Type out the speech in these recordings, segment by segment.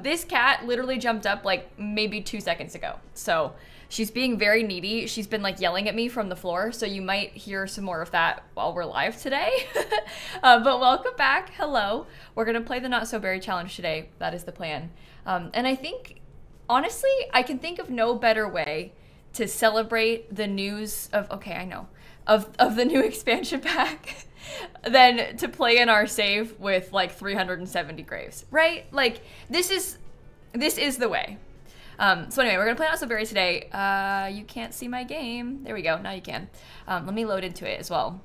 This cat literally jumped up like maybe 2 seconds ago. So she's being very needy. She's been like yelling at me from the floor. So you might hear some more of that while we're live today. But welcome back. Hello. We're going to play the Not So Berry Challenge today. That is the plan. And I think, honestly, I can think of no better way to celebrate the news of, okay, I know, of the new expansion pack than to play in our save with like 370 graves, right? Like this is the way. So anyway, we're gonna play Not So Berry today. You can't see my game. There we go, now you can. Let me load into it as well.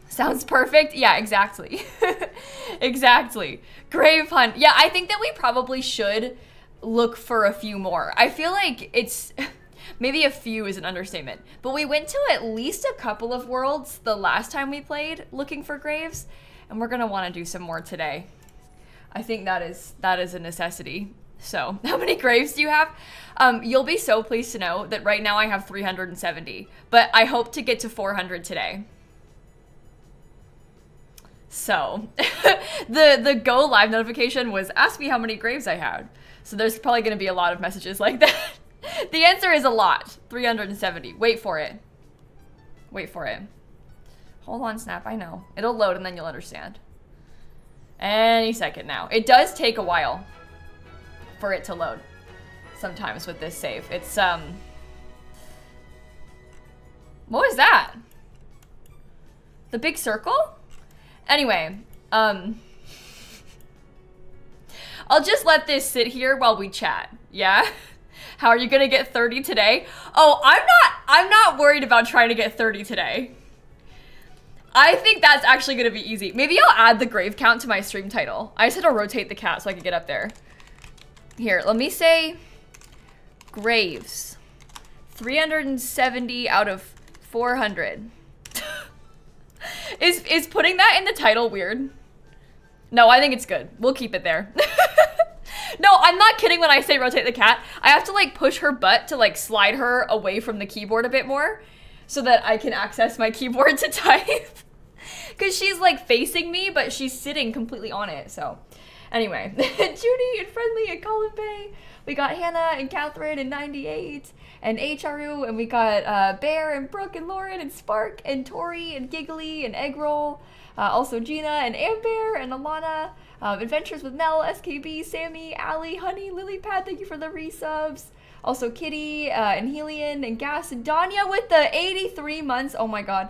Sounds perfect. Yeah, exactly. Exactly. Grave hunt. Yeah, I think that we probably should look for a few more. I feel like it's, maybe a few is an understatement, but we went to at least a couple of worlds the last time we played looking for graves, and we're gonna wanna do some more today. I think that is a necessity. So, how many graves do you have? You'll be so pleased to know that right now I have 370, but I hope to get to 400 today. So, the go live notification was ask me how many graves I had. So there's probably gonna be a lot of messages like that. The answer is a lot. 370. Wait for it. Wait for it. Hold on, Snap. I know. It'll load and then you'll understand. Any second now. It does take a while for it to load sometimes with this save. It's, what was that? The big circle? Anyway, I'll just let this sit here while we chat, yeah? How are you gonna get 30 today? Oh, I'm not worried about trying to get 30 today. I think that's actually gonna be easy. Maybe I'll add the grave count to my stream title. I just had to rotate the cat so I could get up there. Here, let me say graves. 370 out of 400. Is putting that in the title weird? No, I think it's good. We'll keep it there. No, I'm not kidding when I say rotate the cat. I have to like push her butt to like slide her away from the keyboard a bit more so that I can access my keyboard to type. Because she's like facing me, but she's sitting completely on it, so. Anyway, Judy and Friendly and Colin Bay. We got Hannah and Catherine and 98 and HRU, and we got Bear and Brooke and Lauren and Spark and Tori and Giggly and Eggroll. Also Gina and Amber and Alana. Adventures with Nell, SKB, Sammy, Allie, Honey, Lilypad, thank you for the resubs. Also Kitty and Helian and Gas and Danya with the 83 months. Oh my god.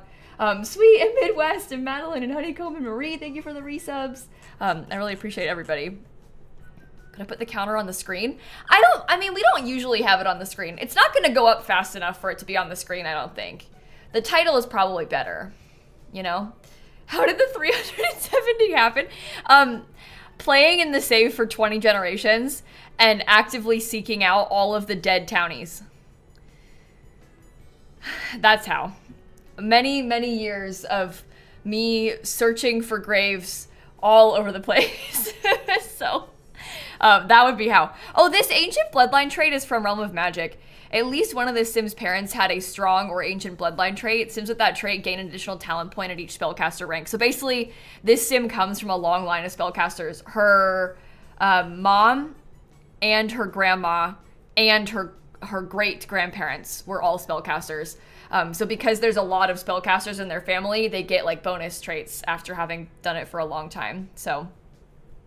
Sweet and Midwest and Madeline and Honeycomb and Marie, thank you for the resubs. I really appreciate everybody. Could I put the counter on the screen? I mean, we don't usually have it on the screen. It's not gonna go up fast enough for it to be on the screen, I don't think. The title is probably better, you know? How did the 370 happen? Playing in the save for 20 generations and actively seeking out all of the dead townies. That's how. Many, many years of me searching for graves all over the place. So, that would be how. Oh, this ancient bloodline trait is from Realm of Magic. At least one of the Sim's parents had a strong or ancient bloodline trait. Sims with that trait gain an additional talent point at each spellcaster rank. So basically, this Sim comes from a long line of spellcasters. Her mom and her grandma and her great-grandparents were all spellcasters. So because there's a lot of spellcasters in their family, they get like bonus traits after having done it for a long time. So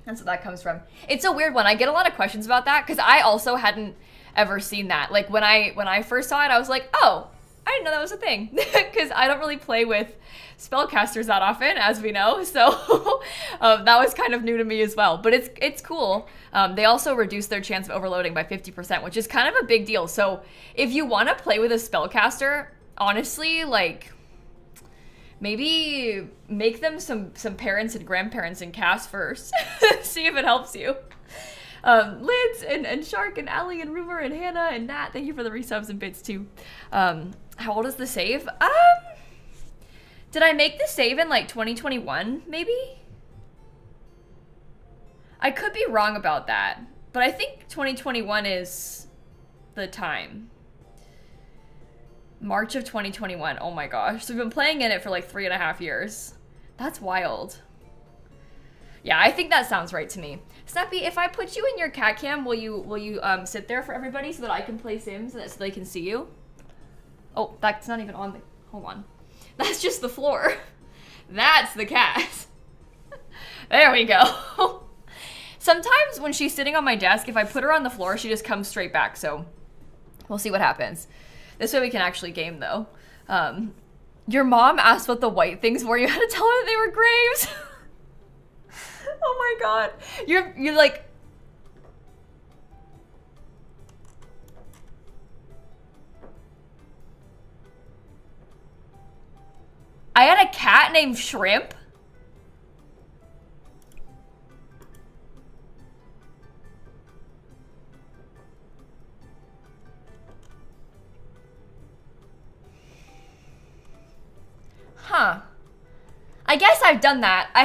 that's what that comes from. It's a weird one. I get a lot of questions about that because I also hadn't ever seen that. Like when I first saw it, I was like, oh, I didn't know that was a thing because I don't really play with spellcasters that often, as we know. So that was kind of new to me as well, but it's cool. They also reduce their chance of overloading by 50%, which is kind of a big deal. So if you want to play with a spellcaster, honestly, like maybe make them some parents and grandparents in cast first. See if it helps you. Lids and Shark and Allie and Rumor and Hannah and Nat, thank you for the resubs and bits too. How old is the save? Did I make the save in like 2021 maybe? I could be wrong about that, but I think 2021 is the time. March of 2021, oh my gosh. So we've been playing in it for like 3.5 years. That's wild. Yeah, I think that sounds right to me. Snappy, if I put you in your cat cam, will you sit there for everybody so that I can play Sims so they can see you? Oh, that's not even on the, hold on. That's just the floor. That's the cat. There we go. Sometimes when she's sitting on my desk, if I put her on the floor, she just comes straight back, so we'll see what happens. This way we can actually game, though. Your mom asked what the white things were. You had to tell her that they were graves. Oh my god. You're like... I had a cat named Shrimp? Huh. I guess I've done that. I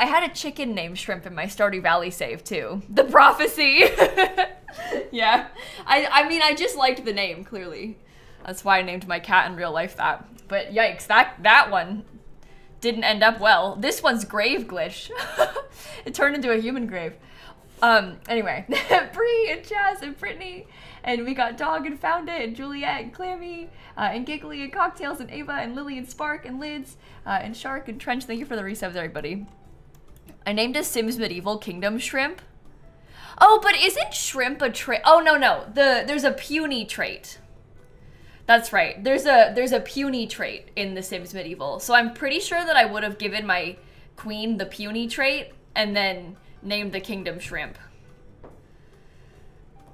had a chicken named Shrimp in my Stardew Valley save too. The prophecy. Yeah. I mean, I just liked the name, clearly. That's why I named my cat in real life that. But yikes, that one didn't end up well. This one's grave glitch. It turned into a human grave. Anyway, Bree and Chaz and Brittany, and we got Dog and Found It, and Juliet and Clammy, and Giggly and Cocktails and Ava and Lily and Spark and Lids, and Shark and Trench. Thank you for the resubs, everybody. I named a Sims Medieval Kingdom Shrimp. Oh, but isn't Shrimp a trait? Oh, no. There's a puny trait. That's right. There's a puny trait in The Sims Medieval. So I'm pretty sure that I would have given my queen the puny trait and then named the kingdom Shrimp.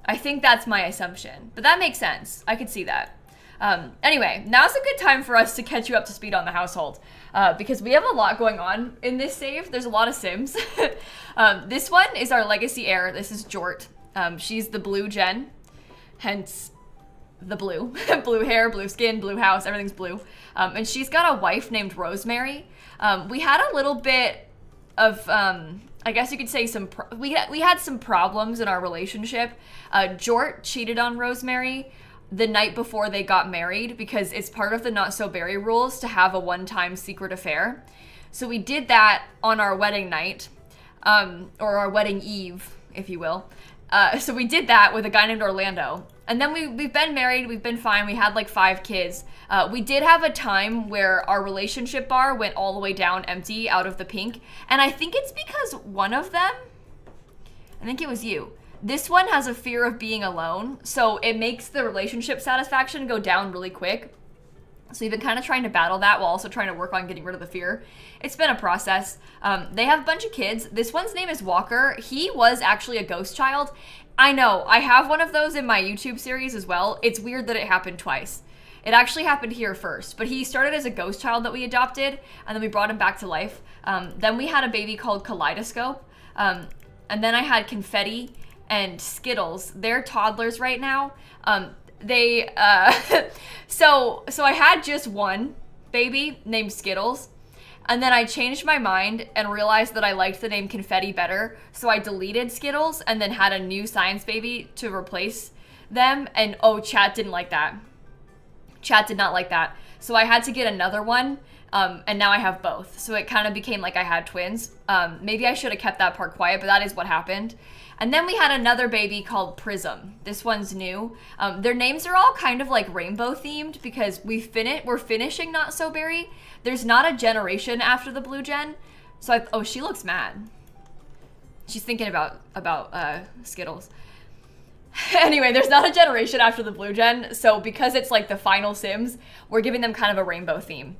I think that's my assumption, but that makes sense. I could see that. Anyway, now's a good time for us to catch you up to speed on the household, because we have a lot going on in this save. There's a lot of Sims. This one is our legacy heir. This is Jort. She's the blue gen, hence the blue. Blue hair, blue skin, blue house, everything's blue. And she's got a wife named Rosemary. We had a little bit of, I guess you could say we had some problems in our relationship. Jort cheated on Rosemary the night before they got married because it's part of the Not So Berry rules to have a one-time secret affair. So we did that on our wedding night, or our wedding eve, if you will. So we did that with a guy named Orlando. And then we've been married, we've been fine, we had like 5 kids. We did have a time where our relationship bar went all the way down empty out of the pink. And I think it's because one of them, I think it was you, this one has a fear of being alone. So it makes the relationship satisfaction go down really quick. So we've been kind of trying to battle that while also trying to work on getting rid of the fear. It's been a process. They have a bunch of kids. This one's name is Walker. He was actually a ghost child. I know, I have one of those in my YouTube series as well. It's weird that it happened twice. It actually happened here first, but he started as a ghost child that we adopted, and then we brought him back to life. Then we had a baby called Kaleidoscope, and then I had Confetti and Skittles. They're toddlers right now. So I had just one baby named Skittles, and then I changed my mind and realized that I liked the name Confetti better, so I deleted Skittles and then had a new science baby to replace them, and oh, chat didn't like that. Chat did not like that. So I had to get another one, and now I have both. So it kind of became like I had twins. Maybe I should have kept that part quiet, but that is what happened. And then we had another baby called Prism. This one's new. Their names are all kind of like rainbow themed because we're finishing Not So Berry. There's not a generation after the blue gen. So oh, she looks mad. She's thinking about Skittles. Anyway, there's not a generation after the blue gen. So because it's like the final Sims, we're giving them kind of a rainbow theme.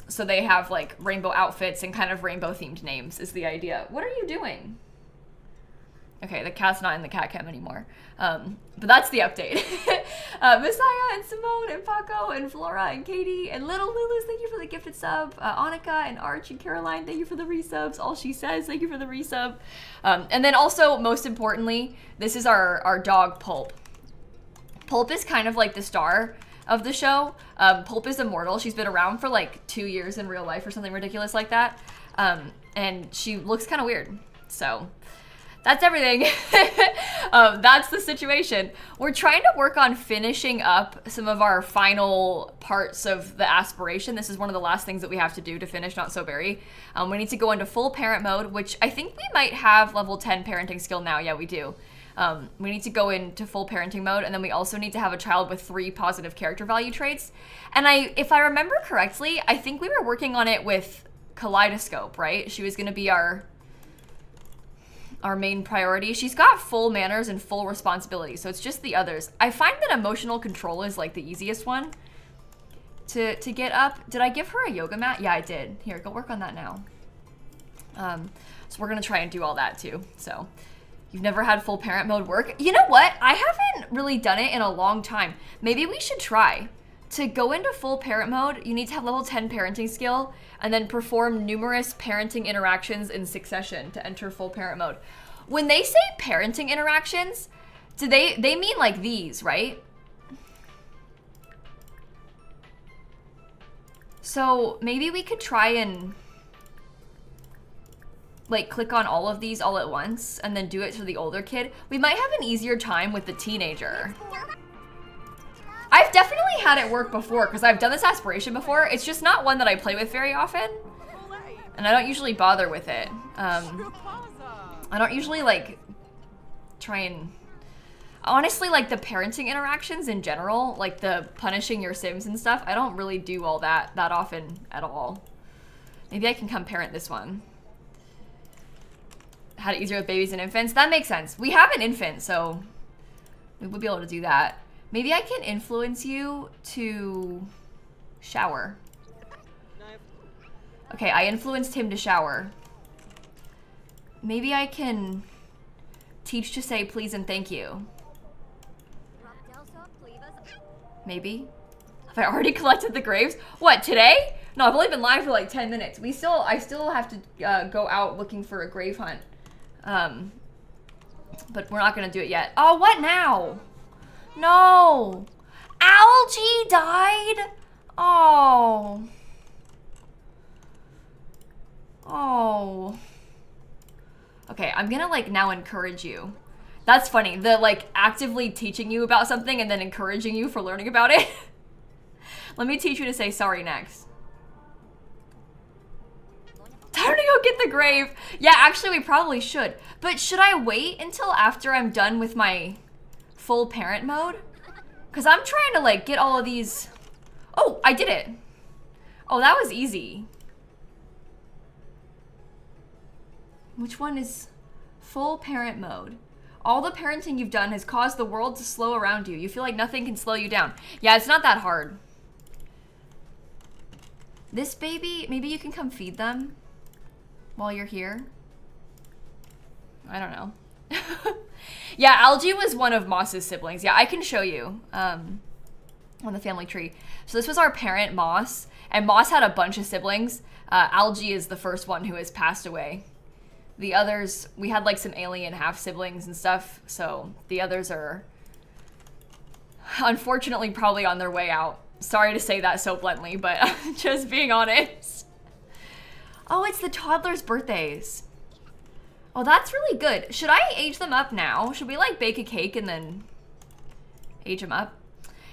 So they have like rainbow outfits and kind of rainbow themed names is the idea. What are you doing? Okay, the cat's not in the cat cam anymore. But that's the update. Messiah and Simone and Paco and Flora and Katie and Little Lulus, thank you for the gifted sub. Annika and Arch and Caroline, thank you for the resubs. All She Says, thank you for the resub. And then also, most importantly, this is our dog, Pulp. Pulp is kind of like the star of the show. Pulp is immortal. She's been around for like 2 years in real life or something ridiculous like that. And she looks kind of weird. So That's everything. That's the situation. We're trying to work on finishing up some of our final parts of the aspiration. This is one of the last things that we have to do to finish Not So Berry. We need to go into full parent mode, which I think we might have level 10 parenting skill now. Yeah, we do. We need to go into full parenting mode, and then we also need to have a child with 3 positive character value traits. And if I remember correctly, I think we were working on it with Kaleidoscope, right? She was going to be our main priority. She's got full manners and full responsibility, so it's just the others. I find that emotional control is like the easiest one to get up. Did I give her a yoga mat? Yeah, I did. Here, go work on that now. So we're gonna try and do all that too. So you've never had full parent mode work? You know what? I haven't really done it in a long time. Maybe we should try. To go into full parent mode, you need to have level 10 parenting skill and then perform numerous parenting interactions in succession to enter full parent mode. When they say parenting interactions, do they mean like these, right? So maybe we could try and like click on all of these all at once and then do it for the older kid. We might have an easier time with the teenager. I've definitely had it work before because I've done this aspiration before. It's just not one that I play with very often. And I don't usually bother with it. I don't usually like try and... Honestly, like the parenting interactions in general, like the punishing your Sims and stuff, I don't really do all that often at all. Maybe I can come parent this one. Had it easier with babies and infants? That makes sense. We have an infant, so we would be able to do that. Maybe I can influence you to shower. Okay, I influenced him to shower. Maybe I can teach to say please and thank you. Maybe. Have I already collected the graves? What, today? No, I've only been live for like 10 minutes. I still have to go out looking for a grave hunt. But we're not gonna do it yet. Oh, what now? No! Algae died? Oh. Oh. Okay, I'm gonna like now encourage you. That's funny, the like actively teaching you about something and then encouraging you for learning about it. Let me teach you to say sorry next. Time to go get the grave. Yeah, actually we probably should. But should I wait until after I'm done with my full parent mode? Because I'm trying to like get all of these. Oh, I did it. Oh, that was easy. Which one is full parent mode? All the parenting you've done has caused the world to slow around you. You feel like nothing can slow you down. Yeah, it's not that hard. This baby, maybe you can come feed them while you're here. I don't know. Yeah, Algae was one of Moss's siblings. Yeah, I can show you on the family tree. So this was our parent, Moss, and Moss had a bunch of siblings. Algae is the first one who has passed away. The others, we had like some alien half-siblings and stuff, so the others are unfortunately probably on their way out. Sorry to say that so bluntly, but just being honest. Oh, it's the toddlers' birthdays. Oh, that's really good. Should I age them up now? Should we like bake a cake and then age them up?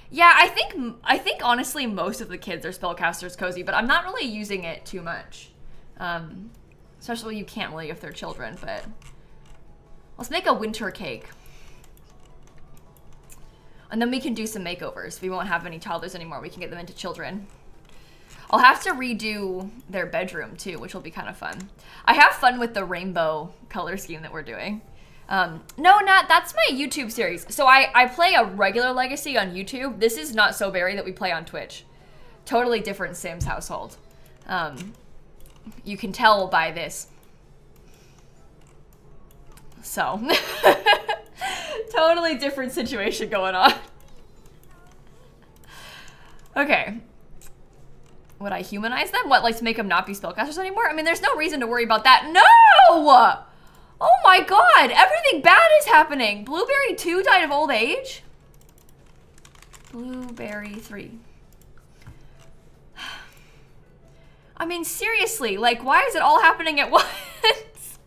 Yeah, I think honestly most of the kids are spellcasters cozy, but I'm not really using it too much. Especially you can't really if they're children, but let's make a winter cake. And then we can do some makeovers. We won't have any toddlers anymore. We can get them into children. I'll have to redo their bedroom too, which will be kind of fun. I have fun with the rainbow color scheme that we're doing. No, Nat, that's my YouTube series. So I play a regular Legacy on YouTube. This is Not So Berry that we play on Twitch. Totally different Sims household. You can tell by this. So, totally different situation going on. Okay. Would I humanize them? What, like to make them not be spellcasters anymore? I mean, there's no reason to worry about that. No! Oh my god, everything bad is happening. Blueberry 2 died of old age? Blueberry 3. I mean, seriously, like, why is it all happening at once?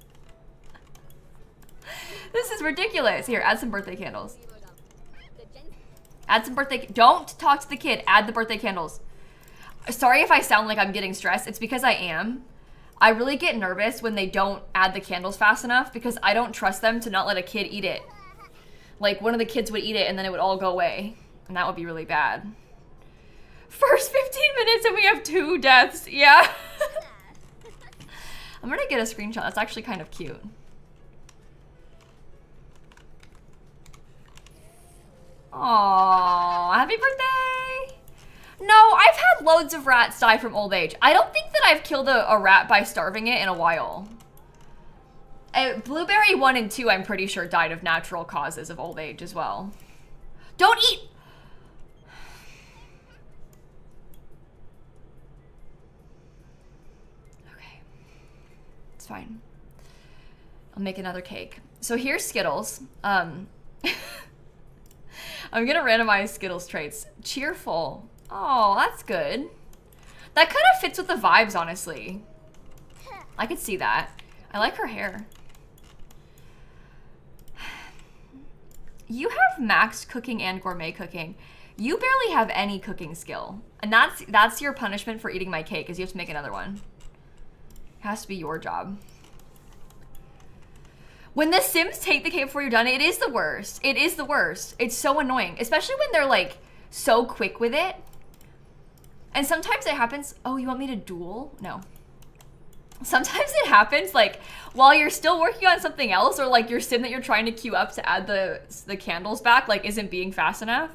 This is ridiculous. Here, add some birthday candles. Add some birthday. Don't talk to the kid. Add the birthday candles. Sorry if I sound like I'm getting stressed. It's because I am. I really get nervous when they don't add the candles fast enough because I don't trust them to not let a kid eat it. Like, one of the kids would eat it and then it would all go away. And that would be really bad. First 15 minutes and we have 2 deaths. Yeah. I'm gonna get a screenshot. That's actually kind of cute. Aww, happy birthday. No, I've had loads of rats die from old age. I don't think that I've killed a rat by starving it in a while. Blueberry 1 and 2, I'm pretty sure, died of natural causes of old age as well. Don't eat! Okay. It's fine. I'll make another cake. So here's Skittles. I'm gonna randomize Skittles traits. Cheerful. Oh, that's good. That kind of fits with the vibes, honestly. I could see that. I like her hair. You have maxed cooking and gourmet cooking. You barely have any cooking skill. And that's your punishment for eating my cake, is you have to make another one. It has to be your job. When the Sims take the cake before you're done, it is the worst. It is the worst. It's so annoying, especially when they're like so quick with it. And sometimes it happens. Oh, you want me to duel? No. Sometimes it happens like while you're still working on something else, or like your sim that you're trying to queue up to add the candles back like isn't being fast enough.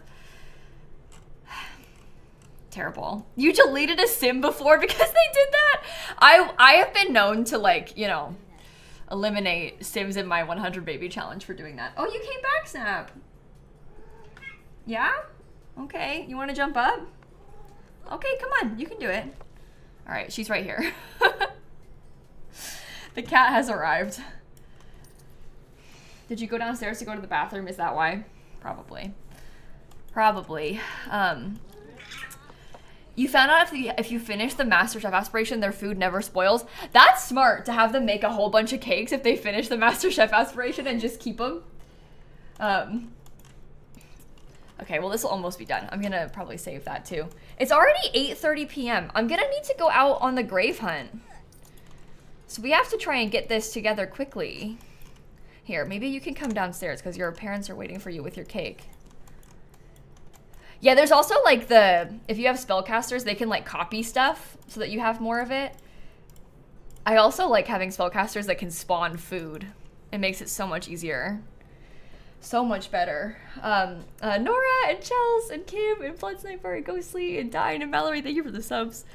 Terrible. You deleted a sim before because they did that? I have been known to, like, you know, eliminate sims in my 100 baby challenge for doing that. Oh, you came back, Snap. Yeah? Okay, you want to jump up? Okay, come on, you can do it. All right, she's right here. The cat has arrived. Did you go downstairs to go to the bathroom? Is that why? Probably. Probably. You found out if you finish the MasterChef aspiration, their food never spoils. That's smart to have them make a whole bunch of cakes if they finish the MasterChef aspiration and just keep them. Okay, well, this will almost be done. I'm gonna probably save that too. It's already 8:30 p.m. I'm gonna need to go out on the grave hunt. So we have to try and get this together quickly. Here, maybe you can come downstairs because your parents are waiting for you with your cake. Yeah, there's also like if you have spellcasters, they can like copy stuff so that you have more of it. I also like having spellcasters that can spawn food. It makes it so much easier. So much better. Nora and Chels and Kim and Flood Sniper and Ghostly and Dine and Mallory, thank you for the subs.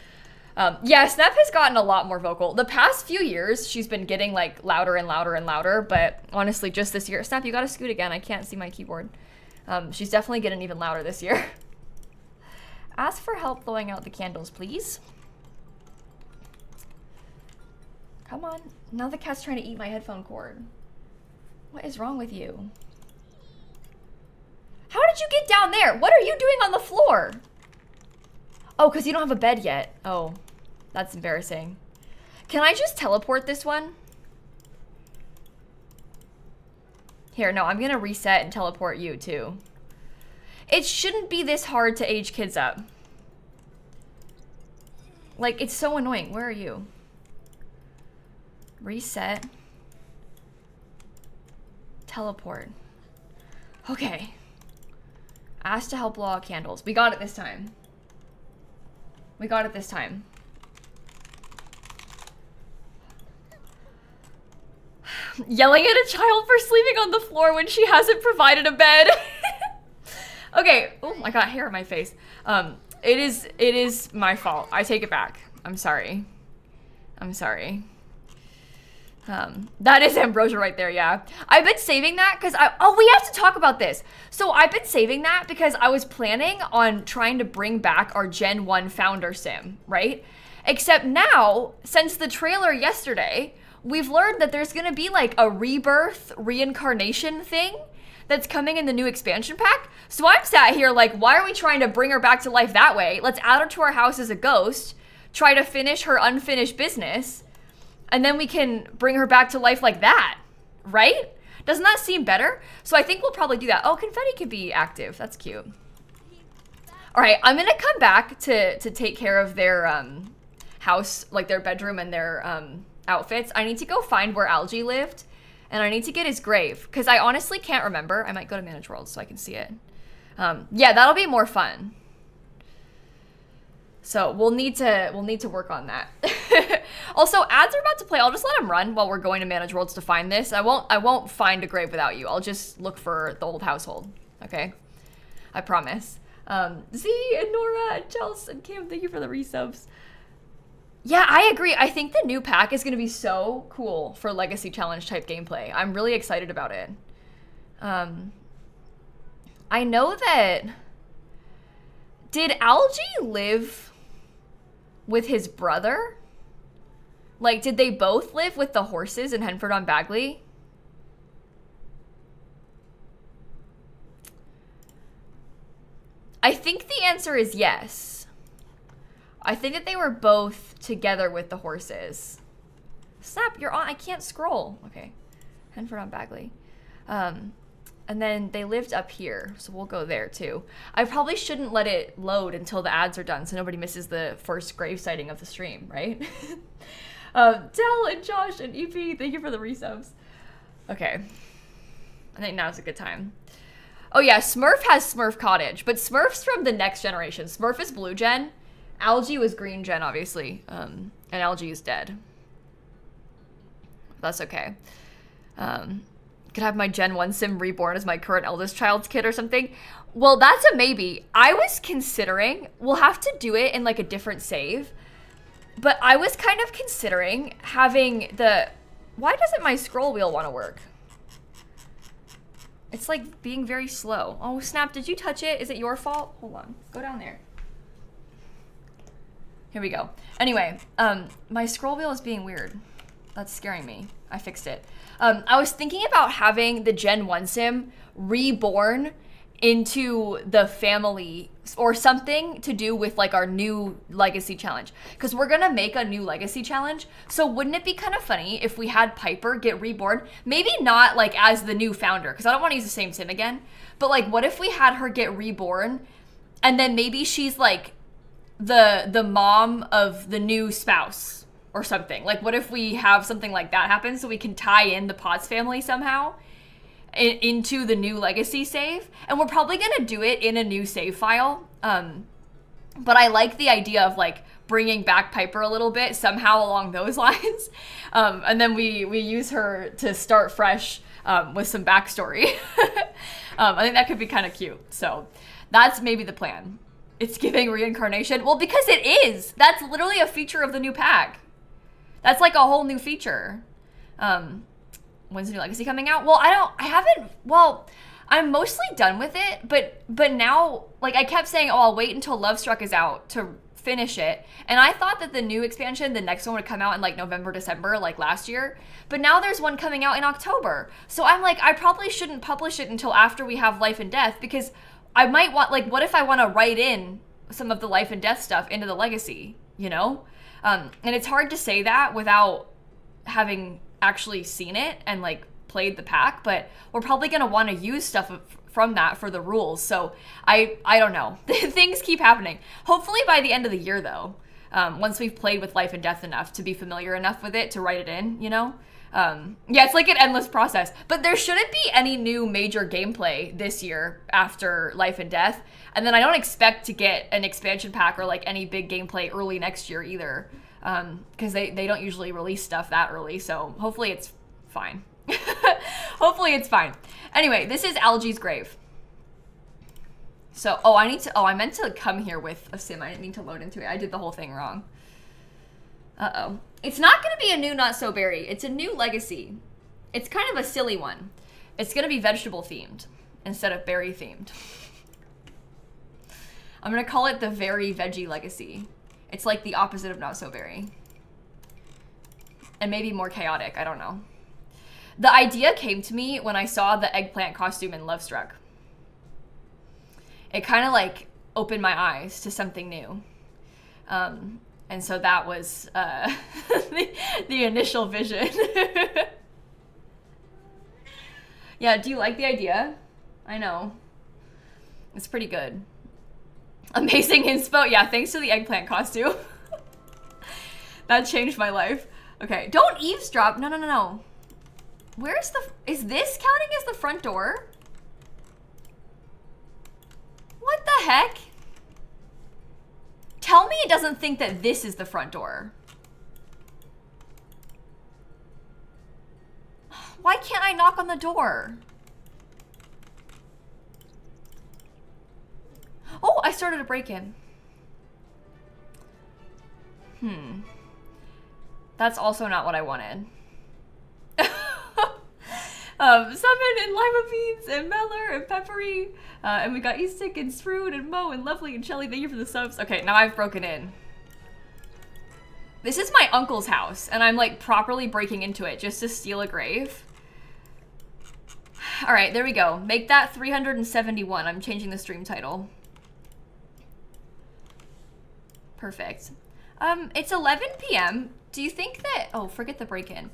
Yeah, Snap has gotten a lot more vocal. The past few years, she's been getting like louder and louder and louder, but honestly, just this year, Snap, you gotta scoot again. I can't see my keyboard. She's definitely getting even louder this year. Ask for help blowing out the candles, please. Come on. Now the cat's trying to eat my headphone cord. What is wrong with you? How did you get down there? What are you doing on the floor? Oh, because you don't have a bed yet. Oh, that's embarrassing. Can I just teleport this one? Here, no, I'm gonna reset and teleport you too. It shouldn't be this hard to age kids up. Like, it's so annoying. Where are you? Reset. Teleport. Okay. Ask to help blow out candles. We got it this time. We got it this time. Yelling at a child for sleeping on the floor when she hasn't provided a bed. Okay. Oh, I got hair on my face. It is my fault. I take it back. I'm sorry. I'm sorry. That is ambrosia right there, yeah. I've been saving that because we have to talk about this. So I've been saving that because I was planning on trying to bring back our Gen 1 founder sim, right? Except now, since the trailer yesterday, we've learned that there's gonna be like a rebirth, reincarnation thing that's coming in the new expansion pack. So I'm sat here like, why are we trying to bring her back to life that way? Let's add her to our house as a ghost, try to finish her unfinished business, and then we can bring her back to life like that, right? Doesn't that seem better? So I think we'll probably do that. Oh, confetti could be active. That's cute. All right, I'm gonna come back to take care of their house, like their bedroom and their outfits. I need to go find where Algae lived, and I need to get his grave because I honestly can't remember. I might go to Manage World so I can see it. Yeah, that'll be more fun. So we'll need to work on that. Also, ads are about to play. I'll just let them run while we're going to Manage Worlds to find this. I won't find a grave without you. I'll just look for the old household. Okay, I promise. Z and Nora and Chelsea and Kim, thank you for the resubs. Yeah, I agree. I think the new pack is going to be so cool for Legacy Challenge type gameplay. I'm really excited about it. I know that... Did Algae live with his brother? Like, did they both live with the horses in Henford on Bagley? I think the answer is yes. I think that they were both together with the horses. Snap, you're on. I can't scroll. Okay. Henford on Bagley. And then they lived up here, so we'll go there too. I probably shouldn't let it load until the ads are done so nobody misses the first grave sighting of the stream, right? Del and Josh and EP, thank you for the resubs. Okay. I think now's a good time. Oh yeah, Smurf has Smurf Cottage, but Smurf's from the next generation. Smurf is blue gen. Algae was green gen, obviously. And Algae is dead. That's okay. Could have my Gen 1 sim reborn as my current eldest child's kid or something. Well, that's a maybe. I was considering, we'll have to do it in like a different save, but I was kind of considering having the, why doesn't my scroll wheel want to work? It's like being very slow. Oh, snap, did you touch it? Is it your fault? Hold on, go down there. Here we go. Anyway, my scroll wheel is being weird. That's scaring me. I fixed it. I was thinking about having the Gen 1 sim reborn into the family or something to do with like our new legacy challenge. Because we're going to make a new legacy challenge. So wouldn't it be kind of funny if we had Piper get reborn? Maybe not like as the new founder, because I don't want to use the same sim again. But like, what if we had her get reborn and then maybe she's like the mom of the new spouse or something? Like, what if we have something like that happen so we can tie in the Potts family somehow into the new legacy save? And we're probably gonna do it in a new save file. But I like the idea of like bringing back Piper a little bit somehow along those lines. And then we use her to start fresh with some backstory. I think that could be kind of cute. So that's maybe the plan. It's giving reincarnation. Well, because it is. That's literally a feature of the new pack. That's like a whole new feature. When's the new legacy coming out? Well, I'm mostly done with it, but now, like, I kept saying, oh, I'll wait until Lovestruck is out to finish it. And I thought that the new expansion, the next one would come out in like November, December, like last year. But now there's one coming out in October. So I'm like, I probably shouldn't publish it until after we have Life and Death, because I might want, like, what if I want to write in some of the Life and Death stuff into the legacy, you know? And it's hard to say that without having actually seen it and like played the pack, but we're probably going to want to use stuff from that for the rules. So I don't know. Things keep happening. Hopefully by the end of the year though, once we've played with Life and Death enough to be familiar enough with it to write it in, you know? Yeah, it's like an endless process, but there shouldn't be any new major gameplay this year after Life and Death. And then I don't expect to get an expansion pack or like any big gameplay early next year either. Because they don't usually release stuff that early. So hopefully it's fine. Hopefully it's fine. Anyway, this is Algae's grave. So, I meant to come here with a sim. I didn't mean to load into it. I did the whole thing wrong. Uh-oh. It's not going to be a new Not So Berry. It's a new legacy. It's kind of a silly one. It's going to be vegetable themed instead of berry themed. I'm going to call it the Very Veggie Legacy. It's like the opposite of Not So Berry. And maybe more chaotic. I don't know. The idea came to me when I saw the eggplant costume in Lovestruck. It kind of like opened my eyes to something new. And so that was the initial vision. Yeah, do you like the idea? I know. It's pretty good. Amazing inspo. Yeah, thanks to the eggplant costume. That changed my life. Okay, don't eavesdrop. No, no, no, no. Where's the... Is this counting as the front door? What the heck? Tell me it doesn't think that this is the front door. Why can't I knock on the door? Oh, I started a break-in. That's also not what I wanted. Summon and lima beans and Meller and Peppery. And we got Eastic and Sprood and Mo and Lovely and Shelly. Thank you for the subs. Okay, now I've broken in. This is my uncle's house, and I'm like properly breaking into it just to steal a grave. All right, there we go. Make that 371. I'm changing the stream title. Perfect. It's 11 p.m. Do you think that... Oh, forget the break-in.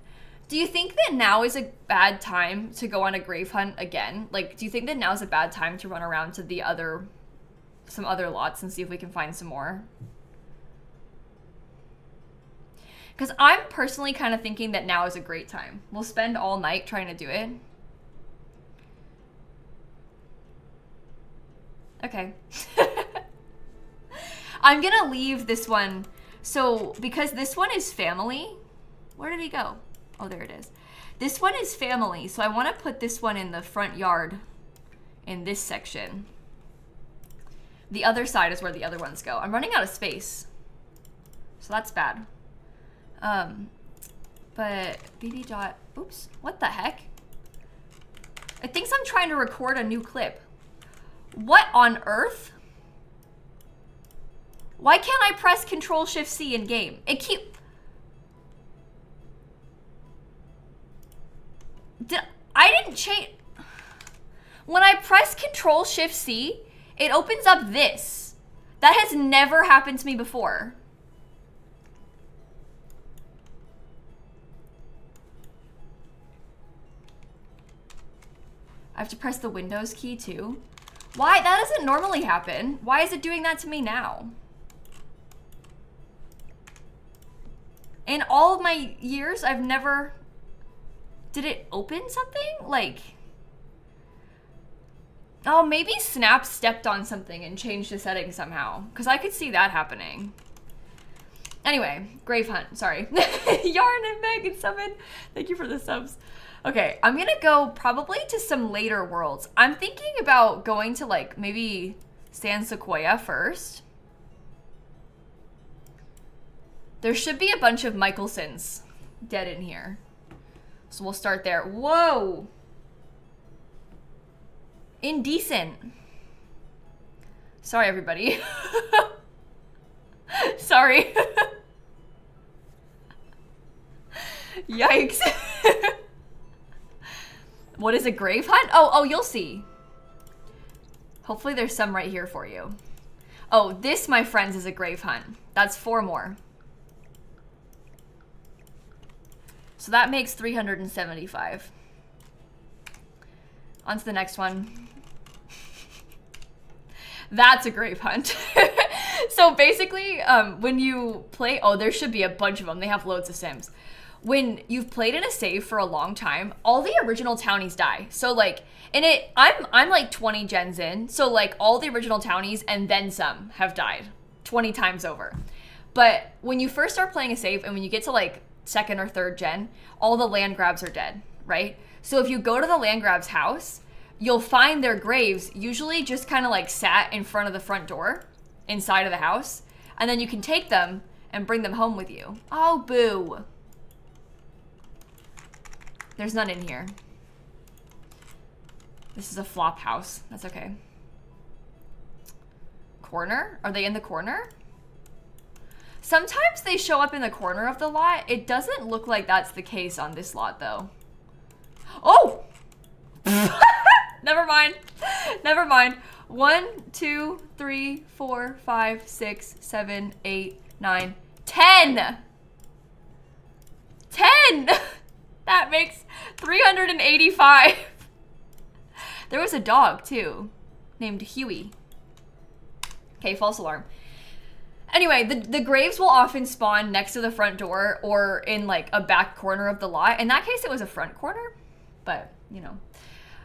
Do you think that now is a bad time to go on a grave hunt again? Like, do you think that now is a bad time to run around to the some other lots and see if we can find some more? Because I'm personally kind of thinking that now is a great time. We'll spend all night trying to do it. Okay. I'm gonna leave this one. So, because this one is family. Where did he go? Oh, there it is. This one is family, so I want to put this one in the front yard in this section. The other side is where the other ones go. I'm running out of space, so that's bad. But BB dot, oops, what the heck? It thinks I'm trying to record a new clip. What on earth? Why can't I press Control-Shift-C in game? I didn't change. When I press Control-Shift-C, it opens up this. That has never happened to me before. I have to press the Windows key too. Why? That doesn't normally happen. Why is it doing that to me now? In all of my years, I've never... Did it open something? Like... Oh, maybe Snap stepped on something and changed the settings somehow. Because I could see that happening. Anyway, grave hunt. Sorry. Yarn and Meg and Summon. Thank you for the subs. Okay, I'm gonna go probably to some later worlds. I'm thinking about going to like maybe San Sequoia first. There should be a bunch of Michelsons dead in here. So we'll start there. Whoa! Indecent. Sorry, everybody. Sorry. Yikes. What is a grave hunt? Oh, you'll see. Hopefully there's some right here for you. Oh, this, my friends, is a grave hunt. That's 4 more. So that makes 375. On to the next one. That's a grave hunt. So basically, when you play... Oh, there should be a bunch of them. They have loads of Sims. When you've played in a save for a long time, all the original townies die. So like, in it, I'm like 20 gens in. So like all the original townies and then some have died 20 times over. But when you first start playing a save and when you get to like 2nd or 3rd gen, all the land grabs are dead, right? So if you go to the land grab's house, you'll find their graves usually just kind of like sat in front of the front door inside of the house. And then you can take them and bring them home with you. Oh, boo. There's none in here. This is a flop house. That's okay. Corner? Are they in the corner? Sometimes they show up in the corner of the lot. It doesn't look like that's the case on this lot, though. Oh! Never mind. Never mind. 1, 2, 3, 4, 5, 6, 7, 8, 9, 10! 10! That makes 385. There was a dog too, named Huey. Okay, false alarm. Anyway, the graves will often spawn next to the front door or in like a back corner of the lot. In that case, it was a front corner, but you know.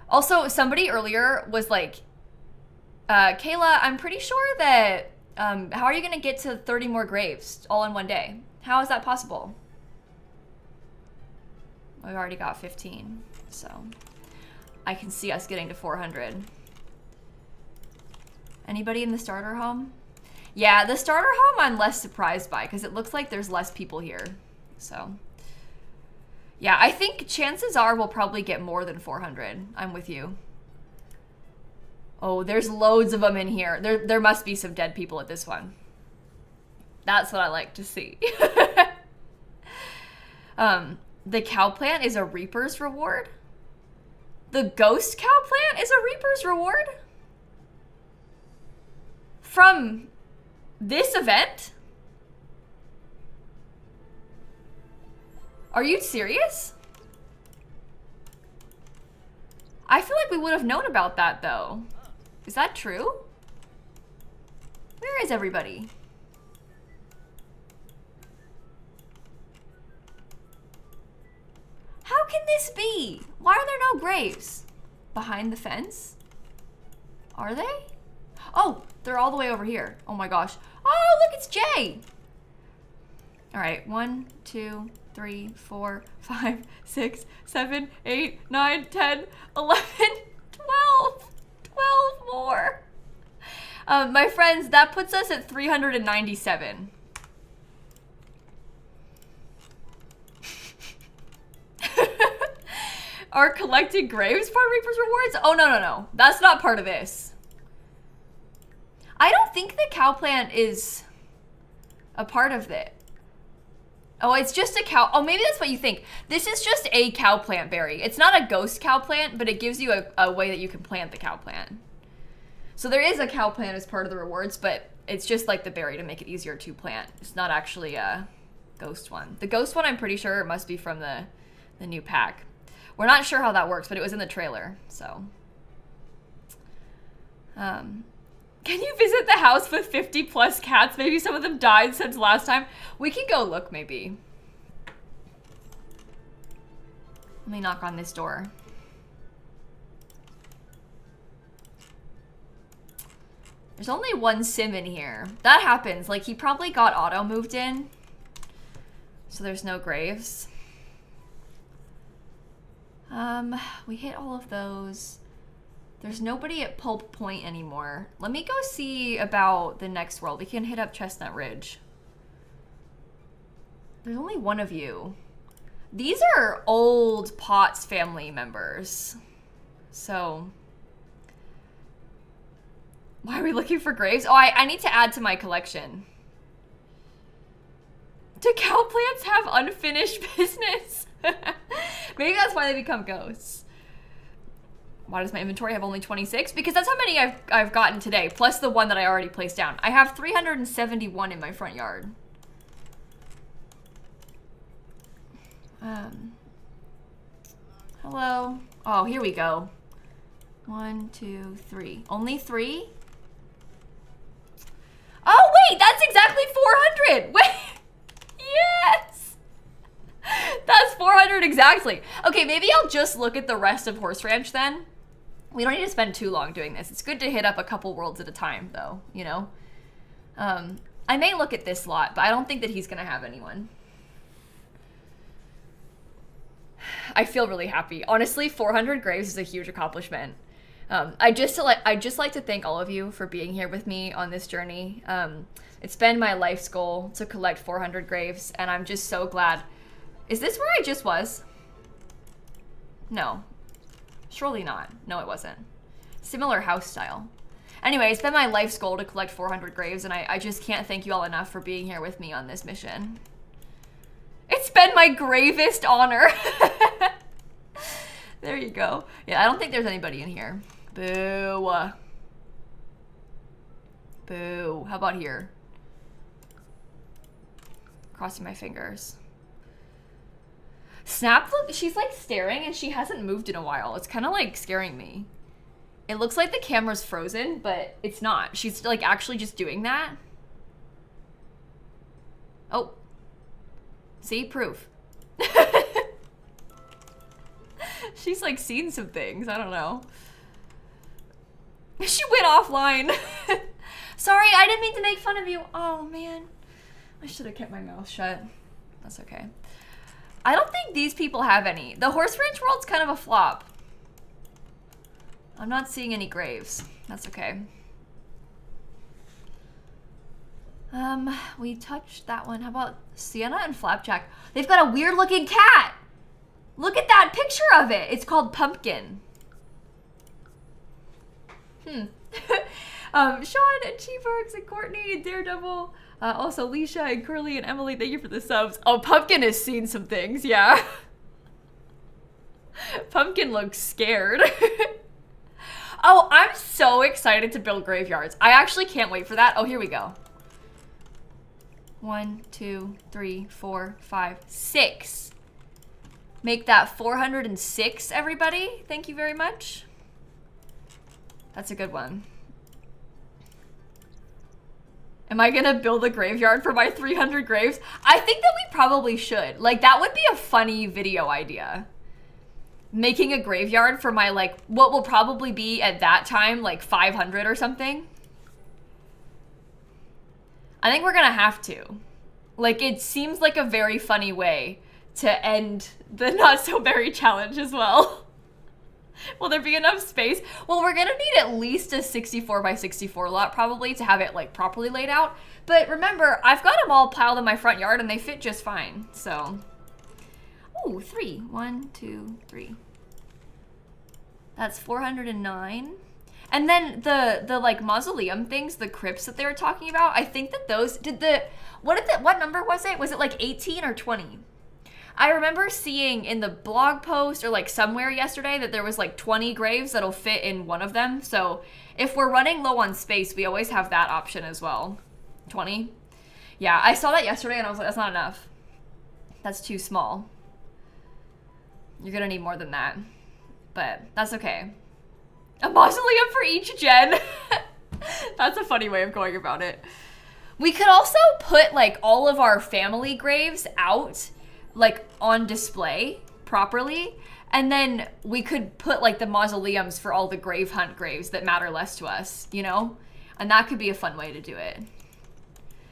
Also, somebody earlier was like, Kayla, I'm pretty sure that, how are you gonna get to 30 more graves all in one day? How is that possible? We've already got 15, so I can see us getting to 400. Anybody in the starter home? Yeah, the starter home I'm less surprised by because it looks like there's less people here. So, yeah, I think chances are we'll probably get more than 400. I'm with you. Oh, there's loads of them in here. There must be some dead people at this one. That's what I like to see. The cow plant is a reaper's reward? The ghost cow plant is a reaper's reward? From this event? Are you serious? I feel like we would have known about that though. Is that true? Where is everybody? How can this be? Why are there no graves? Behind the fence? Are they? Oh, they're all the way over here. Oh my gosh. Oh, look, it's Jay. All right, 1, 2, 3, 4, 5, 6, 7, 8, 9, 10, 11, 12. 12 more. My friends, that puts us at 397. Are collected graves part of Reaper's rewards? Oh, no. That's not part of this. I don't think the cow plant is a part of it. Oh, it's just a cow. Oh, maybe that's what you think. This is just a cow plant berry. It's not a ghost cow plant, but it gives you a way that you can plant the cow plant. So there is a cow plant as part of the rewards, but it's just like the berry to make it easier to plant. It's not actually a ghost one. The ghost one, I'm pretty sure it must be from the new pack. We're not sure how that works, but it was in the trailer, so. Can you visit the house with 50 plus cats? Maybe some of them died since last time. We can go look, maybe. Let me knock on this door. There's only one sim in here. That happens. Like, he probably got auto moved in. So there's no graves. We hit all of those. There's nobody at Pulp Point anymore. Let me go see about the next world. We can hit up Chestnut Ridge. There's only one of you. These are old Potts family members. So, why are we looking for graves? Oh, I need to add to my collection. Do cow plants have unfinished business? Maybe that's why they become ghosts. Why does my inventory have only 26? Because that's how many I've gotten today, plus the one that I already placed down. I have 371 in my front yard. Hello. Oh, here we go. 1, 2, 3. Only 3? Oh, wait, that's exactly 400. Wait. Yes. That's 400 exactly. Okay, maybe I'll just look at the rest of Horse Ranch then. We don't need to spend too long doing this. It's good to hit up a couple worlds at a time, though, you know? I may look at this lot, but I don't think that he's going to have anyone. I feel really happy. Honestly, 400 graves is a huge accomplishment. I just like to thank all of you for being here with me on this journey. It's been my life's goal to collect 400 graves, and I'm just so glad. Is this where I just was? No. Surely not. No, it wasn't. Similar house style. Anyway, it's been my life's goal to collect 400 graves, and I just can't thank you all enough for being here with me on this mission. It's been my gravest honor. There you go. Yeah, I don't think there's anybody in here. Boo. Boo. How about here? Crossing my fingers. Snap, look, she's like staring and she hasn't moved in a while. It's kind of like scaring me. It looks like the camera's frozen, but it's not. She's like actually just doing that. Oh. See? Proof. She's like seen some things. I don't know. She went offline. Sorry, I didn't mean to make fun of you. Oh, man. I should have kept my mouth shut. That's okay. I don't think these people have any. The Horse Ranch World's kind of a flop. I'm not seeing any graves. That's okay. We touched that one. How about Sienna and Flapjack? They've got a weird looking cat. Look at that picture of it. It's called Pumpkin. Sean and Cheeseburgs and Courtney and Daredevil. Also Leisha and Curly and Emily, thank you for the subs. Oh, Pumpkin has seen some things, yeah. Pumpkin looks scared. Oh, I'm so excited to build graveyards. I actually can't wait for that. Oh, here we go. 1, 2, 3, 4, 5, 6. Make that 406, everybody. Thank you very much. That's a good one. Am I gonna build a graveyard for my 300 graves? I think that we probably should. Like, that would be a funny video idea. Making a graveyard for my, like, what will probably be at that time, like 500 or something. I think we're gonna have to. Like, it seems like a very funny way to end the Not So Berry challenge as well. Will there be enough space? Well, we're gonna need at least a 64 by 64 lot probably to have it like properly laid out. But remember, I've got them all piled in my front yard and they fit just fine, so. Ooh, 3. 1, 2, 3. That's 409. And then the like mausoleum things, the crypts that they were talking about, I think that those what number was it? Was it like 18 or 20? I remember seeing in the blog post or like somewhere yesterday that there was like 20 graves that'll fit in one of them. So if we're running low on space, we always have that option as well. 20? Yeah, I saw that yesterday and I was like, that's not enough. That's too small. You're gonna need more than that. But that's okay. A mausoleum for each gen. That's a funny way of going about it. We could also put like all of our family graves out like on display properly, and then we could put like the mausoleums for all the grave hunt graves that matter less to us, you know? And that could be a fun way to do it.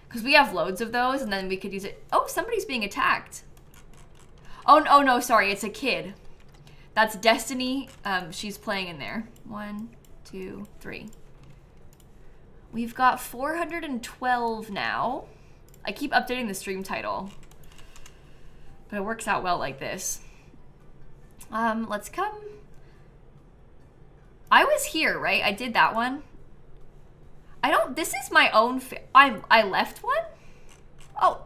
Because we have loads of those, and then we could use it. Oh, somebody's being attacked. Oh no, sorry, it's a kid. That's Destiny. She's playing in there. 1, 2, 3. We've got 412 now. I keep updating the stream title, but it works out well like this. Let's come. I was here, right? I did that one. This is my own, I left one? Oh.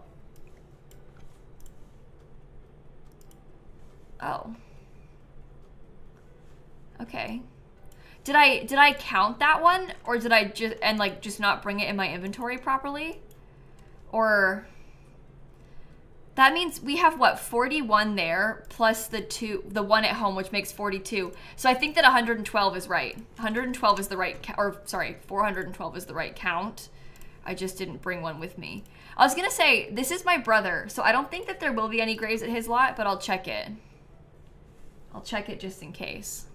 Oh. Okay. Did I count that one, or did I just not bring it in my inventory properly? Or that means we have what, 41 there plus the one at home, which makes 42. So I think that 112 is right. 112 is the right, or sorry, 412 is the right count. I just didn't bring one with me. I was gonna say, this is my brother, so I don't think that there will be any graves at his lot, but I'll check it. I'll check it just in case.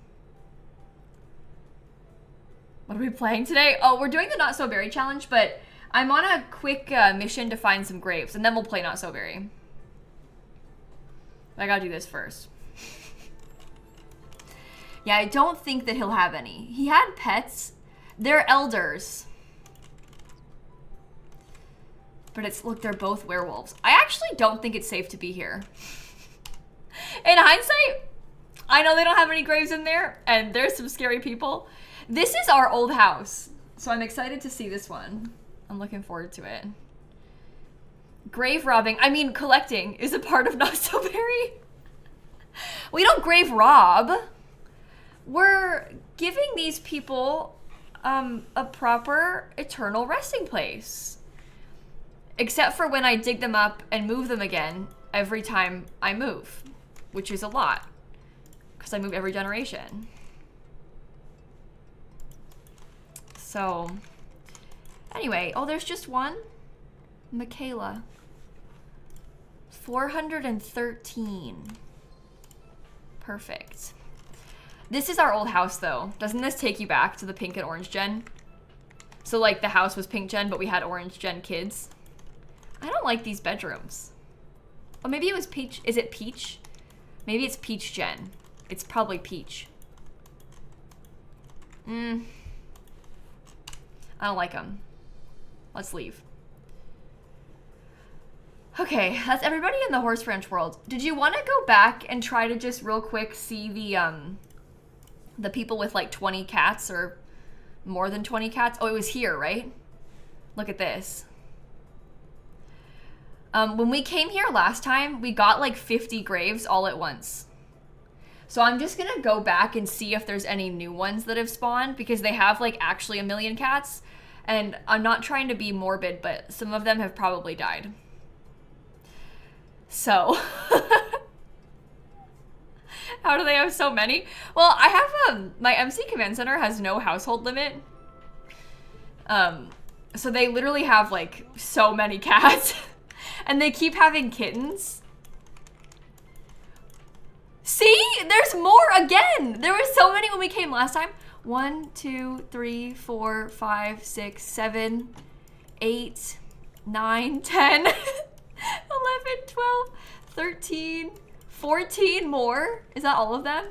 What are we playing today? Oh, we're doing the Not So Berry challenge, but I'm on a quick mission to find some graves, and then we'll play Not So Berry. I gotta do this first. Yeah, I don't think that he'll have any. He had pets. They're elders. But look, they're both werewolves. I actually don't think it's safe to be here. In hindsight, I know they don't have any graves in there, and there's some scary people. This is our old house, so I'm excited to see this one. I'm looking forward to it. Grave robbing, I mean collecting, is a part of Not So Berry. We don't grave rob. We're giving these people a proper eternal resting place. Except for when I dig them up and move them again every time I move, which is a lot, because I move every generation. So, anyway, oh, there's just one. Michaela. 413. Perfect. This is our old house, though. Doesn't this take you back to the pink and orange gen? So, like, the house was pink gen, but we had orange gen kids. I don't like these bedrooms. Oh, maybe it was peach. Is it peach? Maybe it's peach gen. It's probably peach. I don't like them. Let's leave. Okay, that's everybody in the horse ranch world. Did you want to go back and try to just real quick see the people with like 20 cats or more than 20 cats? Oh, it was here, right? Look at this. When we came here last time, we got like 50 graves all at once. So I'm just gonna go back and see if there's any new ones that have spawned, because they have like actually 1 million cats. And I'm not trying to be morbid, but some of them have probably died. So, how do they have so many? Well, I have, my MC Command Center has no household limit. So they literally have like so many cats and they keep having kittens. See, there's more again. There were so many when we came last time. 1, 2, 3, 4, 5, 6, 7, 8, 9, 10, 11, 12, 13, 14 more. Is that all of them?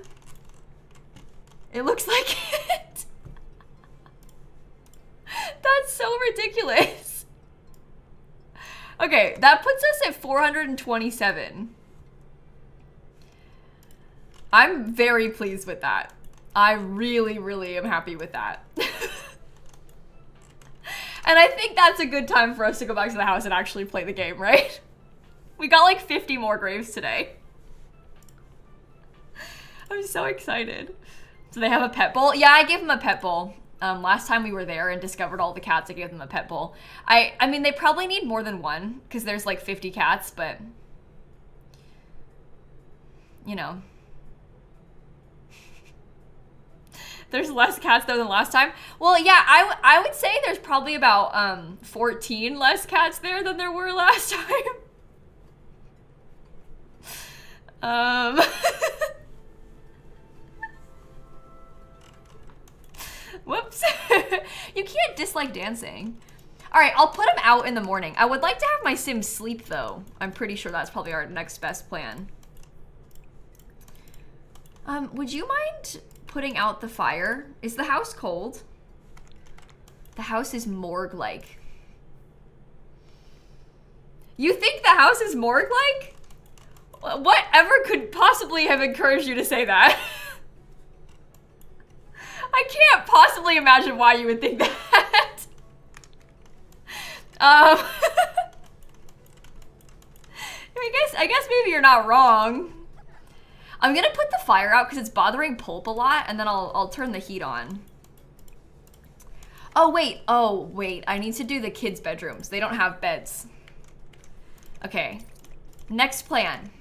It looks like it. That's so ridiculous. Okay, that puts us at 427. I'm very pleased with that. I really, really am happy with that. And I think that's a good time for us to go back to the house and actually play the game, right? We got like 50 more graves today. I'm so excited. Do they have a pet bowl? Yeah, I gave them a pet bowl. Last time we were there and discovered all the cats, I gave them a pet bowl. I mean, they probably need more than one because there's like 50 cats, but you know. There's less cats though than last time. Well, yeah, I would say there's probably about 14 less cats there than there were last time. Whoops. You can't dislike dancing. All right, I'll put them out in the morning. I would like to have my Sims sleep though. I'm pretty sure that's probably our next best plan. Would you mind putting out the fire? Is the house cold? The house is morgue-like. You think the house is morgue-like? Whatever could possibly have encouraged you to say that? I can't possibly imagine why you would think that. I guess maybe you're not wrong. I'm gonna put the fire out because it's bothering Pulp a lot, and then I'll turn the heat on. Oh wait, I need to do the kids' bedrooms. They don't have beds. Okay, next plan.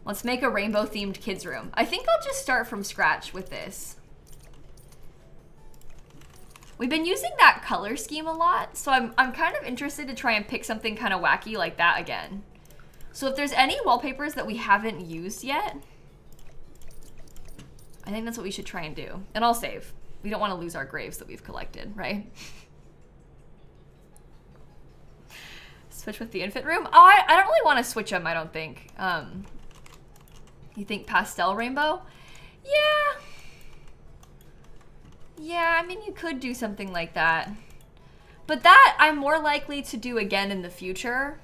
Let's make a rainbow-themed kids' room. I think I'll just start from scratch with this. We've been using that color scheme a lot, so I'm kind of interested to try and pick something kind of wacky like that again. So if there's any wallpapers that we haven't used yet, I think that's what we should try and do. And I'll save. We don't want to lose our graves that we've collected, right? Switch with the infant room? Oh, I don't really want to switch them, I don't think. You think pastel rainbow? Yeah. Yeah, I mean, you could do something like that. But that I'm more likely to do again in the future.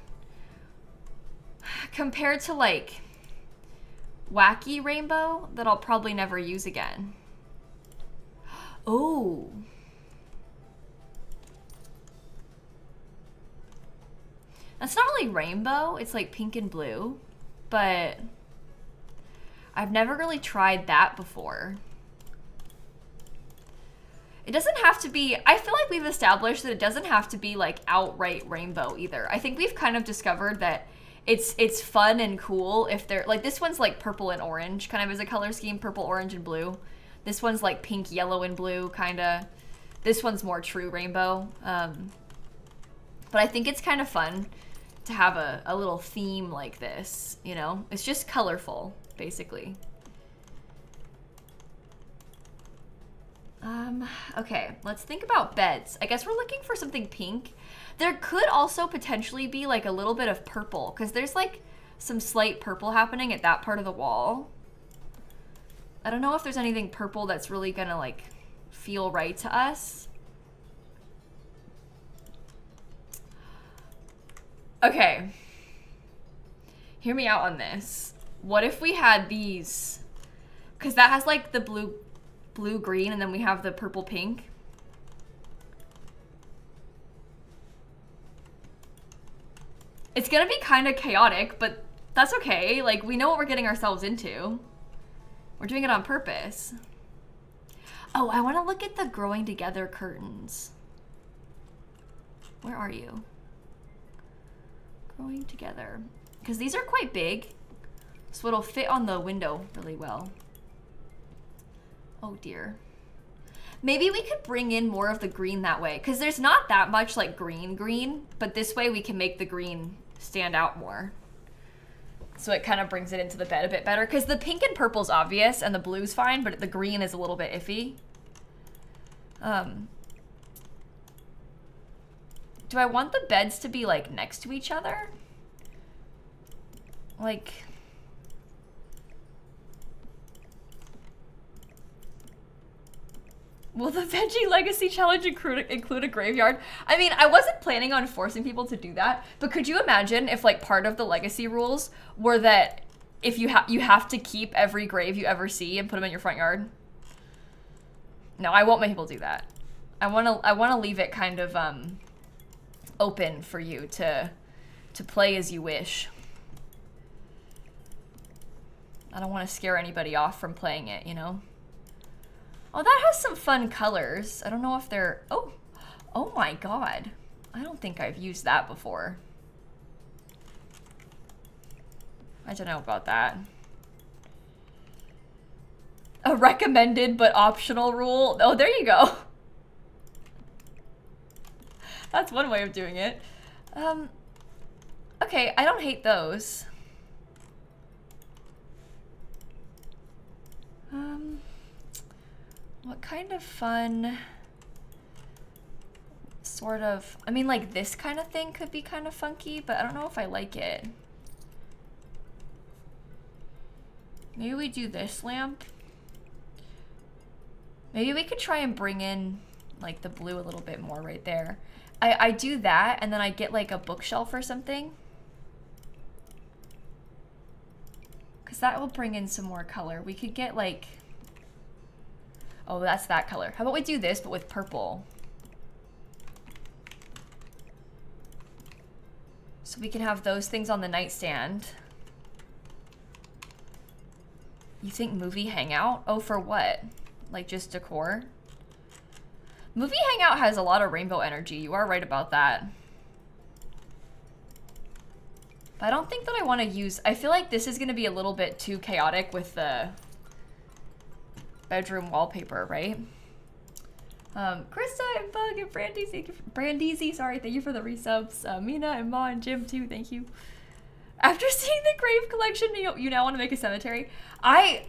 Compared to like wacky rainbow that I'll probably never use again. Oh. That's not really rainbow, it's like pink and blue, but I've never really tried that before. It doesn't have to be, I feel like we've established that it doesn't have to be like outright rainbow either. I think we've kind of discovered that it's fun and cool if they're, like this one's like purple and orange kind of as a color scheme, purple, orange, and blue. This one's like pink, yellow, and blue kind of. This one's more true rainbow. But I think it's kind of fun to have a little theme like this, you know? It's just colorful, basically. Okay, let's think about beds. I guess we're looking for something pink. There could also potentially be like a little bit of purple, because there's like some slight purple happening at that part of the wall. I don't know if there's anything purple that's really gonna like feel right to us. Okay. Hear me out on this. What if we had these? Because that has like the blue green, and then we have the purple pink. It's gonna be kind of chaotic, but that's okay. Like, we know what we're getting ourselves into. We're doing it on purpose. Oh, I want to look at the growing together curtains. Where are you? Growing together. Because these are quite big, so it'll fit on the window really well. Oh dear. Maybe we could bring in more of the green that way, because there's not that much like green, but this way we can make the green stand out more. So it kind of brings it into the bed a bit better, because the pink and purple's obvious and the blue's fine, but the green is a little bit iffy. Do I want the beds to be like next to each other? Like... Will the Veggie Legacy Challenge include a graveyard? I mean, I wasn't planning on forcing people to do that, but could you imagine if like part of the legacy rules were that if you have to keep every grave you ever see and put them in your front yard? No, I won't make people do that. I want to leave it kind of open for you to play as you wish. I don't want to scare anybody off from playing it, you know? Oh, that has some fun colors. I don't know if they're... Oh my god. I don't think I've used that before. I don't know about that. A recommended but optional rule. Oh, there you go. That's one way of doing it. Okay, I don't hate those. What kind of fun sort of... I mean, like, this kind of thing could be kind of funky, but I don't know if I like it. Maybe we do this lamp. Maybe we could try and bring in, like, the blue a little bit more right there. I do that, and then I get, like, a bookshelf or something. Because that will bring in some more color. We could get, like... Oh, that's that color. How about we do this, but with purple? So we can have those things on the nightstand. You think movie hangout? Oh, for what? Like just decor? Movie hangout has a lot of rainbow energy. You are right about that. But I don't think that I want to use... I feel like this is going to be a little bit too chaotic with the bedroom wallpaper, right? Krista and Bug and Brandeezy, sorry, thank you for the resubs. Mina and Ma and Jim too, thank you. After seeing the grave collection, you now want to make a cemetery? I've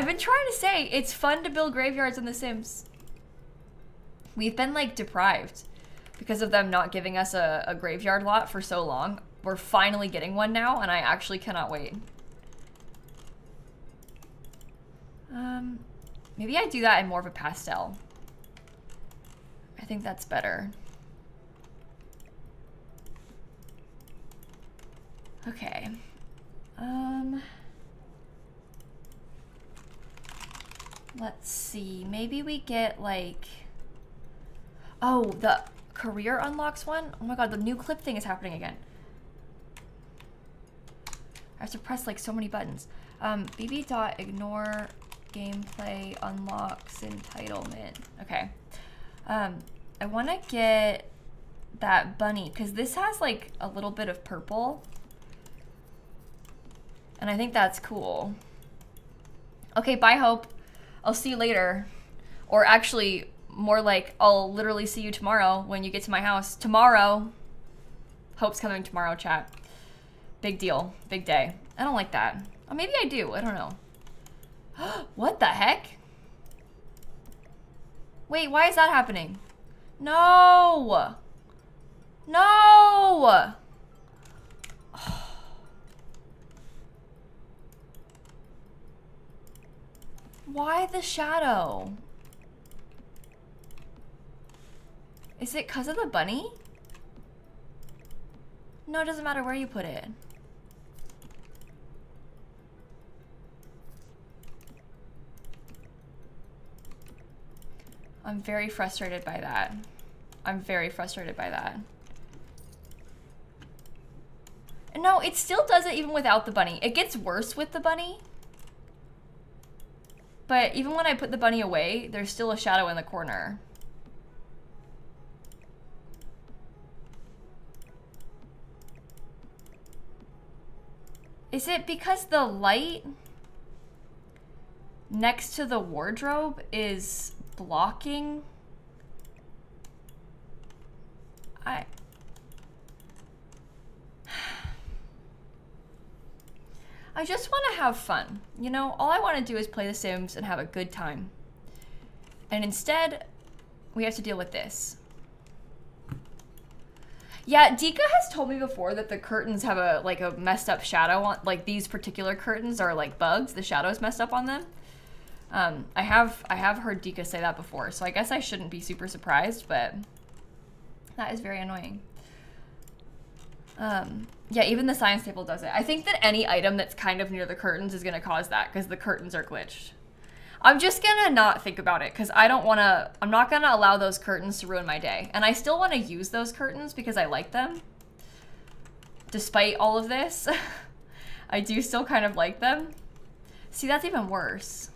been trying to say, it's fun to build graveyards in The Sims. We've been like deprived because of them not giving us a graveyard lot for so long. We're finally getting one now, and I actually cannot wait. Maybe I do that in more of a pastel. I think that's better. Okay. Let's see. Maybe we get like... Oh, the career unlocks one? Oh my god, the new clip thing is happening again. I have to press like so many buttons. bb.ignore gameplay unlocks entitlement. Okay. I want to get that bunny because this has like a little bit of purple. And I think that's cool. Okay, bye Hope. I'll see you later. Or actually, More like, I'll literally see you tomorrow when you get to my house. Tomorrow. Hope's coming tomorrow, chat. Big deal. Big day. I don't like that. Or maybe I do. I don't know. What the heck? Wait, why is that happening? No! No! Why the shadow? Is it because of the bunny? No, it doesn't matter where you put it. I'm very frustrated by that. I'm very frustrated by that. No, it still does it even without the bunny. It gets worse with the bunny. But even when I put the bunny away, there's still a shadow in the corner. Is it because the light next to the wardrobe is blocking? I just want to have fun. You know, all I want to do is play The Sims and have a good time. And instead, we have to deal with this. Yeah, Dika has told me before that the curtains have a messed up shadow on, like these particular curtains are like bugs. The shadow's messed up on them. I have heard Dika say that before, so I guess I shouldn't be super surprised, but that is very annoying. Yeah, even the science table does it. I think that any item that's kind of near the curtains is gonna cause that because the curtains are glitched. I'm just gonna not think about it because I'm not gonna allow those curtains to ruin my day. And I still wanna use those curtains because I like them. Despite all of this, I do still kind of like them. See, that's even worse.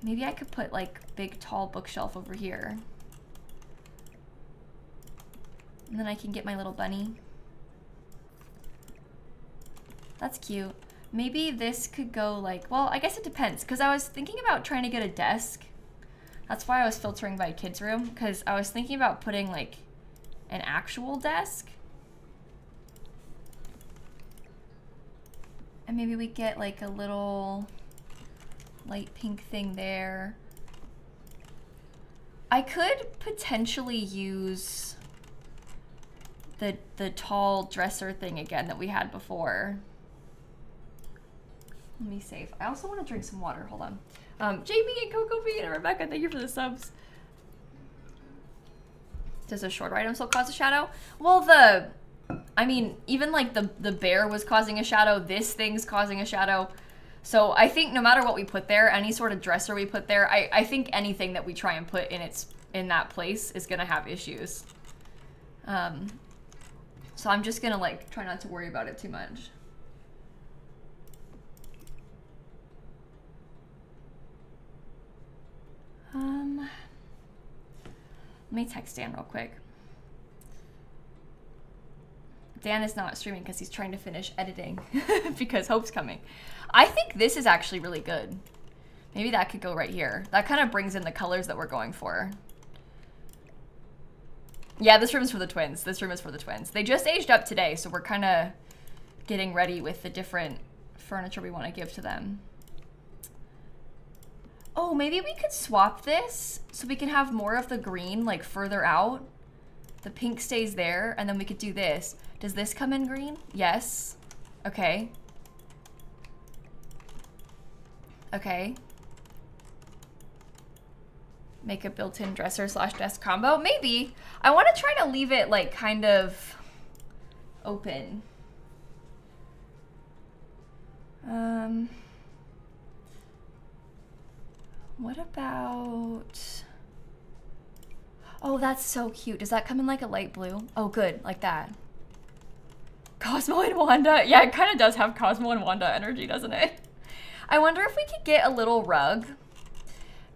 Maybe I could put like big tall bookshelf over here. And then I can get my little bunny. That's cute. Maybe this could go like, well, I guess it depends. Because I was thinking about trying to get a desk. That's why I was filtering by kids' room. Because I was thinking about putting like an actual desk. And maybe we get like a little light pink thing there. I could potentially use the tall dresser thing again that we had before. Let me save. I also want to drink some water. Hold on. Jamie and Coco Bean and Rebecca, thank you for the subs. Does a shorter item still cause a shadow? Well, I mean, even like the bear was causing a shadow. This thing's causing a shadow. So I think no matter what we put there, any sort of dresser we put there, I think anything that we try and put in that place is gonna have issues. So I'm just gonna like try not to worry about it too much. Let me text Dan real quick. Dan is not streaming because he's trying to finish editing because Hope's coming. I think this is actually really good. Maybe that could go right here. That kind of brings in the colors that we're going for. Yeah, this room is for the twins. This room is for the twins. They just aged up today, so we're kind of getting ready with the different furniture we want to give to them. Oh, maybe we could swap this so we can have more of the green like further out. The pink stays there, and then we could do this. Does this come in green? Yes. Okay. Okay. Make a built-in dresser / desk combo. Maybe. I want to try to leave it like kind of open. What about... Oh, that's so cute. Does that come in like a light blue? Oh, good. Like that. Cosmo and Wanda. Yeah, it kind of does have Cosmo and Wanda energy, doesn't it? I wonder if we could get a little rug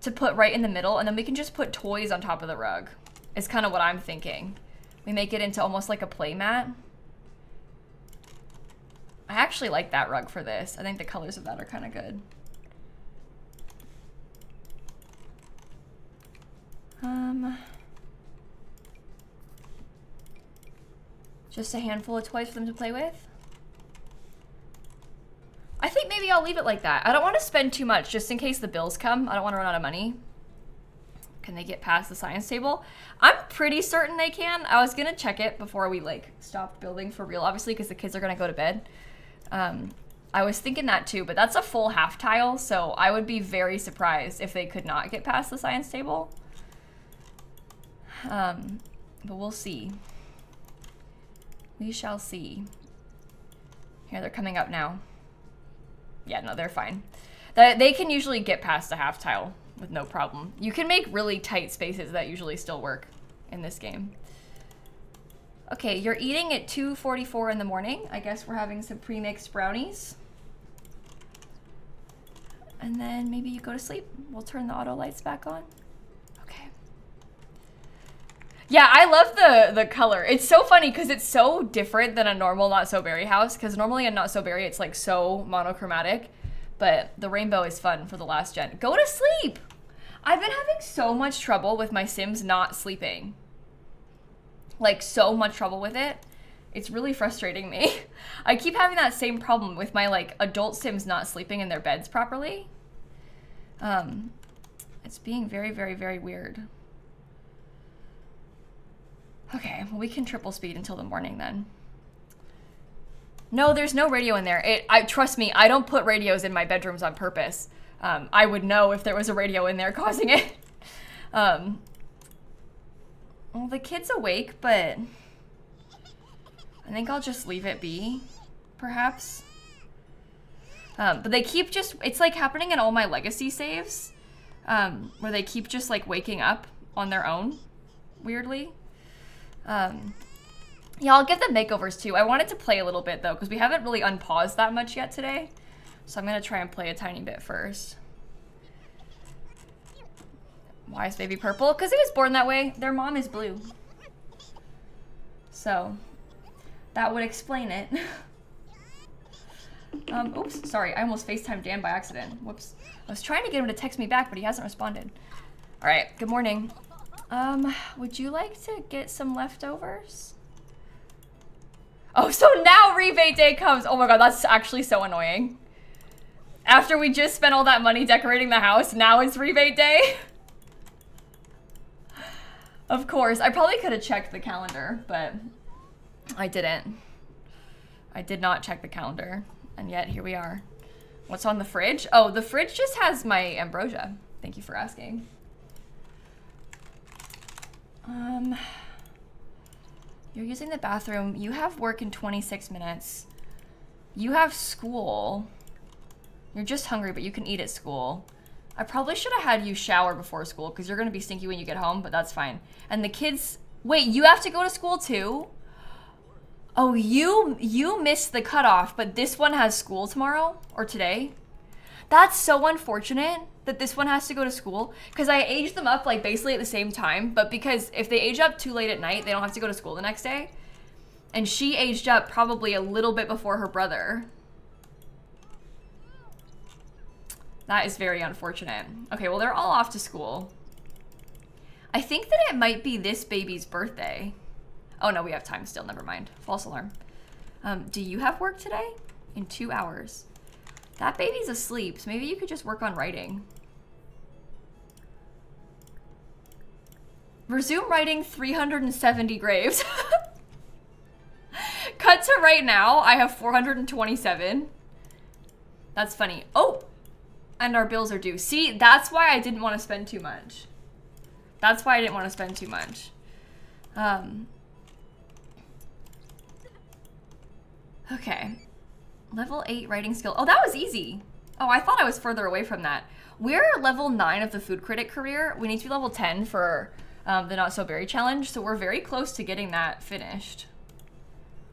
to put right in the middle, and then we can just put toys on top of the rug. Is kind of what I'm thinking. We make it into almost like a play mat. I actually like that rug for this. I think the colors of that are kind of good. Just a handful of toys for them to play with. I think maybe I'll leave it like that. I don't want to spend too much just in case the bills come. I don't want to run out of money. Can they get past the science table? I'm pretty certain they can. I was gonna check it before we like stopped building for real, obviously, because the kids are gonna go to bed. I was thinking that too, but that's a full half tile, so I would be very surprised if they could not get past the science table. But we'll see. We shall see. Here, they're coming up now. Yeah, no, they're fine. They can usually get past a half tile with no problem. You can make really tight spaces that usually still work in this game. Okay, you're eating at 2:44 in the morning. I guess we're having some pre-mixed brownies. And then maybe you go to sleep. We'll turn the auto lights back on. Okay. Yeah, I love the color. It's so funny because it's so different than a normal Not So Berry house, because normally in Not So Berry it's like so monochromatic, but the rainbow is fun for the last gen. Go to sleep! I've been having so much trouble with my Sims not sleeping. Like, so much trouble with it. It's really frustrating me. I keep having that same problem with my, like, adult Sims not sleeping in their beds properly. It's being very, very, very weird. Okay, well, we can triple speed until the morning then. No, there's no radio in there. Trust me, I don't put radios in my bedrooms on purpose. I would know if there was a radio in there causing it. Well, the kid's awake, but I think I'll just leave it be, perhaps. But they keep just, it's like happening in all my legacy saves, where they keep just like waking up on their own, weirdly. Yeah, I'll give them makeovers too. I wanted to play a little bit though, because we haven't really unpaused that much yet today. So I'm gonna try and play a tiny bit first. Why is baby purple? Because he was born that way. Their mom is blue. So that would explain it. Oops, sorry. I almost FaceTimed Dan by accident. Whoops. I was trying to get him to text me back, but he hasn't responded. All right, good morning. Would you like to get some leftovers? Oh, so now rebate day comes. Oh my God, that's actually so annoying. After we just spent all that money decorating the house, now it's rebate day. Of course, I probably could have checked the calendar, but I didn't. I did not check the calendar, and yet here we are. What's on the fridge? Oh, the fridge just has my ambrosia. Thank you for asking. You're using the bathroom. You have work in 26 minutes. You have school. You're just hungry, but you can eat at school. I probably should have had you shower before school because you're going to be stinky when you get home, but that's fine. And the kids... Wait, you have to go to school too? Oh, you missed the cutoff, but this one has school tomorrow or today? That's so unfortunate that this one has to go to school because I aged them up like basically at the same time, but because if they age up too late at night, they don't have to go to school the next day. And she aged up probably a little bit before her brother. That is very unfortunate. Okay, well, they're all off to school. I think that it might be this baby's birthday. Oh, no, we have time still. Never mind. False alarm. Do you have work today? In 2 hours. That baby's asleep, so maybe you could just work on writing. Resume writing 370 graves. Cut to right now. I have 427. That's funny. Oh! And our bills are due. See, that's why I didn't want to spend too much. That's why I didn't want to spend too much. Okay. Level 8 writing skill. Oh, that was easy. Oh, I thought I was further away from that. We're level 9 of the food critic career. We need to be level 10 for the Not So Berry challenge. So we're very close to getting that finished,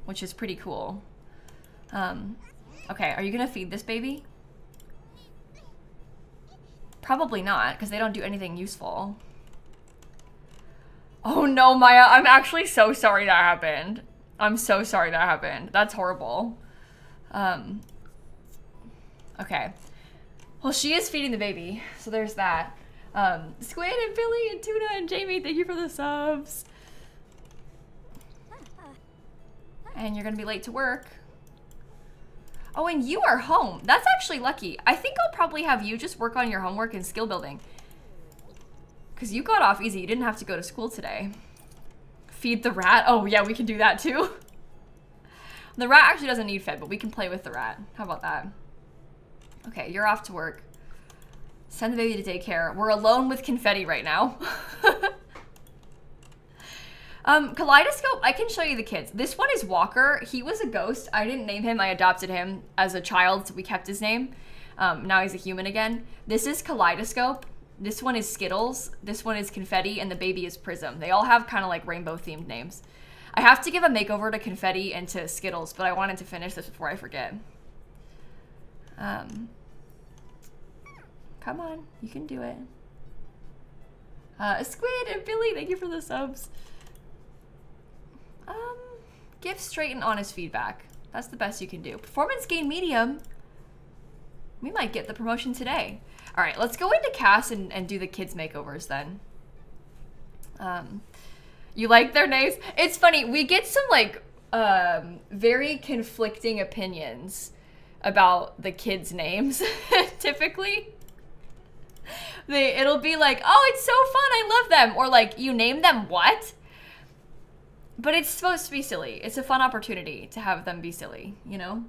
which is pretty cool. Okay, are you gonna feed this baby? Probably not, because they don't do anything useful. Oh no, Maya, I'm actually so sorry that happened. I'm so sorry that happened. That's horrible. Okay. Well, she is feeding the baby, so there's that. Squid and Billy and Tuna and Jamie, thank you for the subs. And you're gonna be late to work. Oh, and you are home. That's actually lucky. I think I'll probably have you just work on your homework and skill building. Because you got off easy. You didn't have to go to school today. Feed the rat. Oh, yeah, we can do that too. The rat actually doesn't need fed, but we can play with the rat. How about that? Okay, you're off to work. Send the baby to daycare. We're alone with confetti right now. Kaleidoscope, I can show you the kids. This one is Walker. He was a ghost. I didn't name him. I adopted him as a child, so we kept his name. Now he's a human again. This is Kaleidoscope. This one is Skittles. This one is Confetti, and the baby is Prism. They all have kind of like rainbow-themed names. I have to give a makeover to Confetti and to Skittles, but I wanted to finish this before I forget. Come on, you can do it. Squid and Billy, thank you for the subs. Give straight and honest feedback. That's the best you can do. Performance gain medium. We might get the promotion today. All right, let's go into Cass and do the kids makeovers then. You like their names? It's funny, we get some like very conflicting opinions about the kids' names, typically. It'll be like, oh, it's so fun, I love them. Or like, you name them what? But it's supposed to be silly. It's a fun opportunity to have them be silly, you know?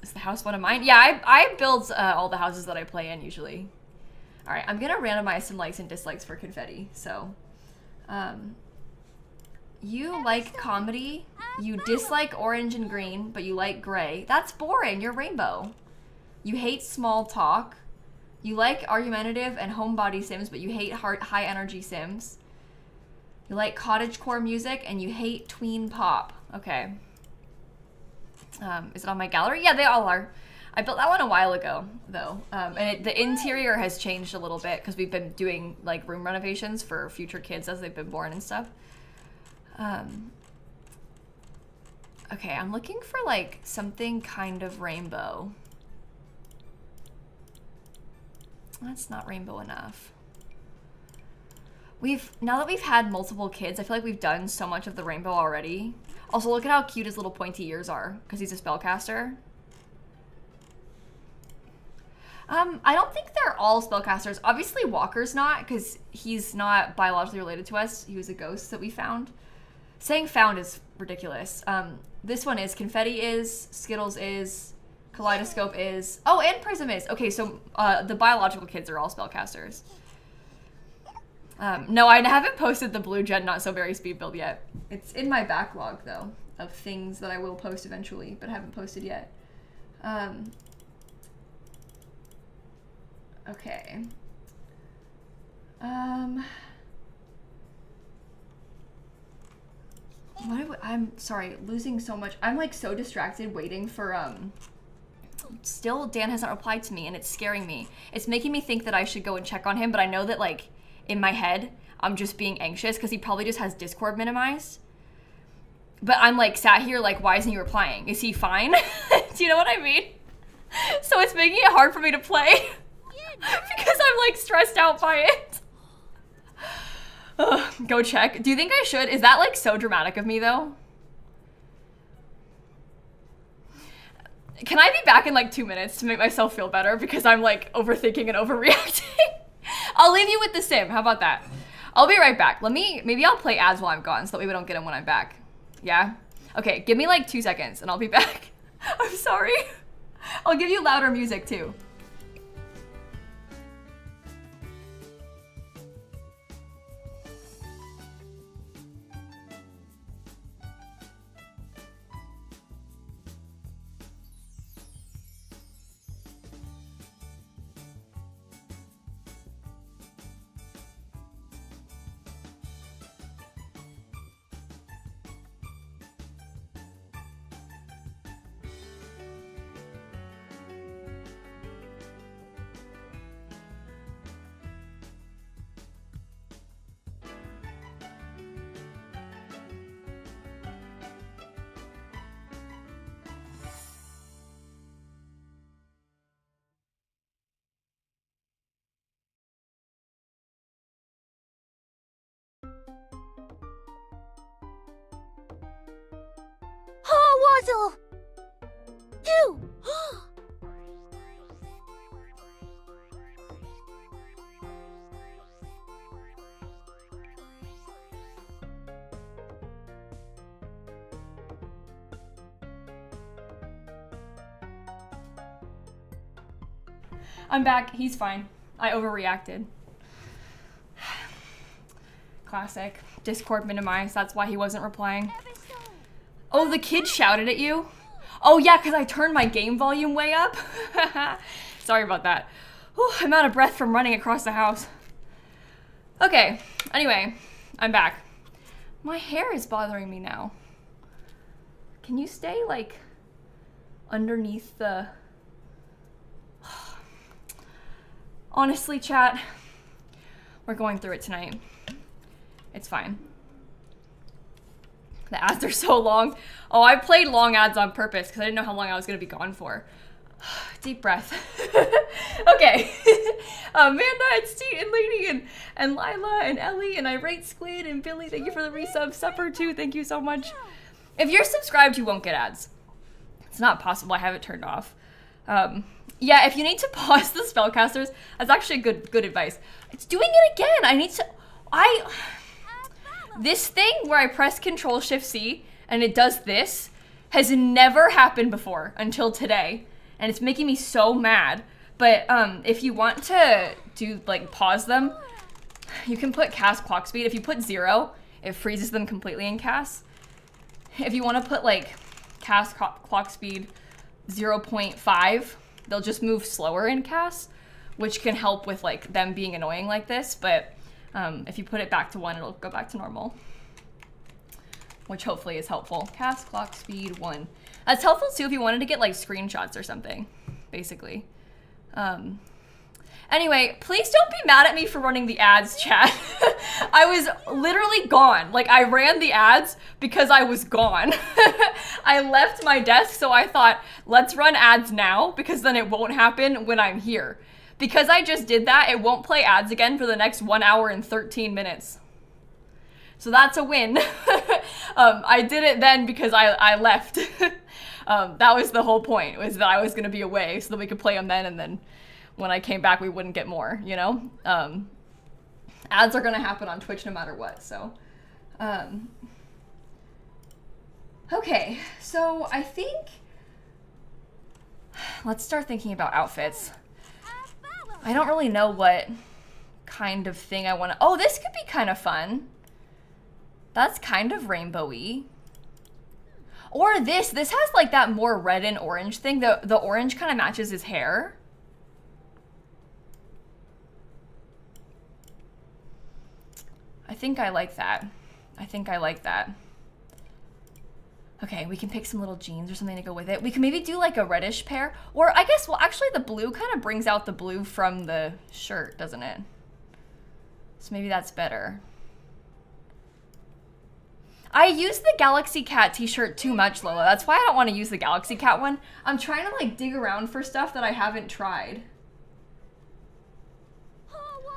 Is the house one of mine? Yeah, I build all the houses that I play in usually. All right, I'm gonna randomize some likes and dislikes for Confetti. So, you like comedy, you dislike orange and green, but you like gray. That's boring, you're rainbow. You hate small talk. You like argumentative and homebody sims, but you hate high energy sims. You like cottagecore music and you hate tween pop. Okay. Is it on my gallery? Yeah, they all are. I built that one a while ago, though. And the interior has changed a little bit because we've been doing like room renovations for future kids as they've been born and stuff. Okay, I'm looking for like something kind of rainbow. That's not rainbow enough. Now that we've had multiple kids, I feel like we've done so much of the rainbow already. Also, look at how cute his little pointy ears are, because he's a spellcaster. I don't think they're all spellcasters. Obviously, Walker's not, because he's not biologically related to us. He was a ghost that we found. Saying found is ridiculous. This one is, Confetti is, Skittles is, Kaleidoscope is, oh, and Prism is. Okay, so the biological kids are all spellcasters. No, I haven't posted the Blue Gen Not So Very speed build yet. It's in my backlog, though, of things that I will post eventually, but haven't posted yet. Okay. I'm sorry, losing so much. I'm like so distracted waiting for, still Dan hasn't replied to me and it's scaring me. It's making me think that I should go and check on him, but I know that like, in my head, I'm just being anxious because he probably just has Discord minimized. But I'm like sat here like, why isn't he replying? Is he fine? Do you know what I mean? So it's making it hard for me to play because I'm like stressed out by it. Ugh, go check. Do you think I should? Is that like so dramatic of me though? Can I be back in like 2 minutes to make myself feel better because I'm like overthinking and overreacting? I'll leave you with the sim. How about that? I'll be right back. Maybe I'll play ads while I'm gone so that way we don't get him when I'm back. Yeah? Okay, give me like 2 seconds and I'll be back. I'm sorry. I'll give you louder music too. puzzle. 2. I'm back. He's fine. I overreacted. Classic. Discord minimized. That's why he wasn't replying. Oh, the kid shouted at you? Oh yeah, because I turned my game volume way up. Sorry about that. Whew, I'm out of breath from running across the house. Okay, anyway, I'm back. My hair is bothering me now. Can you stay like underneath the... Honestly, chat, we're going through it tonight. It's fine. The ads are so long. Oh, I played long ads on purpose because I didn't know how long I was going to be gone for. Deep breath. Okay. Amanda and Steve and Lady and Lila and Ellie and I rate Squid and Billy, thank you for the resub. Supper too, thank you so much. If you're subscribed, you won't get ads. It's not possible. I have it turned off. Yeah, if you need to pause the spellcasters, that's actually good advice. It's doing it again. I need to... This thing where I press Control-Shift-C and it does this has never happened before until today. And it's making me so mad. But if you want to do, like, pause them, you can put cast clock speed. If you put 0, it freezes them completely in cast. If you want to put, like, cast clock speed 0.5, they'll just move slower in cast, which can help with, like, them being annoying like this. But if you put it back to 1, it'll go back to normal, which hopefully is helpful. Cast clock speed 1. That's helpful too if you wanted to get like screenshots or something, basically. Anyway, please don't be mad at me for running the ads, chat. I was literally gone. Like, I ran the ads because I was gone. I left my desk, so I thought, let's run ads now because then it won't happen when I'm here. Because I just did that, it won't play ads again for the next 1 hour and 13 minutes. So that's a win. I did it then because I left. That was the whole point, was that I was going to be away so that we could play them then, and then when I came back we wouldn't get more, you know? Ads are going to happen on Twitch no matter what, so. Okay, so I think... Let's start thinking about outfits. I don't really know what kind of thing I want to... Oh, this could be kind of fun. That's kind of rainbowy. Or this has like that more red and orange thing. The orange kind of matches his hair. I think I like that. I think I like that. Okay, we can pick some little jeans or something to go with it. We can maybe do like a reddish pair. Or I guess, well, actually the blue kind of brings out the blue from the shirt, doesn't it? So maybe that's better. I use the Galaxy Cat t-shirt too much, Lola. That's why I don't want to use the Galaxy Cat one. I'm trying to like dig around for stuff that I haven't tried.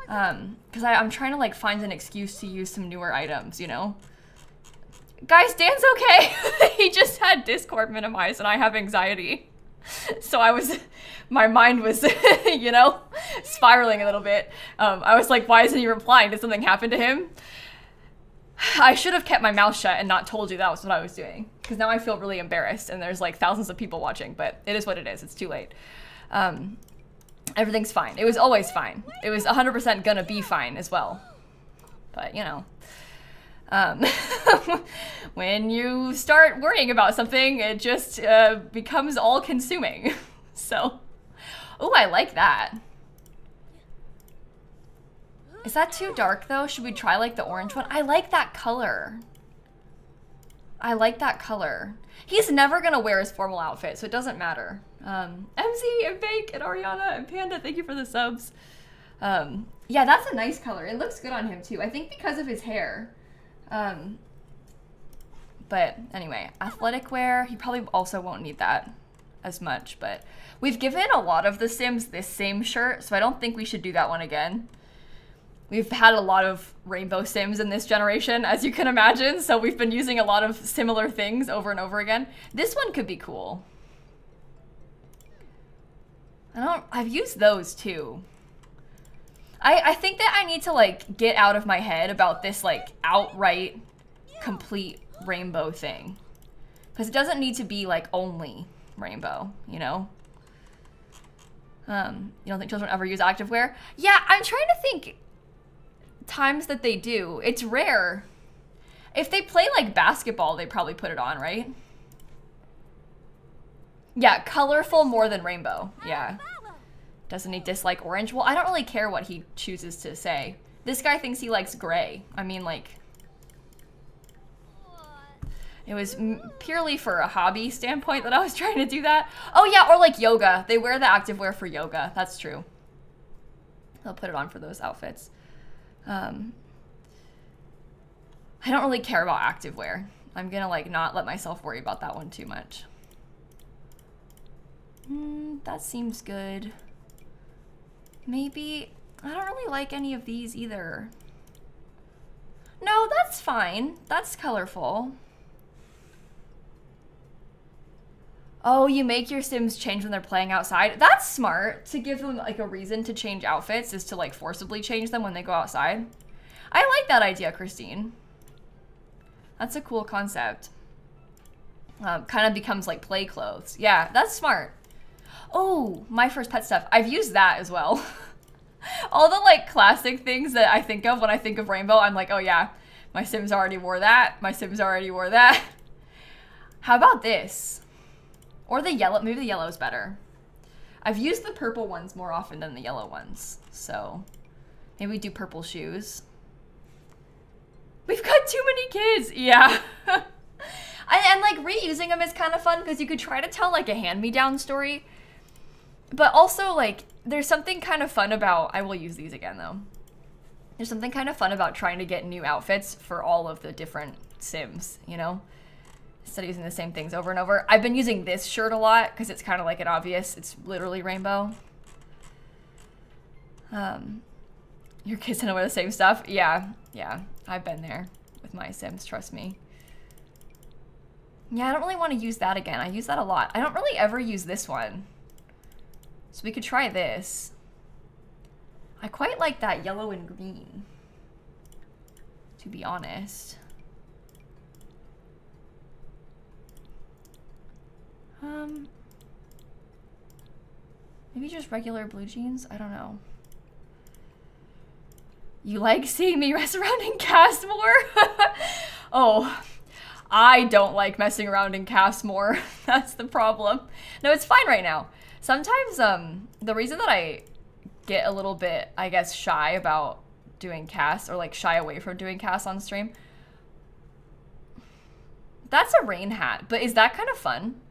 Because I'm trying to like find an excuse to use some newer items, you know? Guys, Dan's okay. He just had Discord minimized and I have anxiety. So my mind was, you know, spiraling a little bit. I was like, why isn't he replying? Did something happen to him? I should have kept my mouth shut and not told you that was what I was doing. Because now I feel really embarrassed and there's like thousands of people watching, but it is what it is. It's too late. Everything's fine. It was always fine. It was 100% gonna be fine as well. But, you know. When you start worrying about something, it just becomes all-consuming. So, oh, I like that. Is that too dark though? Should we try like the orange one? I like that color. I like that color. He's never gonna wear his formal outfit, so it doesn't matter. MZ and Bake and Ariana and Panda, thank you for the subs. Yeah, that's a nice color. It looks good on him too. I think because of his hair. But anyway, athletic wear, he probably also won't need that as much, but we've given a lot of the Sims this same shirt, so I don't think we should do that one again. We've had a lot of rainbow sims in this generation, as you can imagine, so we've been using a lot of similar things over and over again. This one could be cool. I've used those too. I think that I need to like get out of my head about this like outright complete rainbow thing. Because it doesn't need to be like only rainbow, you know? You don't think children ever use activewear? Yeah, I'm trying to think times that they do. It's rare. If they play like basketball, they probably put it on, right? Yeah, colorful more than rainbow. Yeah. Doesn't he dislike orange? Well, I don't really care what he chooses to say. This guy thinks he likes gray. I mean, like, it was purely for a hobby standpoint that I was trying to do that. Oh yeah, or like yoga. They wear the activewear for yoga. That's true. They'll put it on for those outfits. I don't really care about activewear. I'm gonna like not let myself worry about that one too much. That seems good. Maybe, I don't really like any of these either. No, that's fine. That's colorful. Oh, you make your Sims change when they're playing outside. That's smart. To give them like a reason to change outfits is to like forcibly change them when they go outside. I like that idea, Christine. That's a cool concept. Kind of becomes like play clothes. Yeah, that's smart. Oh, my first pet stuff. I've used that as well. All the like classic things that I think of when I think of rainbow, I'm like, oh yeah, my Sims already wore that. My Sims already wore that. How about this? Or the yellow, maybe the yellow is better. I've used the purple ones more often than the yellow ones. So maybe we do purple shoes. We've got too many kids. Yeah. And like reusing them is kind of fun because you could try to tell like a hand-me-down story. But also like there's something kind of fun about, I will use these again though. There's something kind of fun about trying to get new outfits for all of the different Sims, you know? Instead of using the same things over and over. I've been using this shirt a lot because it's kind of like an obvious, it's literally rainbow. Your kids don't wear the same stuff? Yeah, I've been there with my Sims, trust me. Yeah, I don't really want to use that again. I use that a lot. I don't really ever use this one. So we could try this. I quite like that yellow and green, to be honest. Maybe just regular blue jeans? I don't know. You like seeing me mess around in cast more? Oh, I don't like messing around in cast more. That's the problem. No, it's fine right now. Sometimes, the reason that I get a little bit, I guess, shy about doing cast, or like shy away from doing cast on stream. That's a rain hat, but is that kind of fun?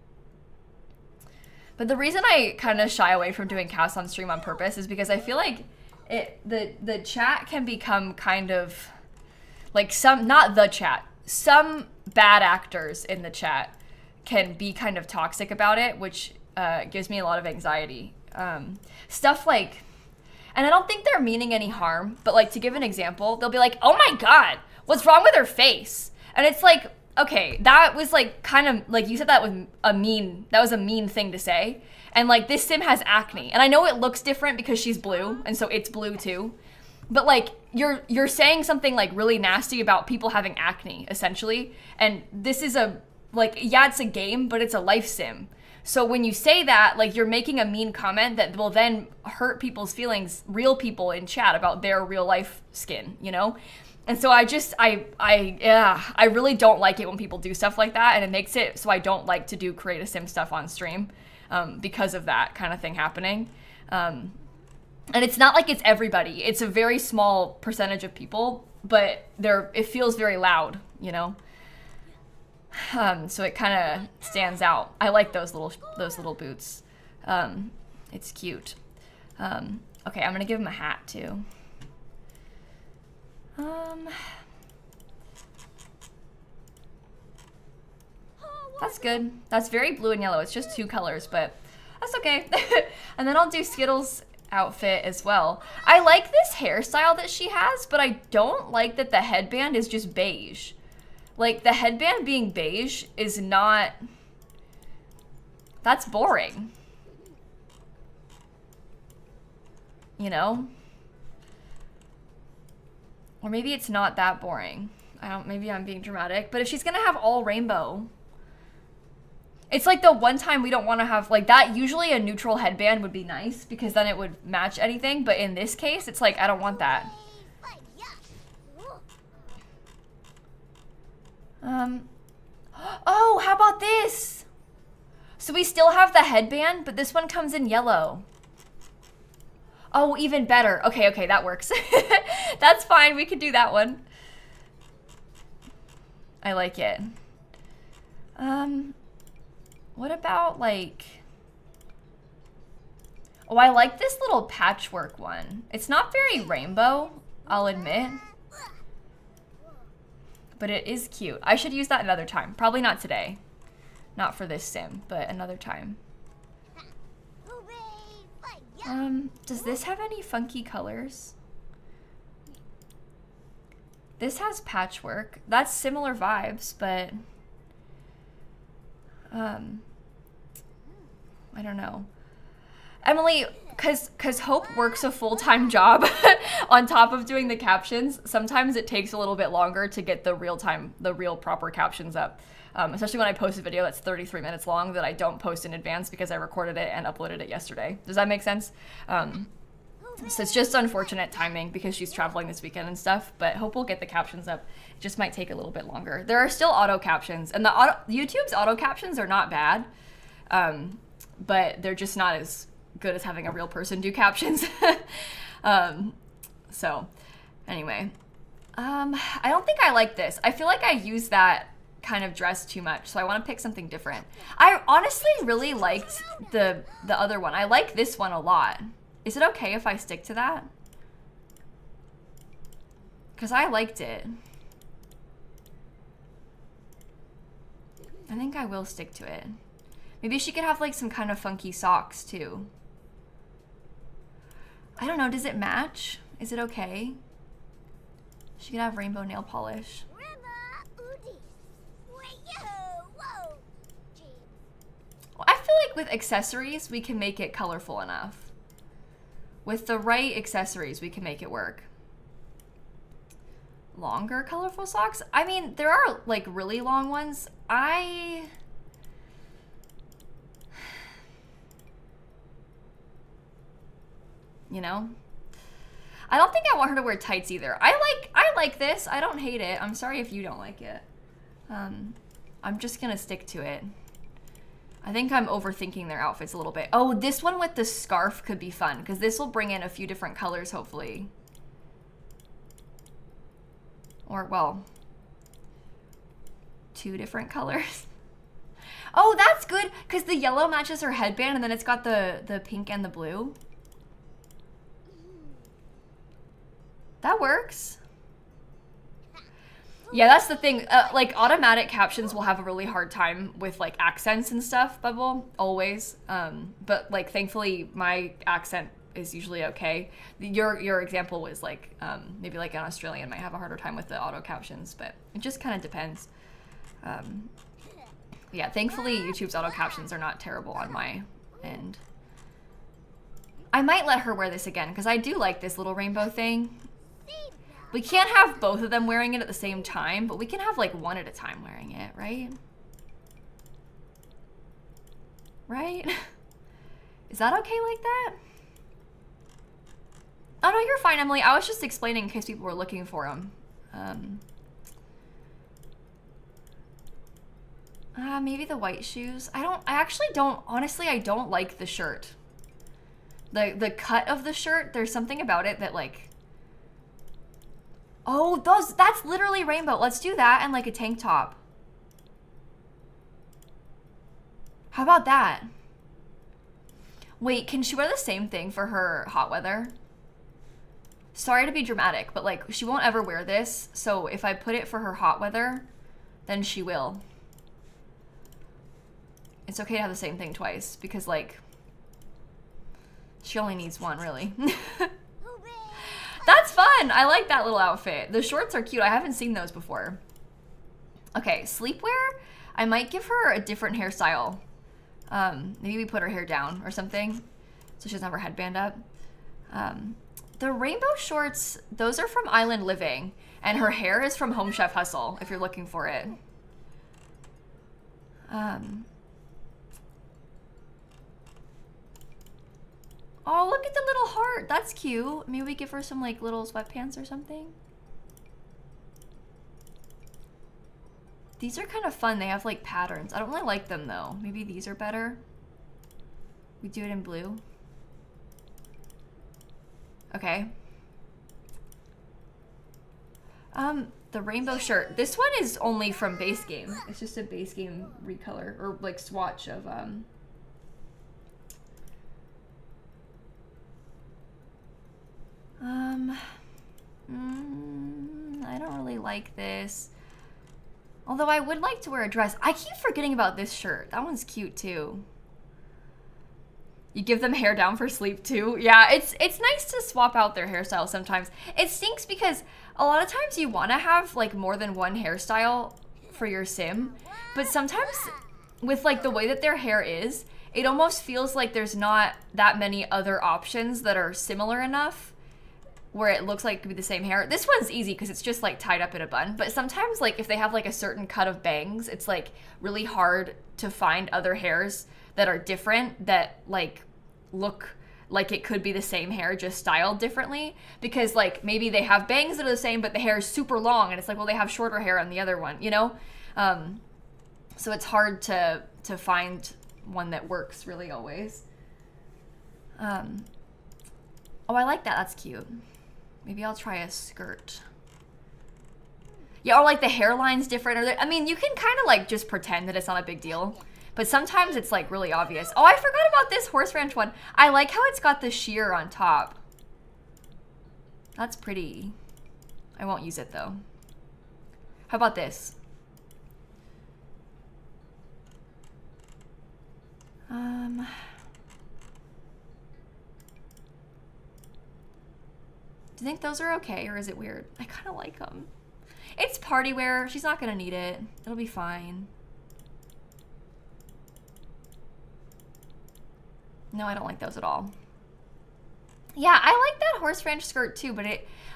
But the reason I kind of shy away from doing cast on stream on purpose is because I feel like the chat can become kind of like not the chat, some bad actors in the chat can be kind of toxic about it, which gives me a lot of anxiety. Stuff like, and I don't think they're meaning any harm, but like to give an example, they'll be like, oh my God, what's wrong with her face? And it's like, okay, that was like kind of like you said that was a mean thing to say. And like this sim has acne. And I know it looks different because she's blue and so it's blue too. But like you're saying something like really nasty about people having acne essentially. And this is a like, yeah, it's a game, but it's a life sim. So when you say that, like you're making a mean comment that will then hurt people's feelings, real people in chat about their real life skin, you know? And so I really don't like it when people do stuff like that, and it makes it so I don't like to do create a sim stuff on stream because of that kind of thing happening. And it's not like it's everybody. It's a very small percentage of people, but it feels very loud, you know? So it kind of stands out. I like those little boots. It's cute. Okay, I'm gonna give him a hat too. That's good. That's very blue and yellow. It's just two colors, but that's okay. And then I'll do Skittles outfit as well. I like this hairstyle that she has, but I don't like that the headband is just beige. Like, the headband being beige is not... That's boring. You know? Or maybe it's not that boring. Maybe I'm being dramatic, but if she's gonna have all rainbow, it's like the one time we don't want to have like that. Usually a neutral headband would be nice because then it would match anything, but in this case, it's like, I don't want that. Oh, how about this? So we still have the headband, but this one comes in yellow. Oh, even better. Okay, okay, that works. That's fine, we could do that one. I like it. What about like... Oh, I like this little patchwork one. It's not very rainbow, I'll admit. But it is cute. I should use that another time. Probably not today. Not for this sim, but another time. Does this have any funky colors? This has patchwork. That's similar vibes, but I don't know. Emily, cause Hope works a full-time job on top of doing the captions. Sometimes it takes a little bit longer to get the real proper captions up. Especially when I post a video that's 33 minutes long that I don't post in advance because I recorded it and uploaded it yesterday. Does that make sense? So it's just unfortunate timing because she's traveling this weekend and stuff, but Hope will get the captions up. It just might take a little bit longer. There are still auto captions, and YouTube's auto captions are not bad, but they're just not as good as having a real person do captions. So anyway, I don't think I like this. I feel like I use that kind of dress too much, so I want to pick something different. I honestly really liked the other one. I like this one a lot. Is it okay if I stick to that? Because I liked it. I think I will stick to it. Maybe she could have like some kind of funky socks too. I don't know, does it match? Is it okay? She could have rainbow nail polish. Well, I feel like with accessories, we can make it colorful enough. With the right accessories, we can make it work. Longer colorful socks? I mean, there are like really long ones. You know? I don't think I want her to wear tights either. I like this. I don't hate it. I'm sorry if you don't like it. I'm just gonna stick to it. I think I'm overthinking their outfits a little bit. Oh, this one with the scarf could be fun because this will bring in a few different colors, hopefully. Or, well, 2 different colors. Oh, that's good because the yellow matches her headband and then it's got the pink and the blue. That works. Yeah, that's the thing. Like, automatic captions will have a really hard time with, like, accents and stuff, Bubble, always. But, like, thankfully, my accent is usually okay. Your example was, like, maybe, like, an Australian might have a harder time with the auto captions, but it just kind of depends. Yeah, thankfully, YouTube's auto captions are not terrible on my end. I might let her wear this again, because I do like this little rainbow thing. We can't have both of them wearing it at the same time, but we can have like one at a time wearing it, right? Right? Is that okay like that? Oh no, you're fine, Emily. I was just explaining in case people were looking for them. Maybe the white shoes. I actually don't, honestly, I don't like the shirt. The cut of the shirt, there's something about it that like, oh, that's literally rainbow. Let's do that and like a tank top. How about that? Wait, can she wear the same thing for her hot weather? Sorry to be dramatic, but like she won't ever wear this. So if I put it for her hot weather, then she will. It's okay to have the same thing twice because like She only needs one, really. That's fun. I like that little outfit. The shorts are cute. I haven't seen those before. Okay, sleepwear. I might give her a different hairstyle. Maybe we put her hair down or something so she doesn't have her headband up. The rainbow shorts, those are from Island Living, and her hair is from Home Chef Hustle, if you're looking for it. Oh, look at the little heart. That's cute. Maybe we give her some like little sweatpants or something. These are kind of fun. They have like patterns. I don't really like them though. Maybe these are better. We do it in blue. Okay. The rainbow shirt. This one is only from base game. It's just a base game recolor or like swatch of I don't really like this. Although I would like to wear a dress. I keep forgetting about this shirt. That one's cute too. You give them hair down for sleep too? Yeah, it's nice to swap out their hairstyle sometimes. It stinks because a lot of times you want to have like more than one hairstyle for your sim, but sometimes with like the way that their hair is, it almost feels like there's not that many other options that are similar enough where it looks like it could be the same hair. This one's easy because it's just like tied up in a bun, but sometimes like if they have like a certain cut of bangs, it's like really hard to find other hairs that are different that like look like it could be the same hair just styled differently, because like maybe they have bangs that are the same but the hair is super long and it's like, well, they have shorter hair on the other one, you know? So it's hard to find one that works really always. Oh, I like that. That's cute. Maybe I'll try a skirt. Yeah, or like the hairline's different, or I mean, you can kind of like just pretend that it's not a big deal, but sometimes it's like really obvious. Oh, I forgot about this horse ranch one. I like how it's got the sheer on top. That's pretty. I won't use it though. How about this? Do you think those are okay, or is it weird? I kind of like them. It's party wear. She's not gonna need it. It'll be fine. No, I don't like those at all. Yeah, I like that horse ranch skirt too, but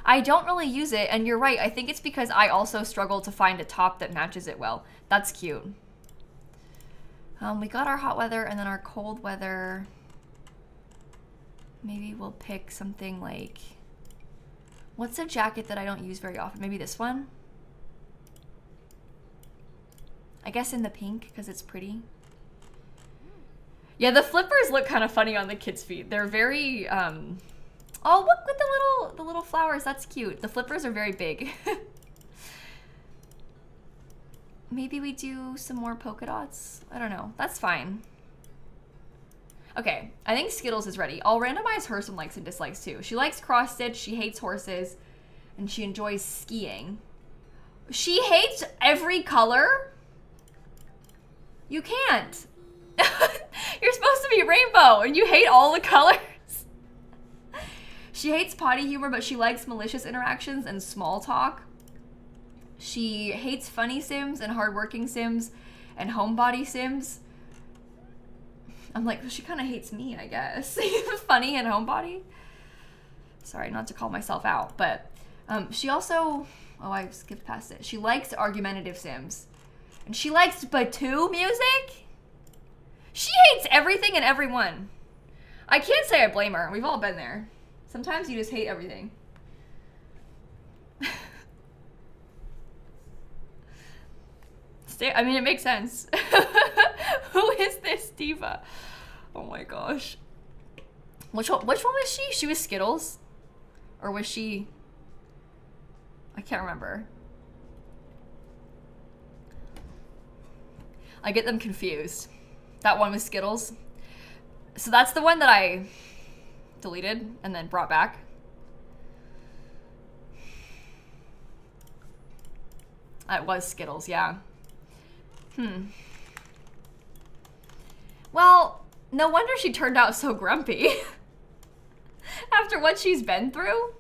I don't really use it, and you're right. I think it's because I also struggle to find a top that matches it well. That's cute. We got our hot weather and then our cold weather. Maybe we'll pick something like, what's a jacket that I don't use very often? Maybe this one? I guess in the pink, because it's pretty. Yeah, the flippers look kind of funny on the kids' feet. They're very, oh, look with the little flowers. That's cute. The flippers are very big. Maybe we do some more polka dots. I don't know. That's fine. Okay, I think Skittles is ready. I'll randomize her some likes and dislikes too. She likes cross stitch, she hates horses, and she enjoys skiing. She hates every color? You can't. You're supposed to be rainbow and you hate all the colors. She hates potty humor, but she likes malicious interactions and small talk. She hates funny sims and hardworking sims and homebody sims. I'm like, well, she kind of hates me, I guess. Funny and homebody. Sorry, not to call myself out, but she also, oh, I skipped past it. She likes argumentative sims. And she likes Batu music. She hates everything and everyone. I can't say I blame her. We've all been there. Sometimes you just hate everything. I mean, it makes sense. Who is this diva? Oh my gosh. Which one was she? She was Skittles? Or was she... I can't remember. I get them confused. That one was Skittles. So that's the one that I deleted and then brought back. It was Skittles, yeah. Well, no wonder she turned out so grumpy. After what she's been through?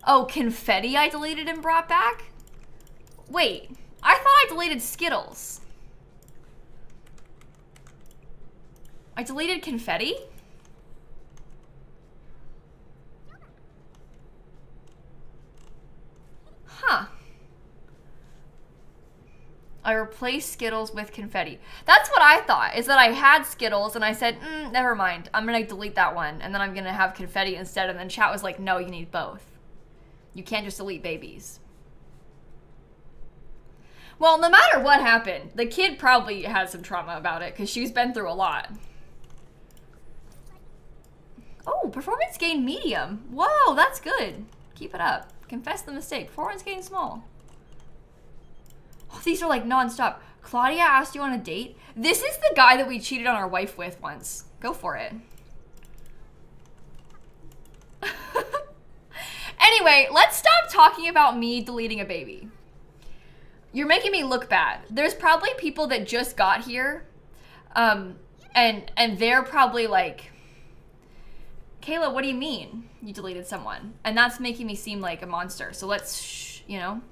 Oh, confetti I deleted and brought back? Wait, I thought I deleted Skittles. I deleted confetti? Huh. I replaced Skittles with confetti. That's what I thought, is that I had Skittles and I said, never mind. I'm gonna delete that one and then I'm gonna have confetti instead. And then chat was like, no, you need both. You can't just delete babies. Well, no matter what happened, the kid probably has some trauma about it because she's been through a lot. Oh, performance gain medium. Whoa, that's good. Keep it up. Confess the mistake. Performance gain small. Oh, these are like non-stop. Claudia asked you on a date. This is the guy that we cheated on our wife with once. Go for it. Anyway, let's stop talking about me deleting a baby. You're making me look bad. There's probably people that just got here, and they're probably like, Kayla, what do you mean you deleted someone? And that's making me seem like a monster. So let's, you know.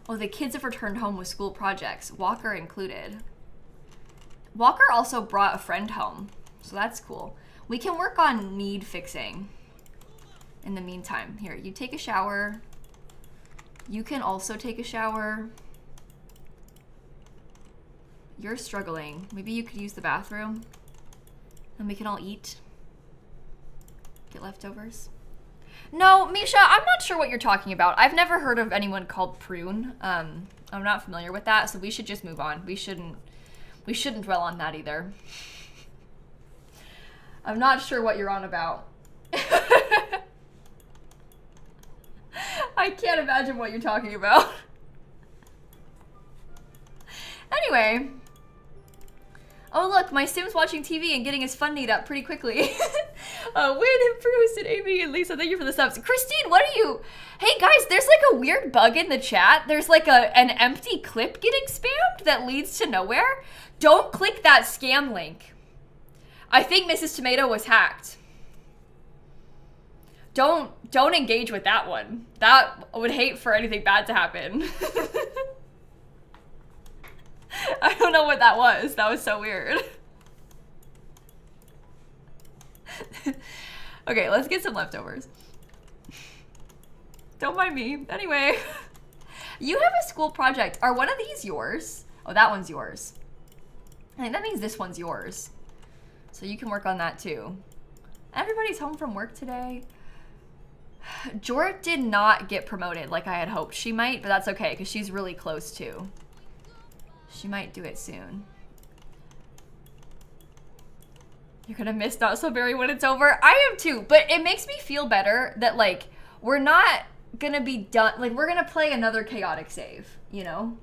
Oh, the kids have returned home with school projects, Walker included. Walker also brought a friend home, so that's cool. We can work on need fixing in the meantime. Here, you take a shower. You can also take a shower. You're struggling. Maybe you could use the bathroom. And we can all eat. Get leftovers. No, Misha, I'm not sure what you're talking about. I've never heard of anyone called Prune. I'm not familiar with that, so we should just move on. We shouldn't dwell on that either. I'm not sure what you're on about. I can't imagine what you're talking about. Anyway. Oh look, my Sim's watching TV and getting his fun need up pretty quickly. Win improves and Amy and Lisa, thank you for the subs. Christine, what are you? Hey guys, there's like a weird bug in the chat. There's like an empty clip getting spammed that leads to nowhere. Don't click that scam link. I think Mrs. Tomato was hacked. Don't engage with that one. That would hate for anything bad to happen. I don't know what that was. That was so weird. Okay, let's get some leftovers. Don't mind me. Anyway, you have a school project. Are one of these yours? Oh, that one's yours. I think that means this one's yours. So you can work on that too. Everybody's home from work today. Jort did not get promoted like I had hoped she might, but that's okay because she's really close too. She might do it soon. You're gonna miss Not So Berry when it's over. I am too, but it makes me feel better that like we're not gonna be done. Like we're gonna play another chaotic save, you know?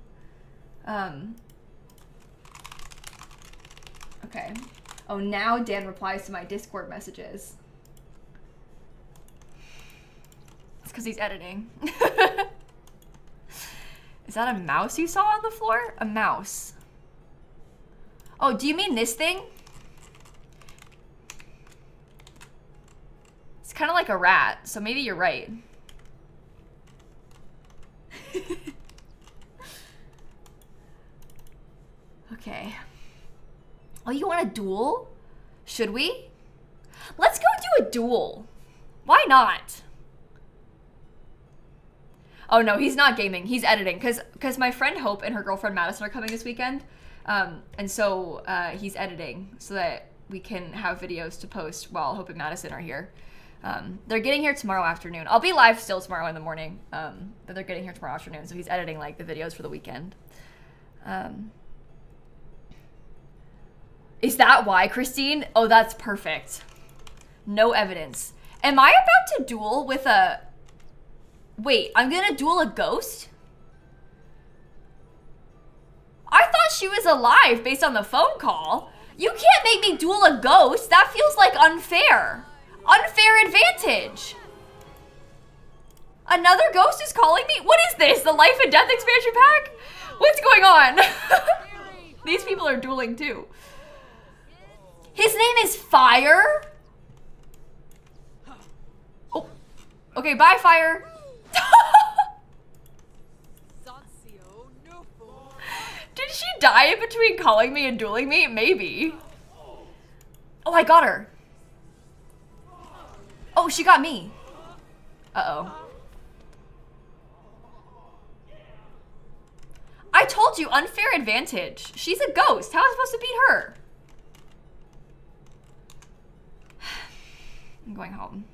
Okay. Oh, now Dan replies to my Discord messages. It's because he's editing. Is that a mouse you saw on the floor? A mouse. Oh, do you mean this thing? It's kind of like a rat, so maybe you're right. Okay. Oh, you want a duel? Should we? Let's go do a duel. Why not? Oh no, he's not gaming. He's editing because my friend Hope and her girlfriend Madison are coming this weekend, and so he's editing so that we can have videos to post while Hope and Madison are here. They're getting here tomorrow afternoon. I'll be live still tomorrow in the morning, but they're getting here tomorrow afternoon, so he's editing like the videos for the weekend. Is that why, Christine? Oh, that's perfect. No evidence. Am I about to duel with a... Wait, I'm gonna duel a ghost? I thought she was alive based on the phone call. You can't make me duel a ghost. That feels like unfair. Unfair advantage. Another ghost is calling me? What is this? The Life and Death expansion pack? What's going on? These people are dueling too. His name is Fire? Oh. Okay, bye, Fire. Did she die in between calling me and dueling me? Maybe. Oh, I got her. Oh, she got me. Uh-oh. I told you, unfair advantage. She's a ghost. How am I supposed to beat her? I'm going home.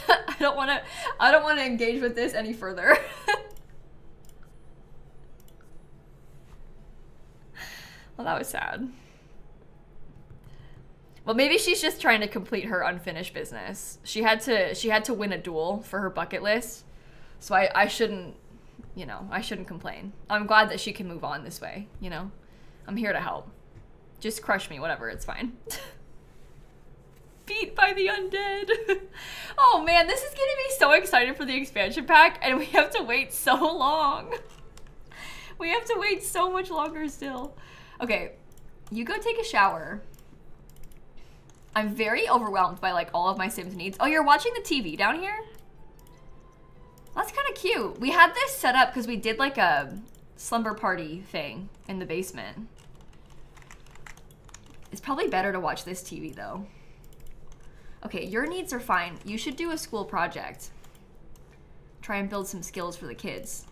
I don't want to engage with this any further. Well, that was sad. Well, maybe she's just trying to complete her unfinished business. She had to win a duel for her bucket list. So I shouldn't, you know, I shouldn't complain. I'm glad that she can move on this way, you know? I'm here to help. Just crush me, whatever, it's fine. Beat by the undead. Oh man, this is getting me so excited for the expansion pack, and we have to wait so long. We have to wait so much longer still. Okay, you go take a shower. I'm very overwhelmed by like all of my Sims needs. Oh, you're watching the TV down here? That's kind of cute. We had this set up because we did like a slumber party thing in the basement. It's probably better to watch this TV though. Okay, your needs are fine. You should do a school project. Try and build some skills for the kids.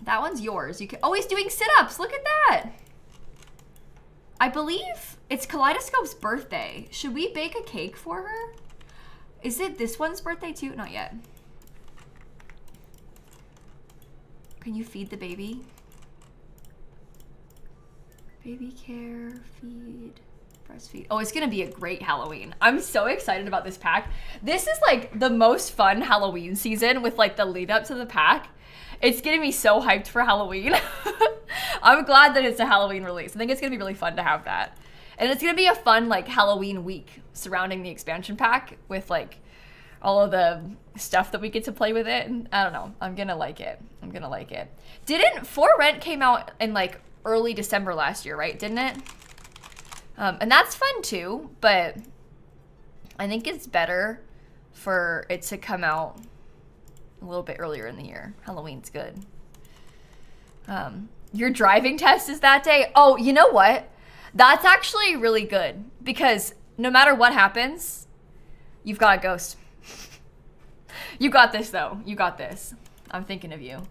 That one's yours. You can. Oh, he's doing sit-ups. Look at that. I believe it's Kaleidoscope's birthday. Should we bake a cake for her? Is it this one's birthday too? Not yet. Can you feed the baby? Baby care, feed, breastfeed. Oh, it's gonna be a great Halloween. I'm so excited about this pack. This is like the most fun Halloween season with like the lead up to the pack. It's getting me so hyped for Halloween. I'm glad that it's a Halloween release. I think it's gonna be really fun to have that. And it's gonna be a fun like Halloween week surrounding the expansion pack with like all of the stuff that we get to play with it. And I don't know, I'm gonna like it. I'm gonna like it. Didn't For Rent came out in like early December last year, right? Didn't it? And that's fun too, but I think it's better for it to come out a little bit earlier in the year. Halloween's good. Your driving test is that day. Oh, you know what? That's actually really good because no matter what happens, you've got a ghost. You got this though. You got this. I'm thinking of you.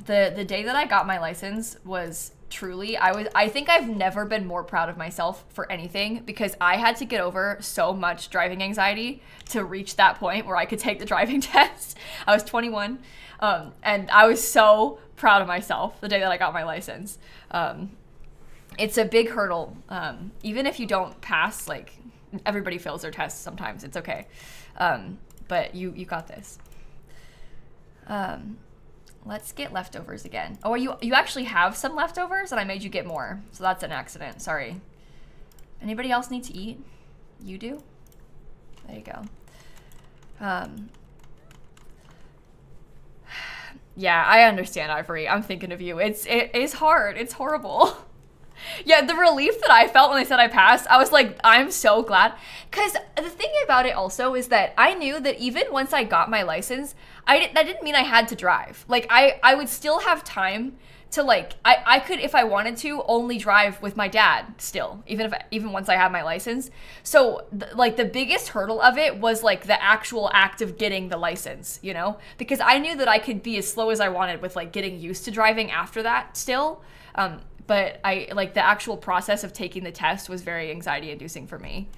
The day that I got my license was truly, I think I've never been more proud of myself for anything because I had to get over so much driving anxiety to reach that point where I could take the driving test. I was 21, and I was so proud of myself the day that I got my license. It's a big hurdle. Even if you don't pass, like everybody fails their tests sometimes, it's okay. But you got this. Let's get leftovers again. Oh, you actually have some leftovers and I made you get more. So that's an accident, sorry. Anybody else need to eat? You do? There you go. Yeah, I understand, Ivory. I'm thinking of you. It is hard, it's horrible. Yeah, the relief that I felt when they said I passed, I was like, I'm so glad. Because the thing about it also is that I knew that even once I got my license, that didn't mean I had to drive. Like, I would still have time to, like, I could, if I wanted to, only drive with my dad still, even once I had my license. So, like, the biggest hurdle of it was, like, the actual act of getting the license, you know? Because I knew that I could be as slow as I wanted with, like, getting used to driving after that still. But like the actual process of taking the test was very anxiety inducing for me.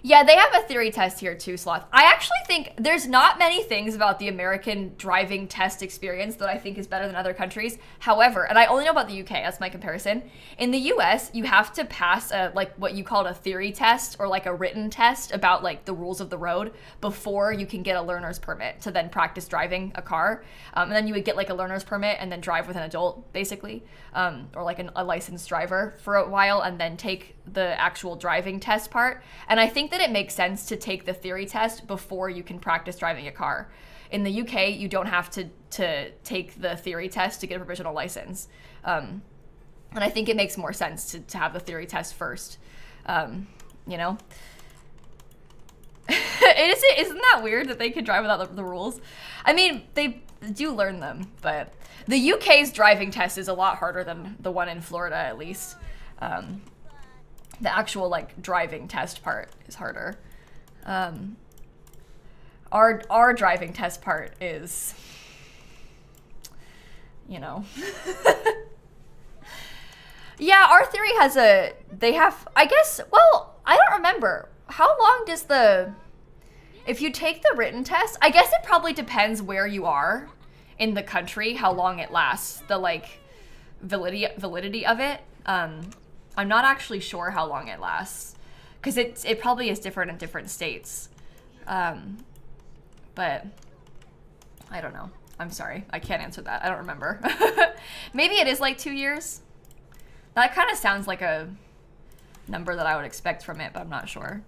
Yeah, they have a theory test here too, Sloth. I actually think there's not many things about the American driving test experience that I think is better than other countries. However, and I only know about the UK, that's my comparison. In the US, you have to pass like what you call a theory test or like a written test about like the rules of the road before you can get a learner's permit to then practice driving a car. And then you would get like a learner's permit and then drive with an adult basically, or like a licensed driver for a while and then take the actual driving test part. And I think that it makes sense to take the theory test before you can practice driving a car. In the UK, you don't have to take the theory test to get a provisional license. And I think it makes more sense to have the theory test first, you know? Isn't that weird that they could drive without the rules? I mean, they do learn them, but the UK's driving test is a lot harder than the one in Florida, at least. The actual, like, driving test part is harder. Our driving test part is, you know. Yeah, our theory has I guess, well, I don't remember. How long does if you take the written test, I guess it probably depends where you are in the country, how long it lasts, the, like, validity of it. I'm not actually sure how long it lasts, because it probably is different in different states. But I don't know. I'm sorry. I can't answer that. I don't remember. Maybe it is like 2 years. That kind of sounds like a number that I would expect from it, but I'm not sure.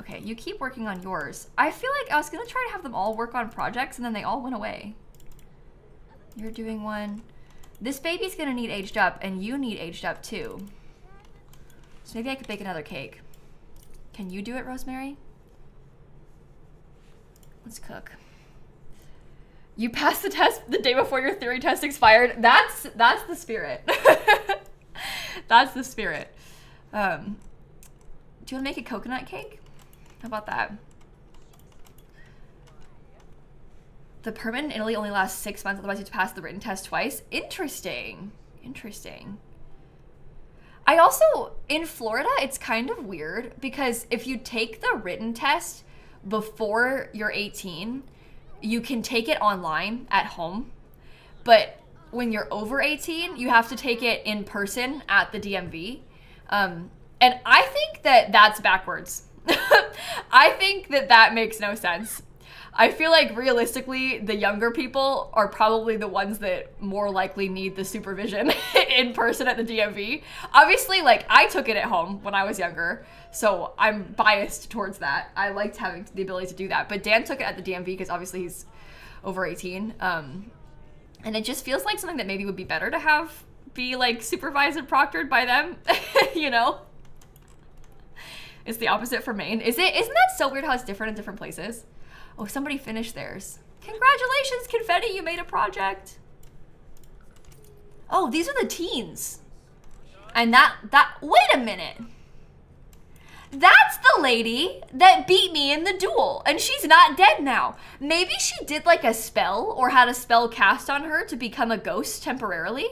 Okay, you keep working on yours. I feel like I was gonna try to have them all work on projects and then they all went away. You're doing one. This baby's gonna need aged up and you need aged up too. So maybe I could bake another cake. Can you do it, Rosemary? Let's cook. You passed the test the day before your theory test expired. That's the spirit. That's the spirit. Do you want to make a coconut cake? How about that? The permit in Italy only lasts 6 months, otherwise you have to pass the written test twice. Interesting. Interesting. I also, in Florida, it's kind of weird because if you take the written test before you're 18, you can take it online at home. But when you're over 18, you have to take it in person at the DMV. And I think that that's backwards. I think that that makes no sense. I feel like realistically, the younger people are probably the ones that more likely need the supervision in person at the DMV. Obviously, like, I took it at home when I was younger, so I'm biased towards that. I liked having the ability to do that. But Dan took it at the DMV because obviously he's over 18. And it just feels like something that maybe would be better to be like supervised and proctored by them, you know? It's the opposite for Maine. Isn't that so weird how it's different in different places? Oh, somebody finished theirs. Congratulations, Confetti, you made a project. Oh, these are the teens. And wait a minute. That's the lady that beat me in the duel, and she's not dead now. Maybe she did like a spell or had a spell cast on her to become a ghost temporarily.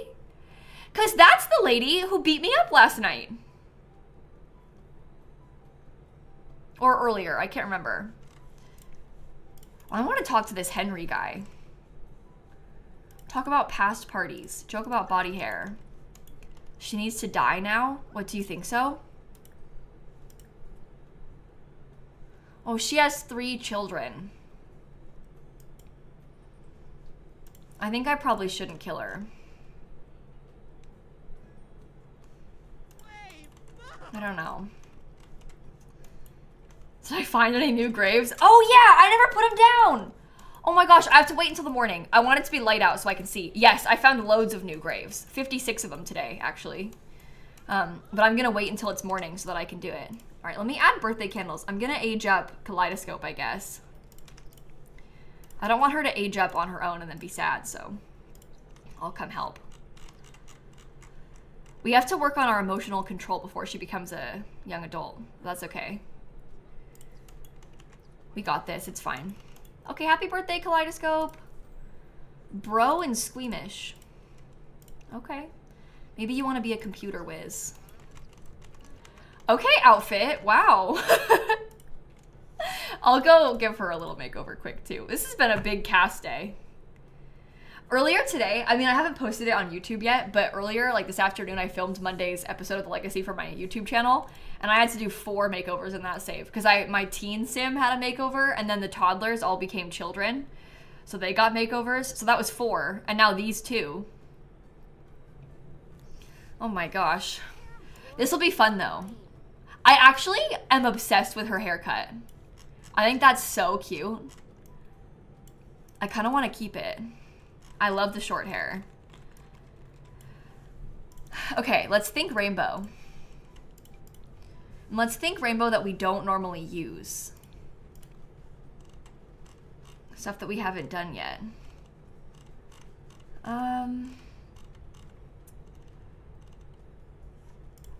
'Cause that's the lady who beat me up last night. Or earlier, I can't remember. I want to talk to this Henry guy. Talk about past parties. Joke about body hair. She needs to die now? What, do you think so? Oh, she has 3 children. I think I probably shouldn't kill her. I don't know. Did I find any new graves? Oh yeah, I never put them down. Oh my gosh, I have to wait until the morning. I want it to be light out so I can see. Yes, I found loads of new graves. 56 of them today, actually. But I'm gonna wait until it's morning so that I can do it. All right, let me add birthday candles. I'm gonna age up Kaleidoscope, I guess. I don't want her to age up on her own and then be sad, so I'll come help. We have to work on our emotional control before she becomes a young adult. That's okay. We got this, it's fine. Okay, happy birthday, Kaleidoscope. Bro and squeamish. Okay. Maybe you want to be a computer whiz. Okay, outfit. Wow. I'll go give her a little makeover quick, too. This has been a big cast day. Earlier today, I mean, I haven't posted it on YouTube yet, but earlier, like this afternoon, I filmed Monday's episode of The Legacy for my YouTube channel, and I had to do 4 makeovers in that save, because my teen sim had a makeover, and then the toddlers all became children, so they got makeovers, so that was 4, and now these 2. Oh my gosh. This will be fun, though. I actually am obsessed with her haircut. I think that's so cute. I kind of want to keep it. I love the short hair. Okay, let's think rainbow. Let's think rainbow that we don't normally use. Stuff that we haven't done yet.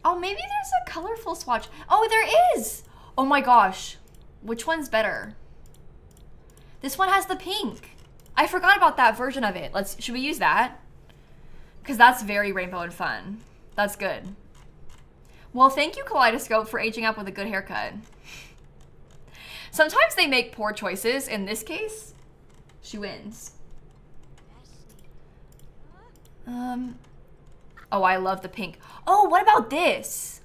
Oh, maybe there's a colorful swatch. Oh, there is! Oh my gosh. Which one's better? This one has the pink. I forgot about that version of it. Should we use that? Because that's very rainbow and fun. That's good. Well, thank you, Kaleidoscope, for aging up with a good haircut. Sometimes they make poor choices. In this case, she wins. Oh, I love the pink. Oh, what about this?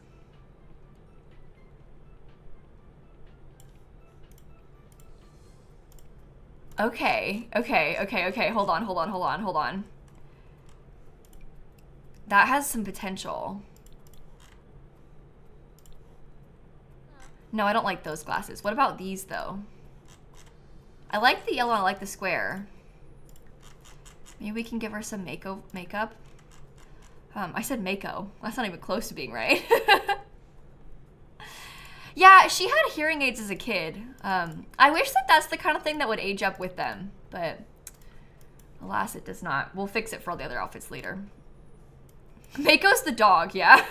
Okay. Hold on. That has some potential. No, I don't like those glasses. What about these, though? I like the yellow, I like the square. Maybe we can give her some makeup. I said Mako. That's not even close to being right. Yeah, she had hearing aids as a kid. I wish that that's the kind of thing that would age up with them, but alas, it does not. We'll fix it for all the other outfits later. Mako's the dog, yeah.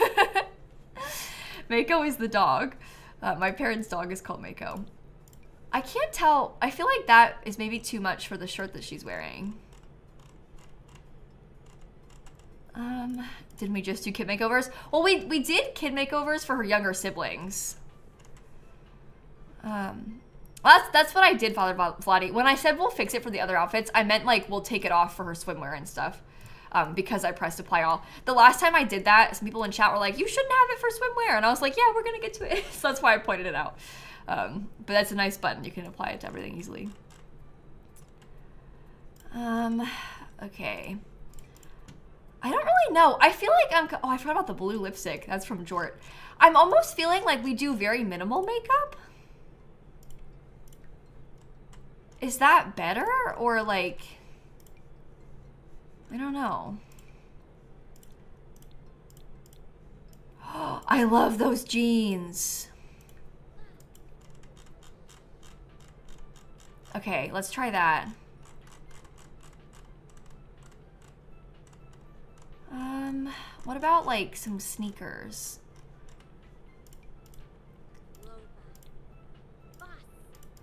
Mako is the dog. My parents' dog is called Mako. I can't tell. I feel like that is maybe too much for the shirt that she's wearing. Didn't we just do kid makeovers? Well, we did kid makeovers for her younger siblings. That's what I did, Father Vladdy. When I said we'll fix it for the other outfits, I meant like we'll take it off for her swimwear and stuff. Because I pressed apply all. The last time I did that, some people in chat were like, you shouldn't have it for swimwear. And I was like, yeah, we're gonna get to it. So that's why I pointed it out. But that's a nice button. You can apply it to everything easily. Okay. I don't really know. I feel like oh, I forgot about the blue lipstick. That's from Jort. I'm almost feeling like we do very minimal makeup. Is that better? Or like, I don't know. I love those jeans. Okay, let's try that. What about like some sneakers?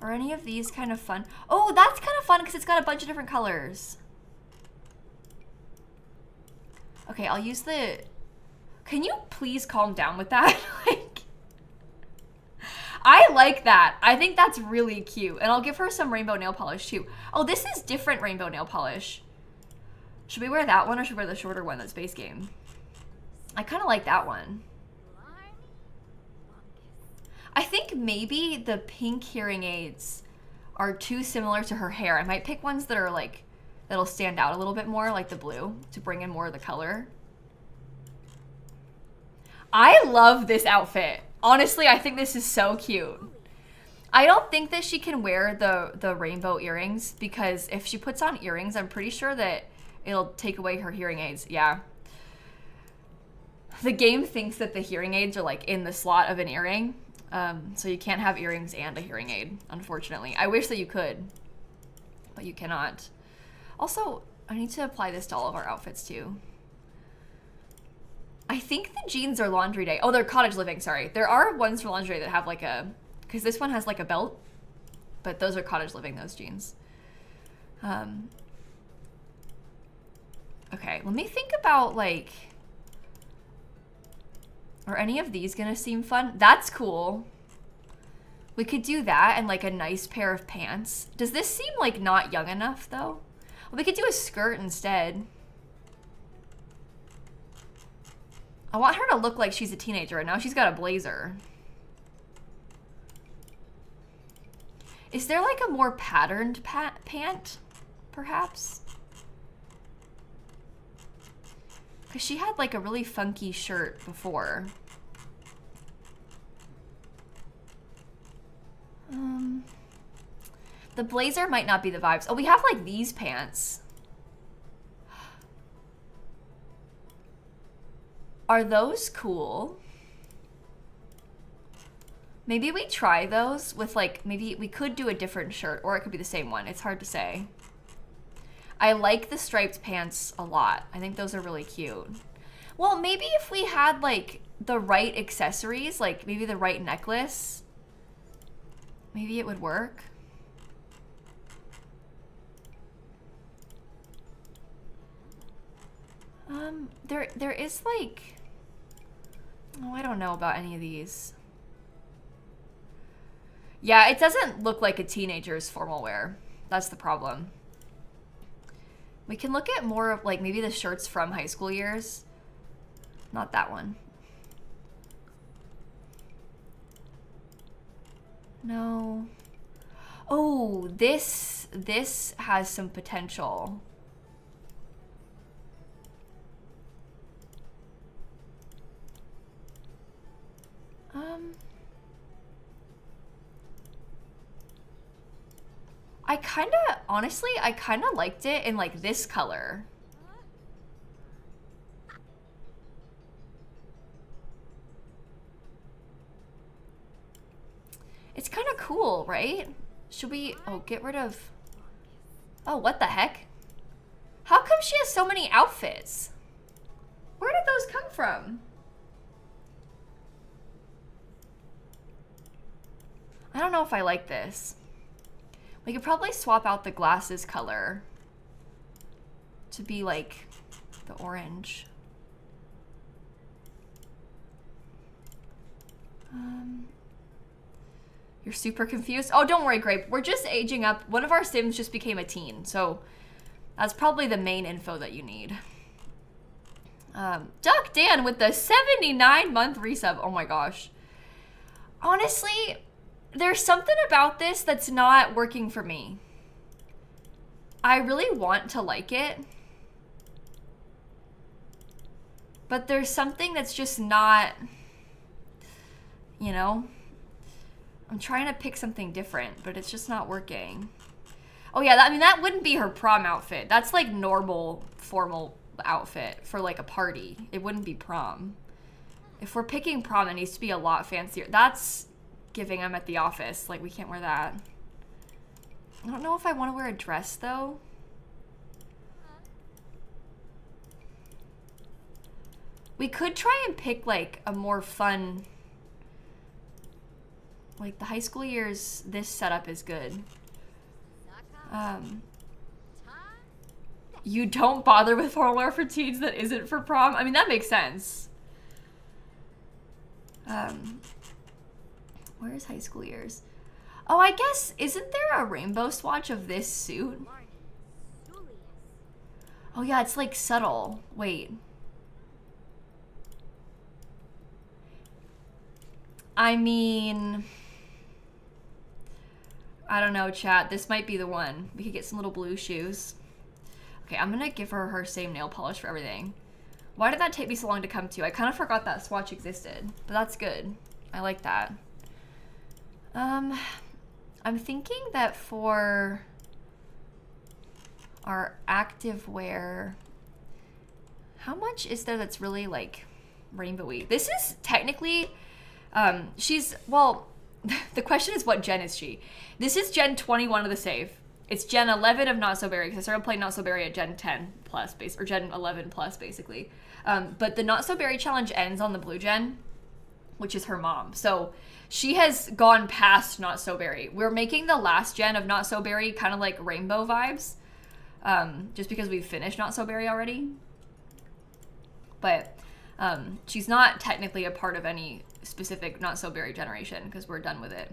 Are any of these kind of fun? Oh, that's kind of fun because it's got a bunch of different colors. Okay, I'll use the... Can you please calm down with that? Like, I like that. I think that's really cute. And I'll give her some rainbow nail polish too. Oh, this is different rainbow nail polish. Should we wear that one or should we wear the shorter one that's base game? I kind of like that one. I think maybe the pink hearing aids are too similar to her hair. I might pick ones that are like, that'll stand out a little bit more, like the blue, to bring in more of the color. I love this outfit. Honestly, I think this is so cute. I don't think that she can wear the rainbow earrings because if she puts on earrings, I'm pretty sure that it'll take away her hearing aids. Yeah. The game thinks that the hearing aids are like in the slot of an earring. So you can't have earrings and a hearing aid, unfortunately. I wish that you could, but you cannot. Also, I need to apply this to all of our outfits too. I think the jeans are laundry day. Oh, they're cottage living, sorry. There are ones for laundry that have like a, because this one has like a belt, but those are cottage living, those jeans. Okay, let me think about like, are any of these gonna seem fun? That's cool. We could do that and like a nice pair of pants. Does this seem like not young enough though? Well, we could do a skirt instead. I want her to look like she's a teenager, and now she's got a blazer. Is there like a more patterned pant, perhaps? Because she had like a really funky shirt before. The blazer might not be the vibes. Oh, we have like these pants. Are those cool? Maybe we try those with like, maybe we could do a different shirt or it could be the same one. It's hard to say. I like the striped pants a lot. I think those are really cute. Well, maybe if we had like the right accessories, like maybe the right necklace, maybe it would work. There is like, oh, I don't know about any of these. Yeah, it doesn't look like a teenager's formal wear. That's the problem. We can look at more of like maybe the shirts from high school years. Not that one. No. Oh, this has some potential. Honestly, I kind of liked it in like this color. It's kind of cool, right? Should we, oh, get rid of, oh, what the heck? How come she has so many outfits? Where did those come from? I don't know if I like this. We could probably swap out the glasses color to be like the orange. You're super confused? Oh, don't worry, Grape. We're just aging up. One of our Sims just became a teen, so that's probably the main info that you need. Duck Dan with the 79-month resub. Oh my gosh. Honestly, there's something about this that's not working for me. I really want to like it, but there's something that's just not, you know? I'm trying to pick something different, but it's just not working. Oh yeah, I mean, that wouldn't be her prom outfit. That's like normal, formal outfit for like a party. It wouldn't be prom. If we're picking prom, it needs to be a lot fancier. That's giving I'm at the office. Like, we can't wear that. I don't know if I want to wear a dress, though. We could try and pick, like, a more fun... Like, the high school years, this setup is good. You don't bother with formal wear for teens that isn't for prom? I mean, that makes sense. Where is high school years? Oh, I guess, isn't there a rainbow swatch of this suit? Oh yeah, it's like subtle. Wait. I mean, I don't know, chat. This might be the one. We could get some little blue shoes. Okay, I'm gonna give her her same nail polish for everything. Why did that take me so long to come to? I kind of forgot that swatch existed, but that's good. I like that. I'm thinking that for our active wear, how much is there that's really like rainbowy? This is technically, well, the question is what gen is she? This is gen 21 of the save. It's gen 11 of Not So Berry, because I started playing Not So Berry at gen 10 plus, or gen 11 plus, basically. But the Not So Berry challenge ends on the blue gen, which is her mom. So she has gone past Not So Berry. We're making the last gen of Not So Berry kind of like rainbow vibes, just because we've finished Not So Berry already. But she's not technically a part of any specific Not So Berry generation, because we're done with it,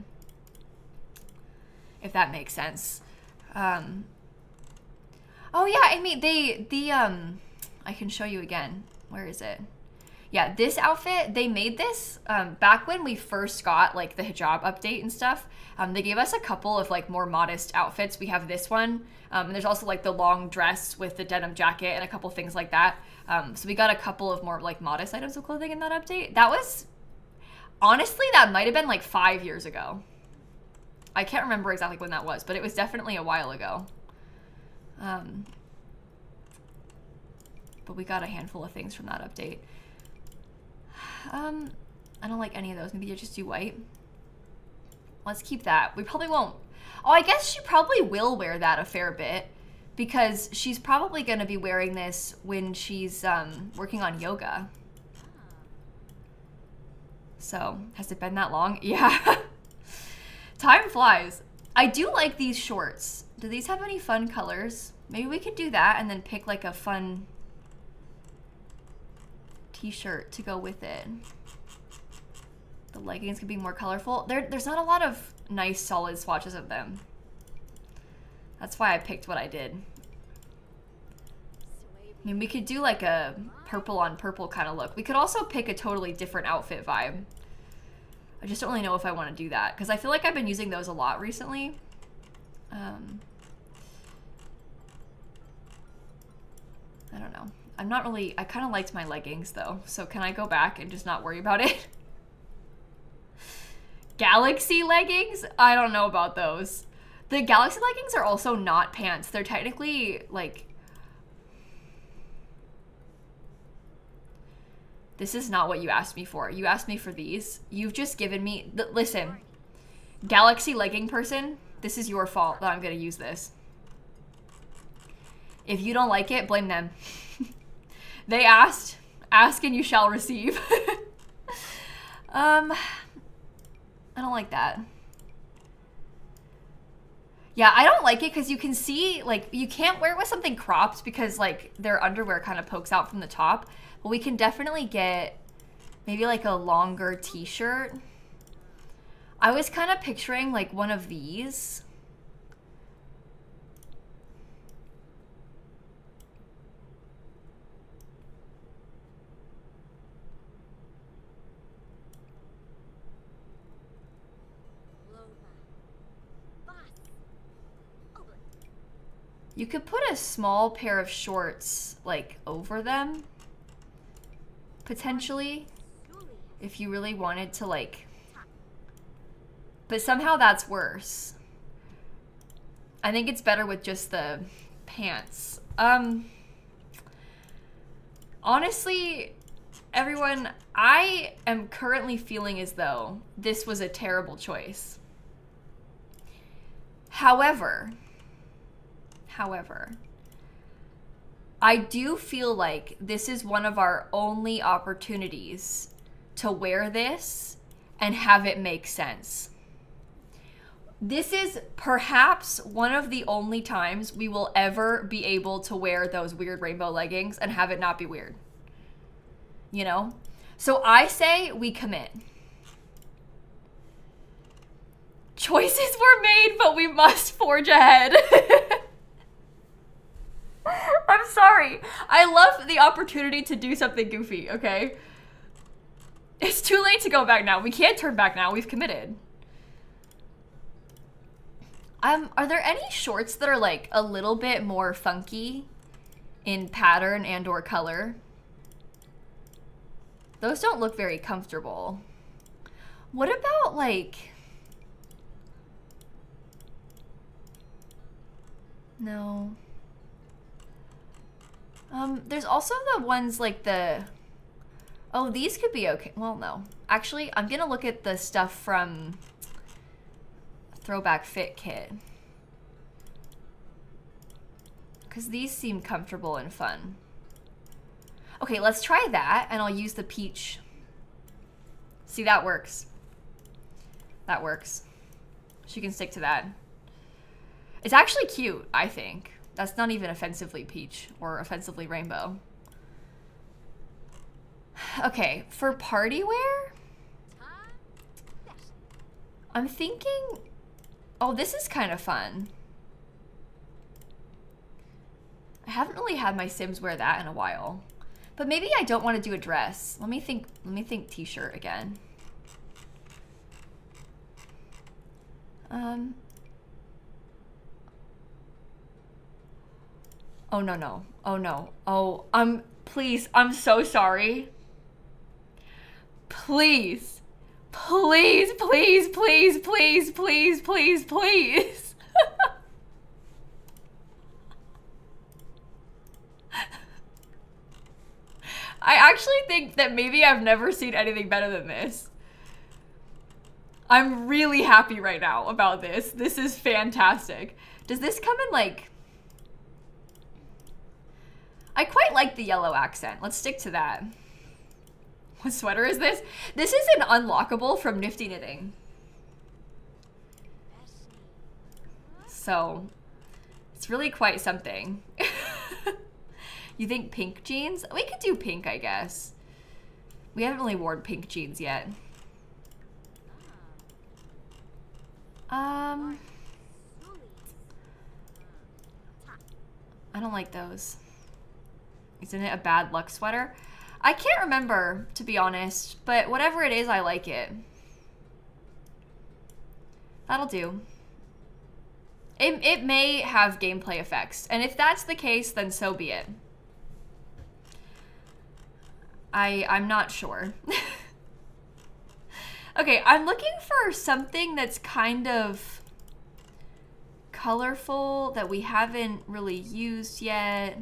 if that makes sense. Oh yeah, I mean, I can show you again. Where is it? Yeah, this outfit, they made this back when we first got like the hijab update and stuff. They gave us a couple of like more modest outfits. We have this one, and there's also like the long dress with the denim jacket and a couple things like that. So we got a couple of more like modest items of clothing in that update. That was, honestly, that might have been like 5 years ago. I can't remember exactly when that was, but it was definitely a while ago. But we got a handful of things from that update. I don't like any of those. Maybe you just do white. Let's keep that. We probably won't. Oh, I guess she probably will wear that a fair bit because she's probably going to be wearing this when she's working on yoga. So, has it been that long? Yeah. Time flies. I do like these shorts. Do these have any fun colors? Maybe we could do that and then pick like a fun t-shirt to go with it. The leggings could be more colorful. There's not a lot of nice solid swatches of them. That's why I picked what I did. I mean, we could do like a purple on purple kind of look. We could also pick a totally different outfit vibe. I just don't really know if I want to do that because I feel like I've been using those a lot recently. I don't know. I'm not really, I kind of liked my leggings though. So can I go back and just not worry about it? Galaxy leggings? I don't know about those. The Galaxy leggings are also not pants. They're technically like... This is not what you asked me for. You asked me for these. You've just given me... Listen, Galaxy legging person, this is your fault that I'm going to use this. If you don't like it, blame them. They asked. Ask and you shall receive. I don't like that. Yeah, I don't like it because you can see, like, you can't wear it with something cropped because, like, their underwear kind of pokes out from the top. But we can definitely get maybe, like, a longer t-shirt. I was kind of picturing, like, one of these. You could put a small pair of shorts, like, over them, potentially, if you really wanted to, like, but somehow that's worse. I think it's better with just the pants. Honestly, everyone, I am currently feeling as though this was a terrible choice. However, I do feel like this is one of our only opportunities to wear this and have it make sense. This is perhaps one of the only times we will ever be able to wear those weird rainbow leggings and have it not be weird. You know? So I say we commit. Choices were made, but we must forge ahead. I'm sorry. I love the opportunity to do something goofy, okay? It's too late to go back now. We can't turn back now. We've committed. Are there any shorts that are like a little bit more funky in pattern and or color? Those don't look very comfortable. What about like... No. There's also the ones like the... Oh, these could be okay. Well, no. Actually, I'm gonna look at the stuff from Throwback Fit Kit. Because these seem comfortable and fun. Okay, let's try that, and I'll use the peach. See, that works. That works. She can stick to that. It's actually cute, I think. That's not even offensively peach or offensively rainbow. Okay, for party wear, I'm thinking, oh, this is kind of fun. I haven't really had my Sims wear that in a while, but maybe I don't want to do a dress. Let me think t-shirt again. Oh, no. Oh, no. Oh, please, I'm so sorry. Please. Please, please, please, please, please, please, please. I actually think that maybe I've never seen anything better than this. I'm really happy right now about this. This is fantastic. Does this come in like... I quite like the yellow accent. Let's stick to that. What sweater is this? This is an unlockable from Nifty Knitting. So, it's really quite something. You think pink jeans? We could do pink, I guess. We haven't really worn pink jeans yet. I don't like those. Isn't it a bad luck sweater? I can't remember, to be honest, but whatever it is, I like it. That'll do. It may have gameplay effects, and if that's the case, then so be it. I'm not sure. Okay, I'm looking for something that's kind of colorful that we haven't really used yet.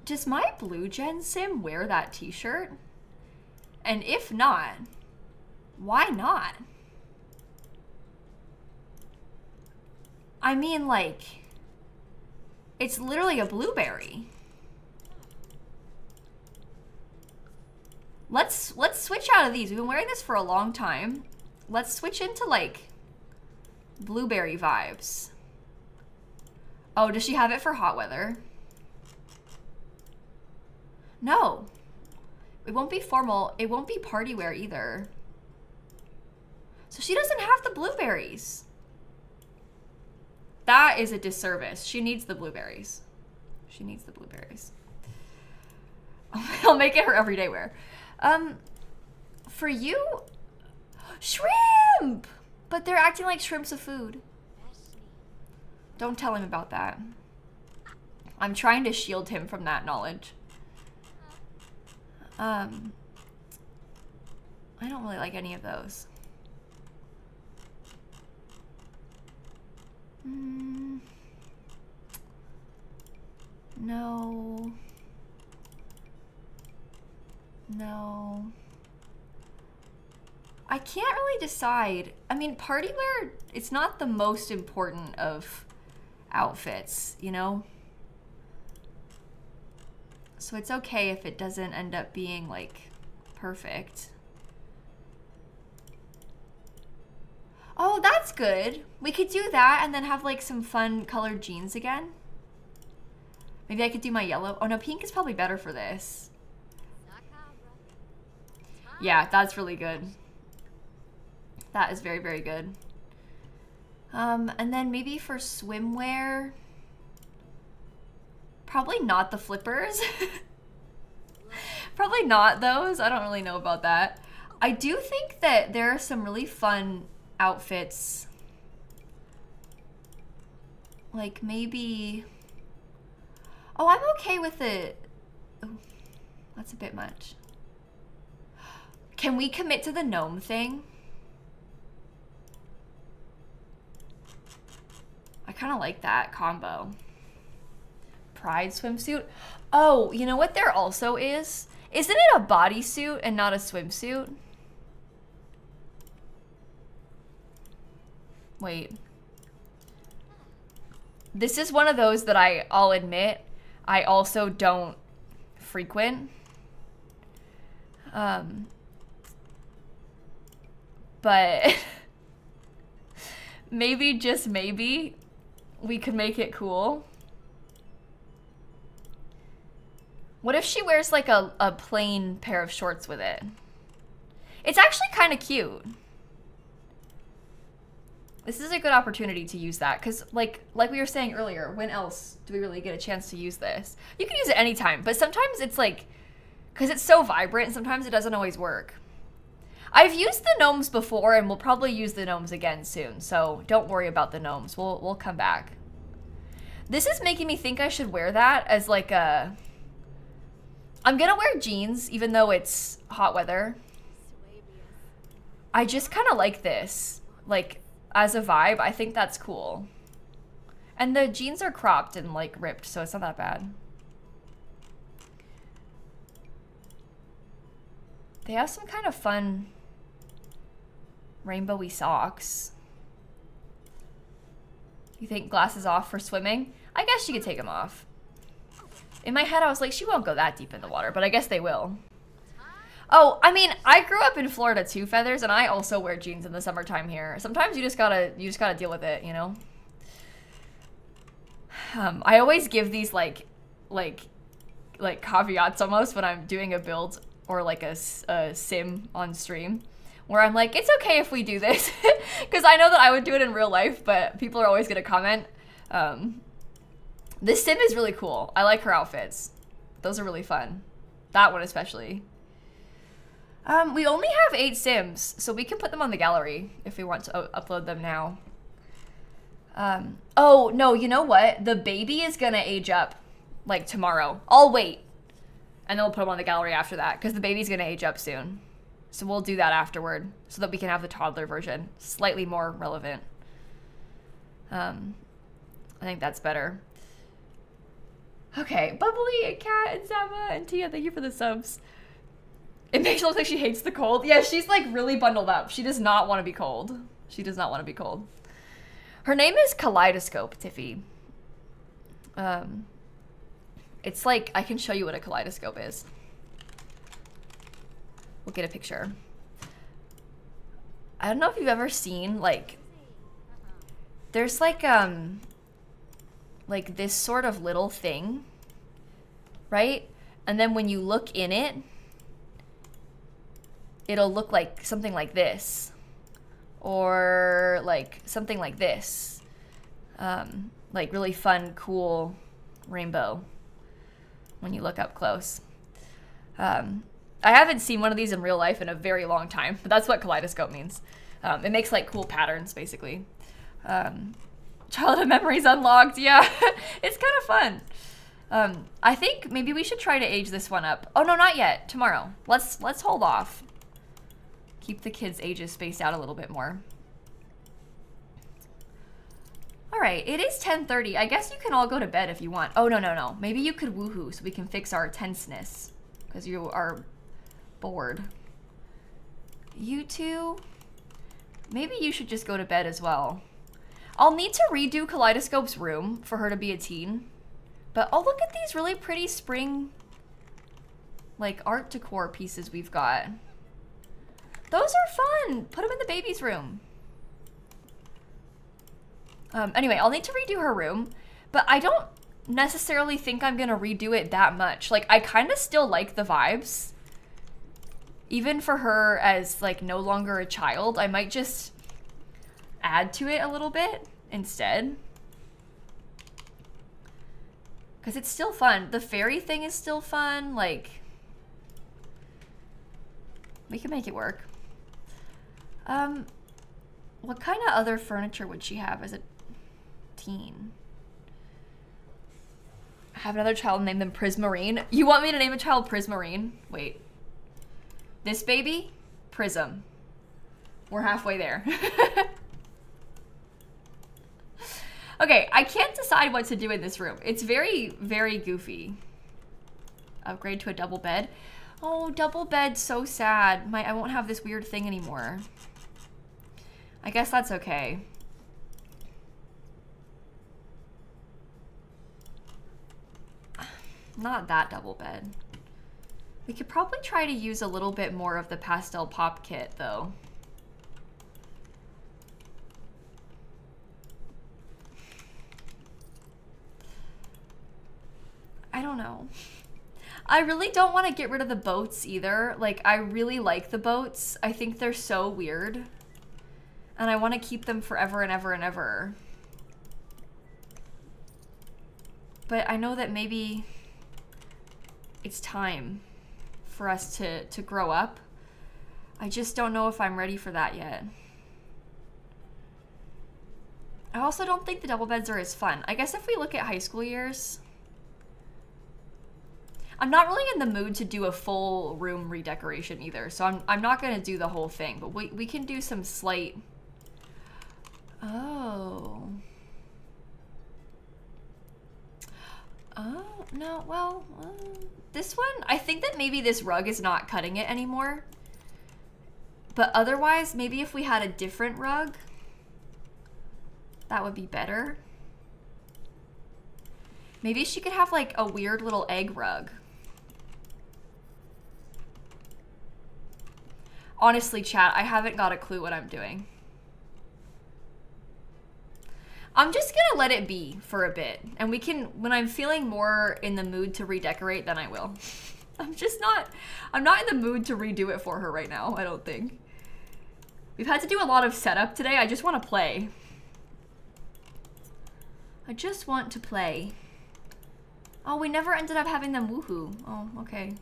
Does my Blue Gen sim wear that t-shirt? And if not, why not? I mean, like, it's literally a blueberry. Let's switch out of these. We've been wearing this for a long time. Let's switch into like blueberry vibes. Oh, does she have it for hot weather? No. It won't be formal. It won't be party wear either. So she doesn't have the blueberries. That is a disservice. She needs the blueberries. She needs the blueberries. I'll make it her everyday wear. For you, shrimp! But they're acting like shrimp's a food. Don't tell him about that. I'm trying to shield him from that knowledge. I don't really like any of those. No. No. I can't really decide. I mean, party wear, it's not the most important of outfits, you know? So it's okay if it doesn't end up being, like, perfect. Oh, that's good. We could do that and then have, like, some fun colored jeans again. Maybe I could do my yellow. Oh, no, pink is probably better for this. Yeah, that's really good. That is very, very good. And then maybe for swimwear, probably not the flippers. Probably not those. I don't really know about that. I do think that there are some really fun outfits. Like maybe... Oh, I'm okay with it. Oh, that's a bit much. Can we commit to the gnome thing? I kind of like that combo. Pride swimsuit. Oh, you know what there also is? Isn't it a bodysuit and not a swimsuit? Wait. This is one of those that I'll admit I also don't frequent. But maybe, just maybe, we could make it cool. What if she wears like a plain pair of shorts with it? It's actually kind of cute. This is a good opportunity to use that because like we were saying earlier, when else do we really get a chance to use this? You can use it anytime, but sometimes it's like, because it's so vibrant, sometimes it doesn't always work. I've used the gnomes before and we'll probably use the gnomes again soon, so don't worry about the gnomes. We'll come back. This is making me think I should wear that as like a... I'm gonna wear jeans even though it's hot weather. I just kind of like this. Like, as a vibe, I think that's cool. And the jeans are cropped and like ripped, so it's not that bad. They have some kind of fun rainbowy socks. You think glasses off for swimming? I guess she could take them off. In my head, I was like, she won't go that deep in the water, but I guess they will. Oh, I mean, I grew up in Florida too, Feathers, and I also wear jeans in the summertime here. Sometimes you just gotta deal with it, you know? I always give these like caveats almost when I'm doing a build or like a sim on stream, where I'm like, it's okay if we do this, because I know that I would do it in real life, but people are always gonna comment. This sim is really cool. I like her outfits. Those are really fun. That one especially. We only have 8 sims, so we can put them on the gallery if we want to upload them now. Oh, no, you know what? The baby is gonna age up, like, tomorrow. I'll wait. And then we'll put them on the gallery after that, because the baby's gonna age up soon. So we'll do that afterward, so that we can have the toddler version. Slightly more relevant. I think that's better. Okay, Bubbly and Kat and Zama and Tia, thank you for the subs. It makes her look like she hates the cold. Yeah, she's like really bundled up. She does not want to be cold. She does not want to be cold. Her name is Kaleidoscope, Tiffy. It's like, I can show you what a kaleidoscope is. We'll get a picture. I don't know if you've ever seen, like, there's like this sort of little thing, right? And then when you look in it, it'll look like something like this, or like something like this. Like really fun, cool rainbow when you look up close. I haven't seen one of these in real life in a very long time, but that's what kaleidoscope means. It makes like cool patterns, basically. Childhood memories unlocked, yeah. It's kind of fun. I think maybe we should try to age this one up. Oh no, not yet. Tomorrow. Let's hold off. Keep the kids' ages spaced out a little bit more. All right, it is 10:30. I guess you can all go to bed if you want. Oh, no. Maybe you could woohoo so we can fix our tenseness, because you are bored. You two, maybe you should just go to bed as well. I'll need to redo Kaleidoscope's room for her to be a teen. But oh, look at these really pretty spring, like, art decor pieces we've got. Those are fun. Put them in the baby's room. Anyway, I'll need to redo her room, but I don't necessarily think I'm gonna redo it that much. Like, I kind of still like the vibes. Even for her as, like, no longer a child, I might just add to it a little bit instead. Because it's still fun. The fairy thing is still fun. Like, we can make it work. What kind of other furniture would she have as a teen? Have another child and name them Prismarine? You want me to name a child Prismarine? Wait. This baby? Prism. We're halfway there. Okay, I can't decide what to do in this room. It's very, very goofy. Upgrade to a double bed. Oh, double bed, so sad. I won't have this weird thing anymore. I guess that's okay. Not that double bed. We could probably try to use a little bit more of the pastel pop kit, though. I don't know. I really don't want to get rid of the boats either. Like, I really like the boats. I think they're so weird. And I want to keep them forever and ever and ever. But I know that maybe it's time for us to grow up. I just don't know if I'm ready for that yet. I also don't think the double beds are as fun. I guess if we look at high school years, I'm not really in the mood to do a full room redecoration either. So I'm not going to do the whole thing, but we can do some slight... Oh. Oh, no, well, this one, I think that maybe this rug is not cutting it anymore. But otherwise, maybe if we had a different rug, that would be better. Maybe she could have like a weird little egg rug. Honestly, chat, I haven't got a clue what I'm doing. I'm just gonna let it be for a bit. And we can, when I'm feeling more in the mood to redecorate, then I will. I'm not in the mood to redo it for her right now, I don't think. We've had to do a lot of setup today. I just want to play. I just want to play. Oh, we never ended up having them woohoo. Oh, okay.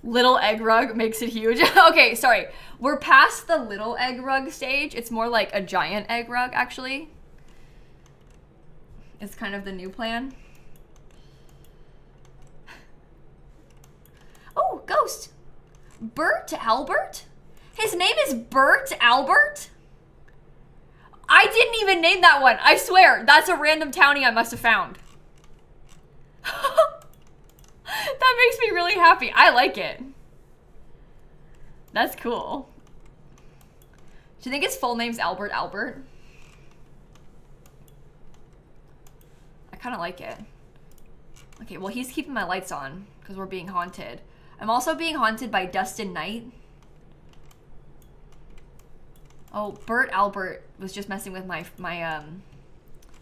Little egg rug makes it huge. Okay, sorry. We're past the little egg rug stage. It's more like a giant egg rug, actually. It's kind of the new plan. Oh, ghost. Bert Albert? His name is Bert Albert? I didn't even name that one. I swear. That's a random townie I must have found. That makes me really happy. I like it. That's cool. Do you think his full name's Albert Albert? I kind of like it. Okay, well, he's keeping my lights on because we're being haunted. I'm also being haunted by Dustin Knight. Oh, Bert Albert was just messing with my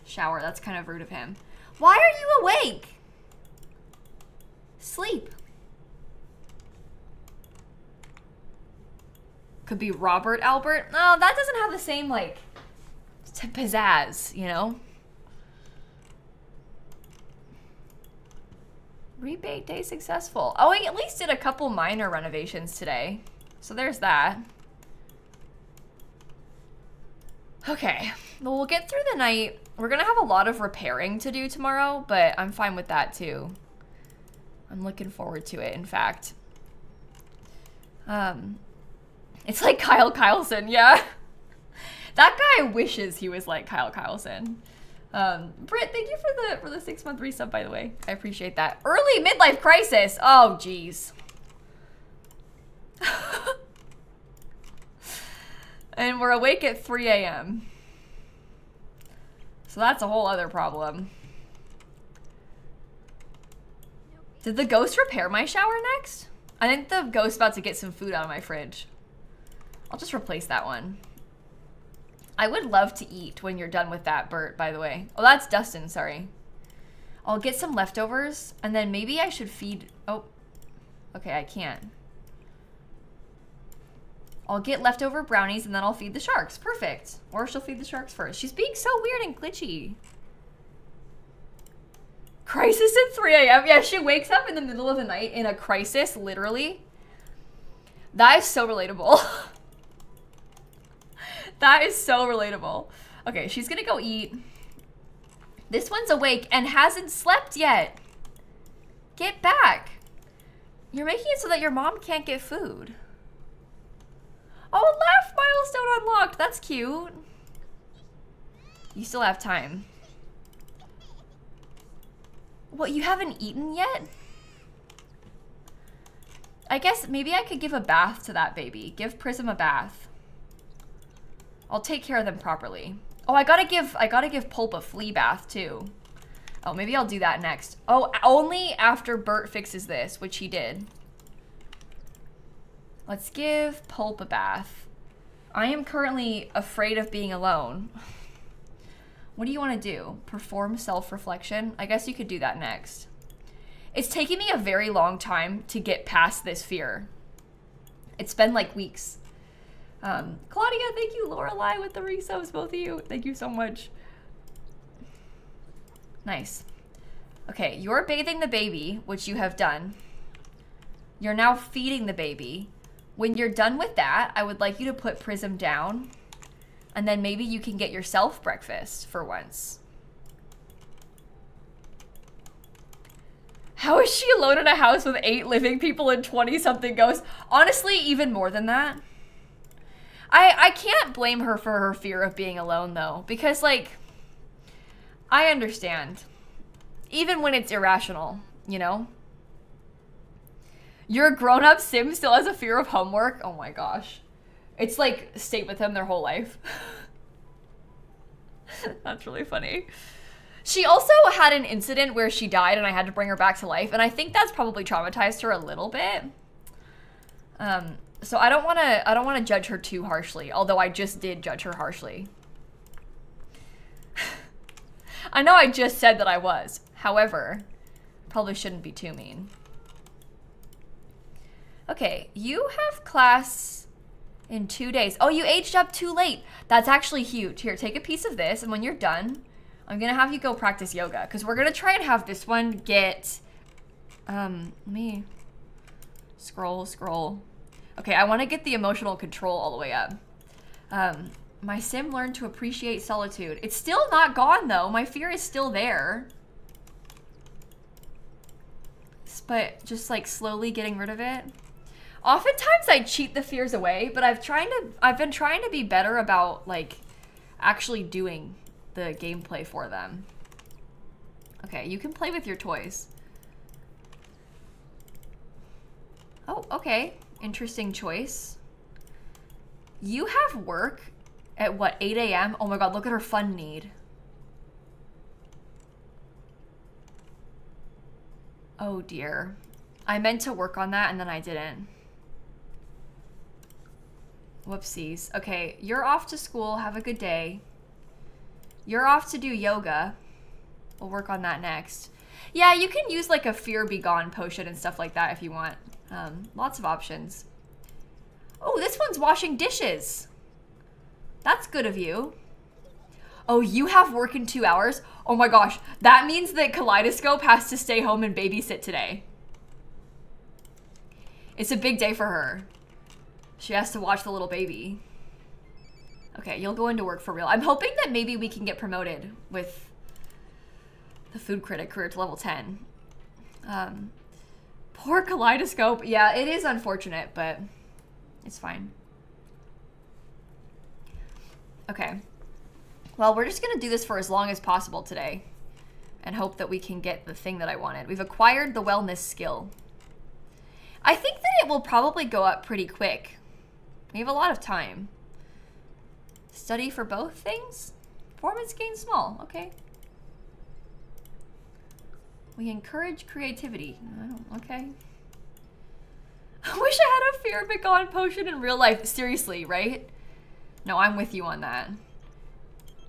shower. That's kind of rude of him. Why are you awake? Sleep. Could be Robert Albert. No, that doesn't have the same, like, pizzazz, you know? Rebate day successful. Oh, we at least did a couple minor renovations today. So there's that. Okay, well, we'll get through the night. We're gonna have a lot of repairing to do tomorrow, but I'm fine with that too. I'm looking forward to it, in fact. It's like Kyle Kyleson, yeah. That guy wishes he was like Kyle Kyleson. Britt, thank you for the 6-month resub, by the way. I appreciate that. Early midlife crisis. Oh, geez. And we're awake at 3 a.m. So that's a whole other problem. Did the ghost repair my shower next? I think the ghost's about to get some food out of my fridge. I'll just replace that one. I would love to eat when you're done with that, Bert, by the way. Oh, that's Dustin, sorry. I'll get some leftovers, and then maybe I should feed... Oh, okay, I can't. I'll get leftover brownies, and then I'll feed the sharks. Perfect. Or she'll feed the sharks first. She's being so weird and glitchy. Crisis at 3 a.m. Yeah, she wakes up in the middle of the night in a crisis, literally. That is so relatable. That is so relatable. Okay, she's gonna go eat. This one's awake and hasn't slept yet. Get back. You're making it so that your mom can't get food. Oh, laugh milestone unlocked. That's cute. You still have time. What, you haven't eaten yet? I guess maybe I could give a bath to that baby. Give Prism a bath. I'll take care of them properly. Oh, I gotta give Pulp a flea bath too. Oh, maybe I'll do that next. Oh, only after Bert fixes this, which he did. Let's give Pulp a bath. I am currently afraid of being alone. What do you want to do? Perform self-reflection? I guess you could do that next. It's taking me a very long time to get past this fear. It's been like weeks. Claudia, thank you. Lorelai with the resubs, both of you. Thank you so much. Nice. Okay, you're bathing the baby, which you have done. You're now feeding the baby. When you're done with that, I would like you to put Prism down, and then maybe you can get yourself breakfast for once. How is she alone in a house with 8 living people and 20-something ghosts? Honestly, even more than that. I can't blame her for her fear of being alone, though, because, like, I understand. Even when it's irrational, you know? Your grown-up sim still has a fear of homework? Oh my gosh. It's like stayed with him their whole life. That's really funny. She also had an incident where she died and I had to bring her back to life, and I think that's probably traumatized her a little bit. So I don't want to judge her too harshly, although I just did judge her harshly. I know I just said that I was. However, probably shouldn't be too mean. Okay, you have class in 2 days. Oh, you aged up too late. That's actually huge. Here, take a piece of this, and when you're done, I'm gonna have you go practice yoga, because we're gonna try and have this one get, let me scroll. Okay, I wanna get the emotional control all the way up. My sim learned to appreciate solitude. It's still not gone though. My fear is still there. But just like slowly getting rid of it. Oftentimes I cheat the fears away, but I've been trying to be better about like actually doing the gameplay for them. Okay, you can play with your toys. Oh, okay. Interesting choice. You have work at what, 8 a.m.? Oh my god, look at her fun need. Oh dear. I meant to work on that and then I didn't. Whoopsies. Okay, you're off to school. Have a good day. You're off to do yoga. We'll work on that next. Yeah, you can use like a fear be gone potion and stuff like that if you want. Lots of options. Oh, this one's washing dishes. That's good of you. Oh, you have work in 2 hours? Oh my gosh, that means that Kaleidoscope has to stay home and babysit today. It's a big day for her. She has to watch the little baby. Okay, you'll go into work for real. I'm hoping that maybe we can get promoted with the food critic career to level 10. Poor Kaleidoscope. Yeah, it is unfortunate, but it's fine. Okay. Well, we're just gonna do this for as long as possible today and hope that we can get the thing that I wanted. We've acquired the wellness skill. I think that it will probably go up pretty quick. We have a lot of time. Study for both things? Performance gain small, okay. We encourage creativity. Okay. I wish I had a fear begone potion in real life. Seriously, right? No, I'm with you on that.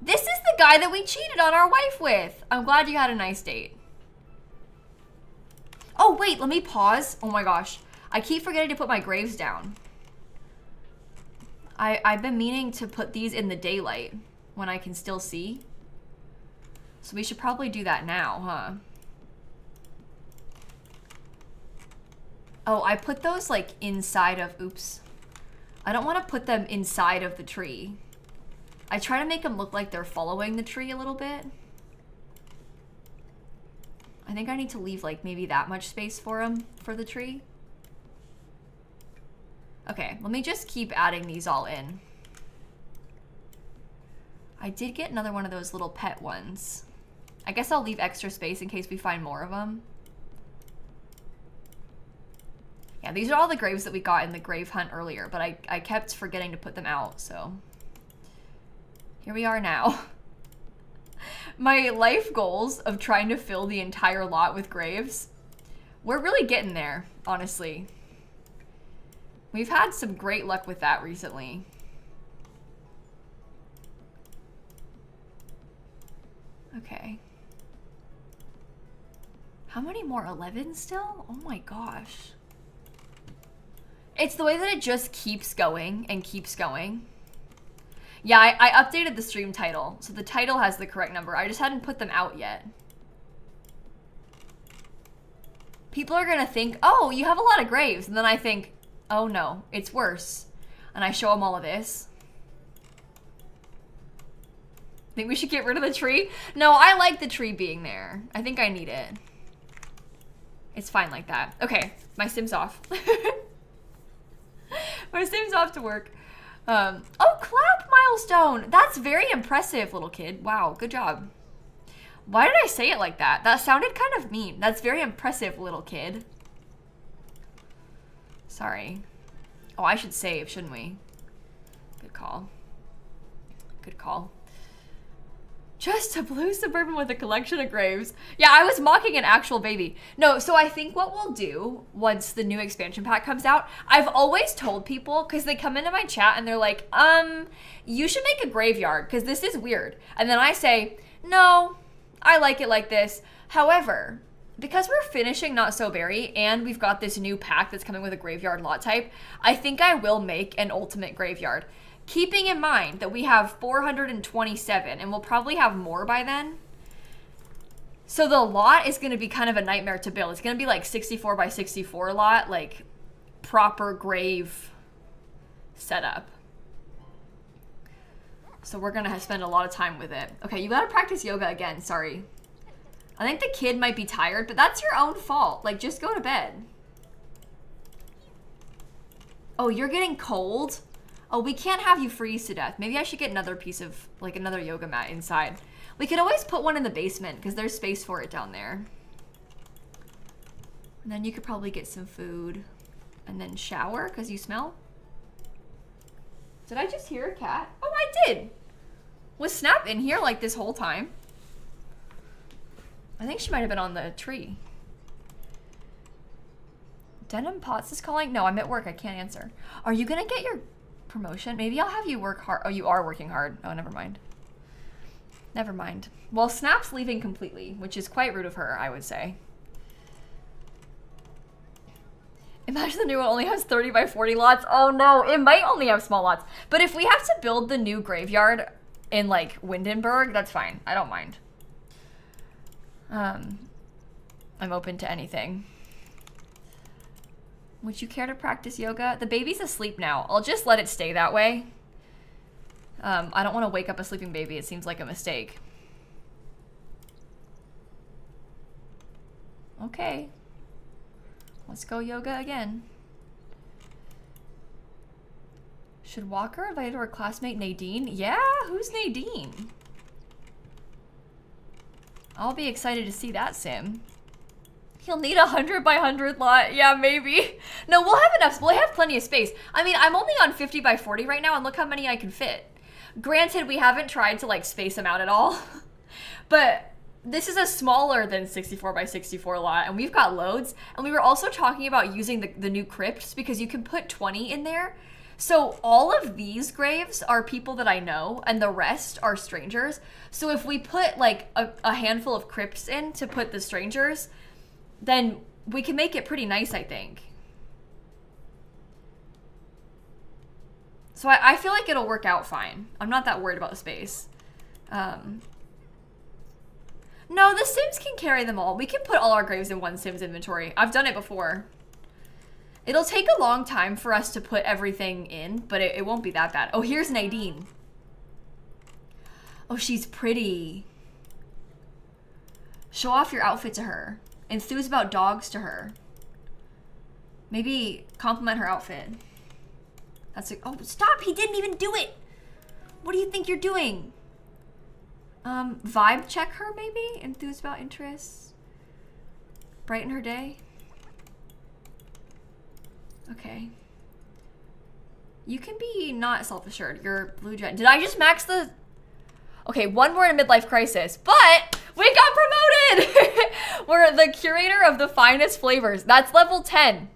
This is the guy that we cheated on our wife with. I'm glad you had a nice date. Oh, wait, let me pause. Oh my gosh. I keep forgetting to put my graves down. I've been meaning to put these in the daylight when I can still see. So we should probably do that now, huh? Oh, I put those like inside of, oops. I don't want to put them inside of the tree. I try to make them look like they're following the tree a little bit. I think I need to leave like maybe that much space for them for the tree. Okay, let me just keep adding these all in. I did get another one of those little pet ones. I guess I'll leave extra space in case we find more of them. Yeah, these are all the graves that we got in the grave hunt earlier, but I kept forgetting to put them out, so. Here we are now. My life goals of trying to fill the entire lot with graves, we're really getting there, honestly. We've had some great luck with that recently. Okay. How many more? 11 still? Oh my gosh. It's the way that it just keeps going and keeps going. Yeah, I updated the stream title, so the title has the correct number. I just hadn't put them out yet. People are gonna think, oh, you have a lot of graves. And then I think, oh no, it's worse. And I show them all of this. Think we should get rid of the tree? No, I like the tree being there. I think I need it. It's fine like that. Okay, my sim's off. My sim's off to work. Oh, clap milestone. That's very impressive, little kid. Wow, good job. Why did I say it like that? That sounded kind of mean. That's very impressive, little kid. Sorry. Oh, I should save, shouldn't we? Good call. Good call. Just a blue Suburban with a collection of graves. Yeah, I was mocking an actual baby. No, so I think what we'll do once the new expansion pack comes out, I've always told people, because they come into my chat and they're like, you should make a graveyard, because this is weird. And then I say, no, I like it like this. However, because we're finishing Not So Berry and we've got this new pack that's coming with a graveyard lot type, I think I will make an ultimate graveyard. Keeping in mind that we have 427 and we'll probably have more by then. So the lot is going to be kind of a nightmare to build. It's going to be like 64 by 64 lot, like proper grave setup. So we're going to spend a lot of time with it. Okay, you got to practice yoga again. Sorry. I think the kid might be tired, but that's your own fault. Like, just go to bed. Oh, you're getting cold? Oh, we can't have you freeze to death. Maybe I should get another piece of, like, another yoga mat inside. We could always put one in the basement because there's space for it down there. And then you could probably get some food and then shower because you smell. Did I just hear a cat? Oh, I did. Was Snap in here like this whole time? I think she might have been on the tree. Denim Potts is calling? No, I'm at work. I can't answer. Are you gonna get your promotion? Maybe I'll have you work hard. Oh, you are working hard. Oh, never mind. Never mind. Well, Snap's leaving completely, which is quite rude of her, I would say. Imagine the new one only has 30 by 40 lots. Oh no, it might only have small lots. But if we have to build the new graveyard in like Windenburg, that's fine. I don't mind. I'm open to anything. Would you care to practice yoga? The baby's asleep now. I'll just let it stay that way. I don't want to wake up a sleeping baby. It seems like a mistake. Okay. Let's go yoga again. Should Walker invite her classmate Nadine? Yeah, who's Nadine? I'll be excited to see that sim. He'll need 100 by 100 lot. Yeah, maybe. No, we'll have enough. We'll have plenty of space. I mean, I'm only on 50 by 40 right now, and look how many I can fit. Granted, we haven't tried to like space them out at all, but this is a smaller than 64 by 64 lot, and we've got loads. And we were also talking about using the new crypts because you can put 20 in there. So all of these graves are people that I know, and the rest are strangers. So if we put like a handful of crypts in to put the strangers, then we can make it pretty nice, I think. So I feel like it'll work out fine. I'm not that worried about the space. No, the Sims can carry them all. We can put all our graves in one Sims inventory. I've done it before. It'll take a long time for us to put everything in, but it won't be that bad. Oh, here's Nadine. Oh, she's pretty. Show off your outfit to her. Enthuse about dogs to her. Maybe compliment her outfit. That's a, oh, stop! He didn't even do it! What do you think you're doing? Vibe check her, maybe? Enthuse about interests. Brighten her day. Okay. You can be not self-assured. You're blue gen. Did I just max the... Okay, one more in a midlife crisis, but we got promoted! We're the curator of the finest flavors. That's level 10.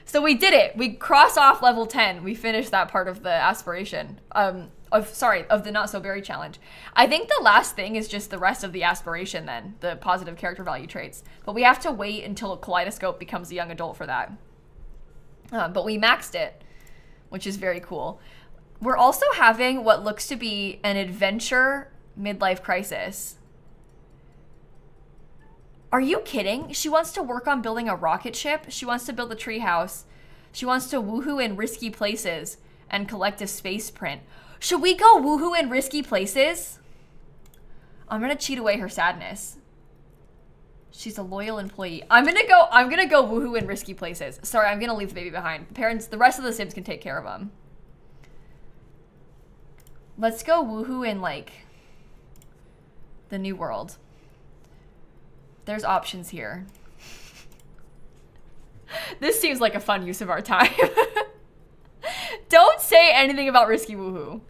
So we did it. We crossed off level 10. We finished that part of the aspiration. Of the Not So Berry challenge. I think the last thing is just the rest of the aspiration then, the positive character value traits. But we have to wait until Kaleidoscope becomes a young adult for that. But we maxed it, which is very cool. We're also having what looks to be an adventure midlife crisis. Are you kidding? She wants to work on building a rocket ship. She wants to build a treehouse. She wants to woohoo in risky places and collect a space print. Should we go woohoo in risky places? I'm gonna cheat away her sadness. She's a loyal employee. I'm gonna go woohoo in risky places. Sorry, I'm gonna leave the baby behind. The rest of the Sims can take care of him. Let's go woohoo in like the new world. There's options here. This seems like a fun use of our time. Don't say anything about risky woohoo.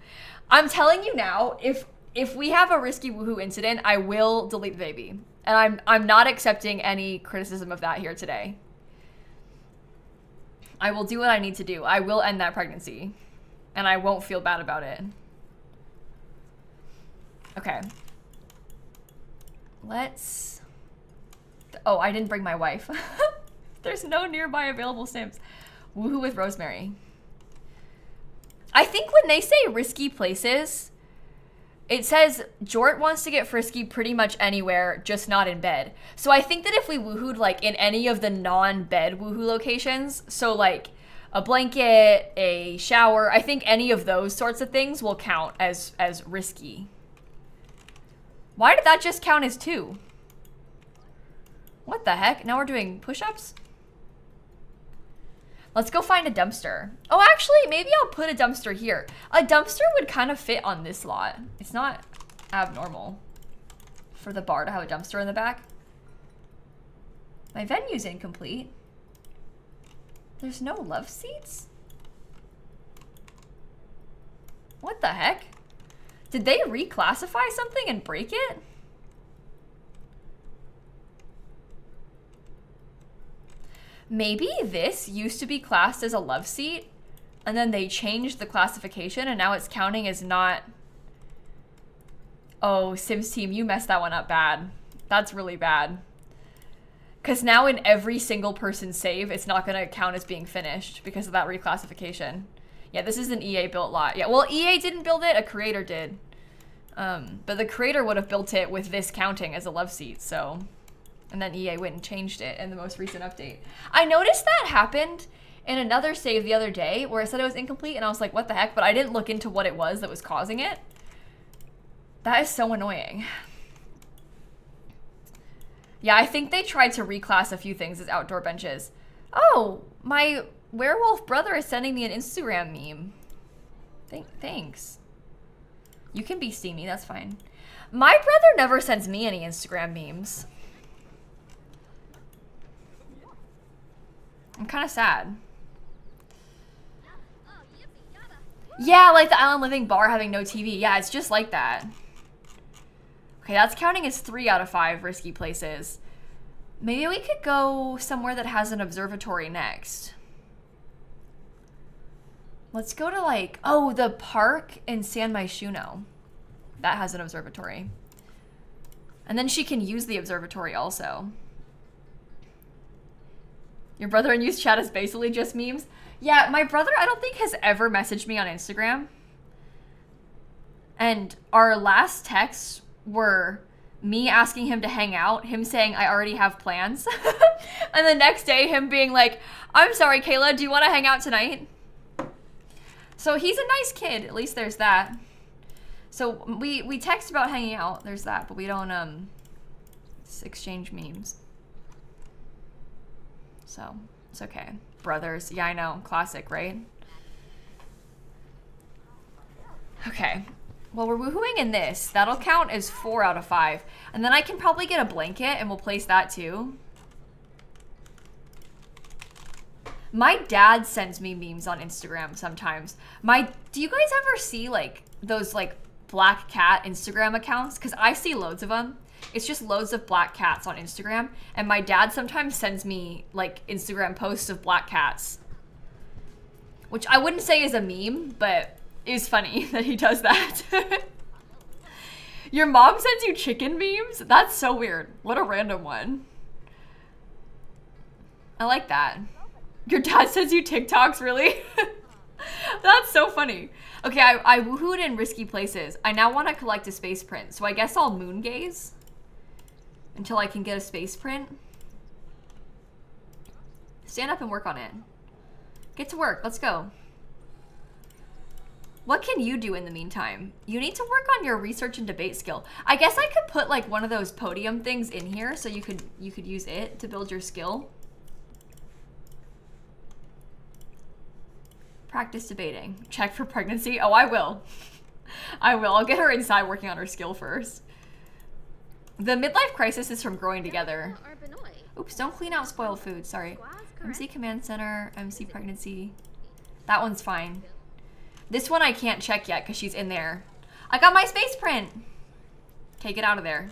I'm telling you now, if we have a risky woohoo incident, I will delete the baby. And I'm not accepting any criticism of that here today. I will do what I need to do. I will end that pregnancy. And I won't feel bad about it. Okay. Let's... Oh, I didn't bring my wife. There's no nearby available Sims. Woohoo with Rosemary. I think when they say risky places, it says Jort wants to get frisky pretty much anywhere, just not in bed. So I think that if we woohooed like in any of the non-bed woohoo locations, so like a blanket, a shower, I think any of those sorts of things will count as risky. Why did that just count as 2? What the heck? Now we're doing push-ups? Let's go find a dumpster. Oh, actually, maybe I'll put a dumpster here. A dumpster would kind of fit on this lot. It's not abnormal for the bar to have a dumpster in the back. My venue's incomplete. There's no love seats? What the heck? Did they reclassify something and break it? Maybe this used to be classed as a love seat, and then they changed the classification, and now it's counting as not... Oh, Sims team, you messed that one up bad. That's really bad. Because now in every single person's save, it's not going to count as being finished because of that reclassification. Yeah, this is an EA built lot. Yeah, well, EA didn't build it, a creator did. But the creator would have built it with this counting as a love seat, so... And then EA went and changed it in the most recent update. I noticed that happened in another save the other day where it said it was incomplete, and I was like, what the heck? But I didn't look into what it was that was causing it. That is so annoying. Yeah, I think they tried to reclass a few things as outdoor benches. Oh, my werewolf brother is sending me an Instagram meme. Thanks. You can be steamy, that's fine. My brother never sends me any Instagram memes. I'm kind of sad. Yeah, like the Island Living bar having no TV. Yeah, it's just like that. Okay, that's counting as 3 out of 5 risky places. Maybe we could go somewhere that has an observatory next. Let's go to like, oh, the park in San Myshuno. That has an observatory. And then she can use the observatory also. Your brother and you's chat is basically just memes. Yeah, my brother, I don't think has ever messaged me on Instagram. And our last texts were me asking him to hang out, him saying, I already have plans. And the next day, him being like, I'm sorry, Kayla, do you want to hang out tonight? So he's a nice kid. At least there's that. So we text about hanging out. There's that, but we don't exchange memes. So, it's okay. Brothers. Yeah, I know. Classic, right? Okay. Well, we're woohooing in this. That'll count as 4 out of 5. And then I can probably get a blanket and we'll place that too. My dad sends me memes on Instagram sometimes. Do you guys ever see like those like black cat Instagram accounts? Because I see loads of them. It's just loads of black cats on Instagram. And my dad sometimes sends me like Instagram posts of black cats. Which I wouldn't say is a meme, but is funny that he does that. Your mom sends you chicken memes? That's so weird. What a random one. I like that. Your dad sends you TikToks, really? That's so funny. Okay, I woohooed in risky places. I now want to collect a space print, so I guess I'll moon gaze until I can get a space print. Stand up and work on it. Get to work, let's go. What can you do in the meantime? You need to work on your research and debate skill. I guess I could put like one of those podium things in here so you could use it to build your skill. Practice debating. Check for pregnancy. Oh, I will. I will. I'll get her inside working on her skill first. The midlife crisis is from growing together. Oops, don't clean out spoiled food. Sorry. MC Command Center, MC Pregnancy. That one's fine. This one I can't check yet because she's in there. I got my space print. Okay, get out of there.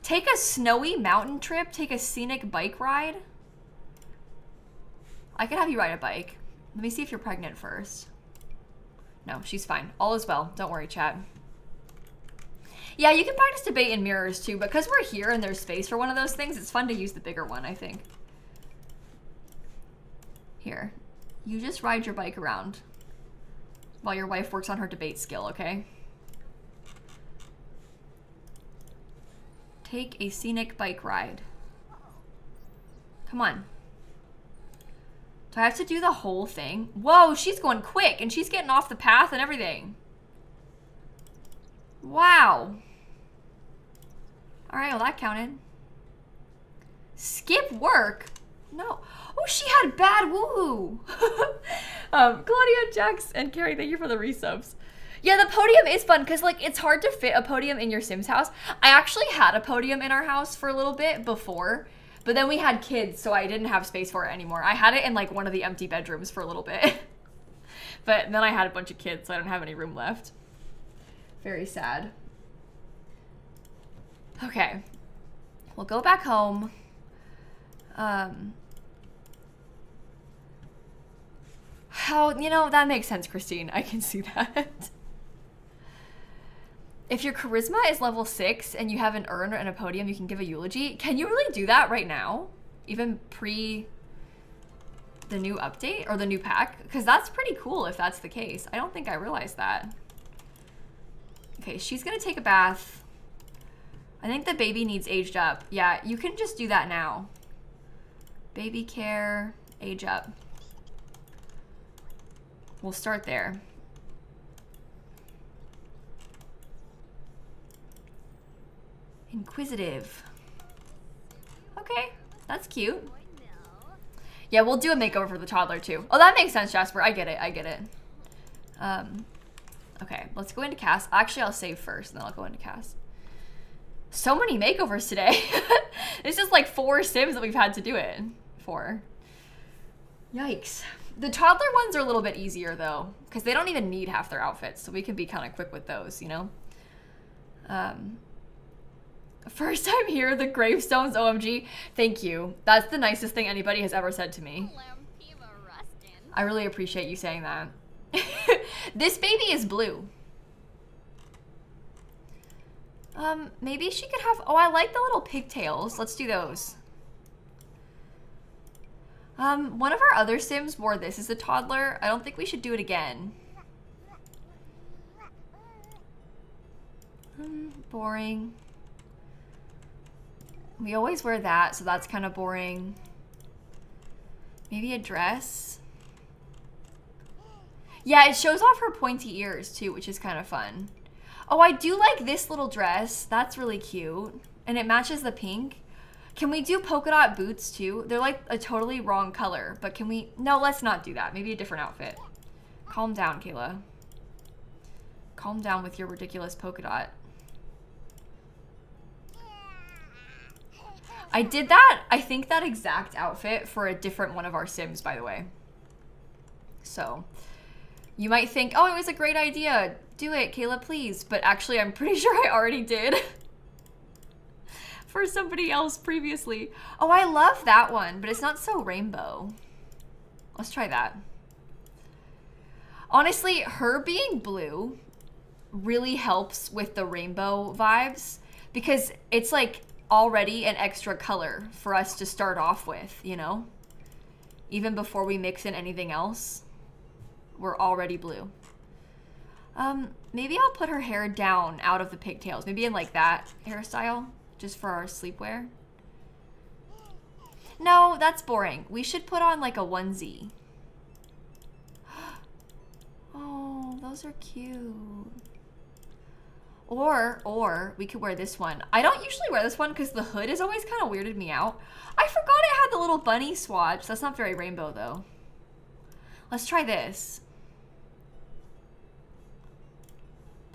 Take a snowy mountain trip. Take a scenic bike ride. I could have you ride a bike. Let me see if you're pregnant first. No, she's fine. All is well. Don't worry, chat. Yeah, you can practice debate in mirrors too, but because we're here and there's space for one of those things, it's fun to use the bigger one, I think. Here. You just ride your bike around while your wife works on her debate skill, okay? Take a scenic bike ride. Come on. Do I have to do the whole thing? Whoa, she's going quick and she's getting off the path and everything. Wow. All right, well that counted. Skip work? No. Oh, she had bad woo. Claudia, Jax, and Carrie, thank you for the resubs. Yeah, the podium is fun because like it's hard to fit a podium in your Sims house. I actually had a podium in our house for a little bit before, but then we had kids, so I didn't have space for it anymore. I had it in like one of the empty bedrooms for a little bit. But then I had a bunch of kids, so I don't have any room left. Very sad. Okay. We'll go back home. How, you know, that makes sense, Christine. I can see that. If your charisma is level 6 and you have an urn and a podium, you can give a eulogy. Can you really do that right now? Even pre the new update or the new pack? Because that's pretty cool if that's the case. I don't think I realized that. Okay, she's gonna take a bath. I think the baby needs aged up. Yeah, you can just do that now. Baby care, age up. We'll start there. Inquisitive. Okay, that's cute. Yeah, we'll do a makeover for the toddler too. Oh, that makes sense, Jasper. I get it, I get it. Okay, let's go into cast. Actually, I'll save first, and then I'll go into cast. So many makeovers today. This is like 4 Sims that we've had to do it for. Yikes. The toddler ones are a little bit easier though, because they don't even need half their outfits, so we can be kind of quick with those, you know? First time here, the gravestones, OMG. Thank you. That's the nicest thing anybody has ever said to me. I really appreciate you saying that. This baby is blue. Maybe she could have, oh, I like the little pigtails. Let's do those. One of our other Sims wore this as a toddler. I don't think we should do it again. Boring. We always wear that, so that's kind of boring. Maybe a dress. Yeah, it shows off her pointy ears too, which is kind of fun. Oh, I do like this little dress. That's really cute. And it matches the pink. Can we do polka dot boots too? They're like a totally wrong color, but can we? No, let's not do that. Maybe a different outfit. Calm down, Kayla. Calm down with your ridiculous polka dot. I did that, I think that exact outfit for a different one of our Sims, by the way. So, you might think, oh, it was a great idea. Do it, Kayla, please. But actually, I'm pretty sure I already did. For somebody else previously. Oh, I love that one, but it's not so rainbow. Let's try that. Honestly, her being blue really helps with the rainbow vibes because it's like already an extra color for us to start off with, you know? Even before we mix in anything else, we're already blue. Maybe I'll put her hair down out of the pigtails. Maybe in like that hairstyle. Just for our sleepwear? No, that's boring. We should put on like a onesie. Oh, those are cute. Or we could wear this one. I don't usually wear this one because the hood has always kind of weirded me out. I forgot it had the little bunny swatch. That's not very rainbow though. Let's try this.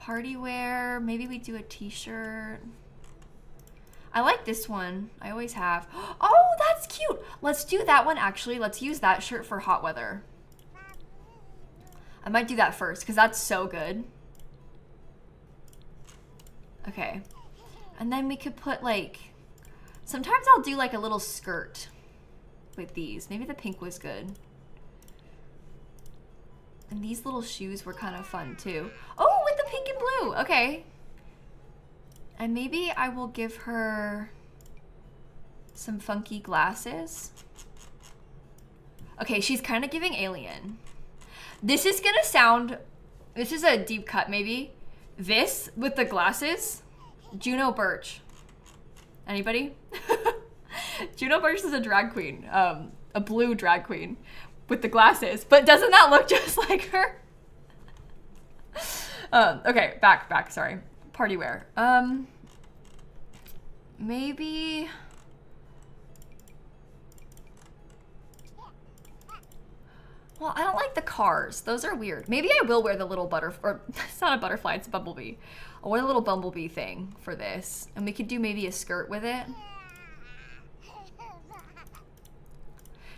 Party wear. Maybe we do a t-shirt. I like this one. I always have. Oh, that's cute. Let's do that one, actually. Let's use that shirt for hot weather. I might do that first, because that's so good. Okay. And then we could put, like... Sometimes I'll do, like, a little skirt with these. Maybe the pink was good. And these little shoes were kind of fun, too. Oh, with the pink and blue. Okay. And maybe I will give her some funky glasses. Okay, she's kind of giving alien. This is gonna sound, this is a deep cut maybe. This with the glasses, Juno Birch. Anybody? Juno Birch is a drag queen, a blue drag queen with the glasses, but doesn't that look just like her? Okay, back, sorry. Party wear. Maybe... Well, I don't like the cars. Those are weird. Maybe I will wear the little butterfly, or it's not a butterfly, it's a bumblebee. I'll wear the little bumblebee thing for this. And we could do maybe a skirt with it.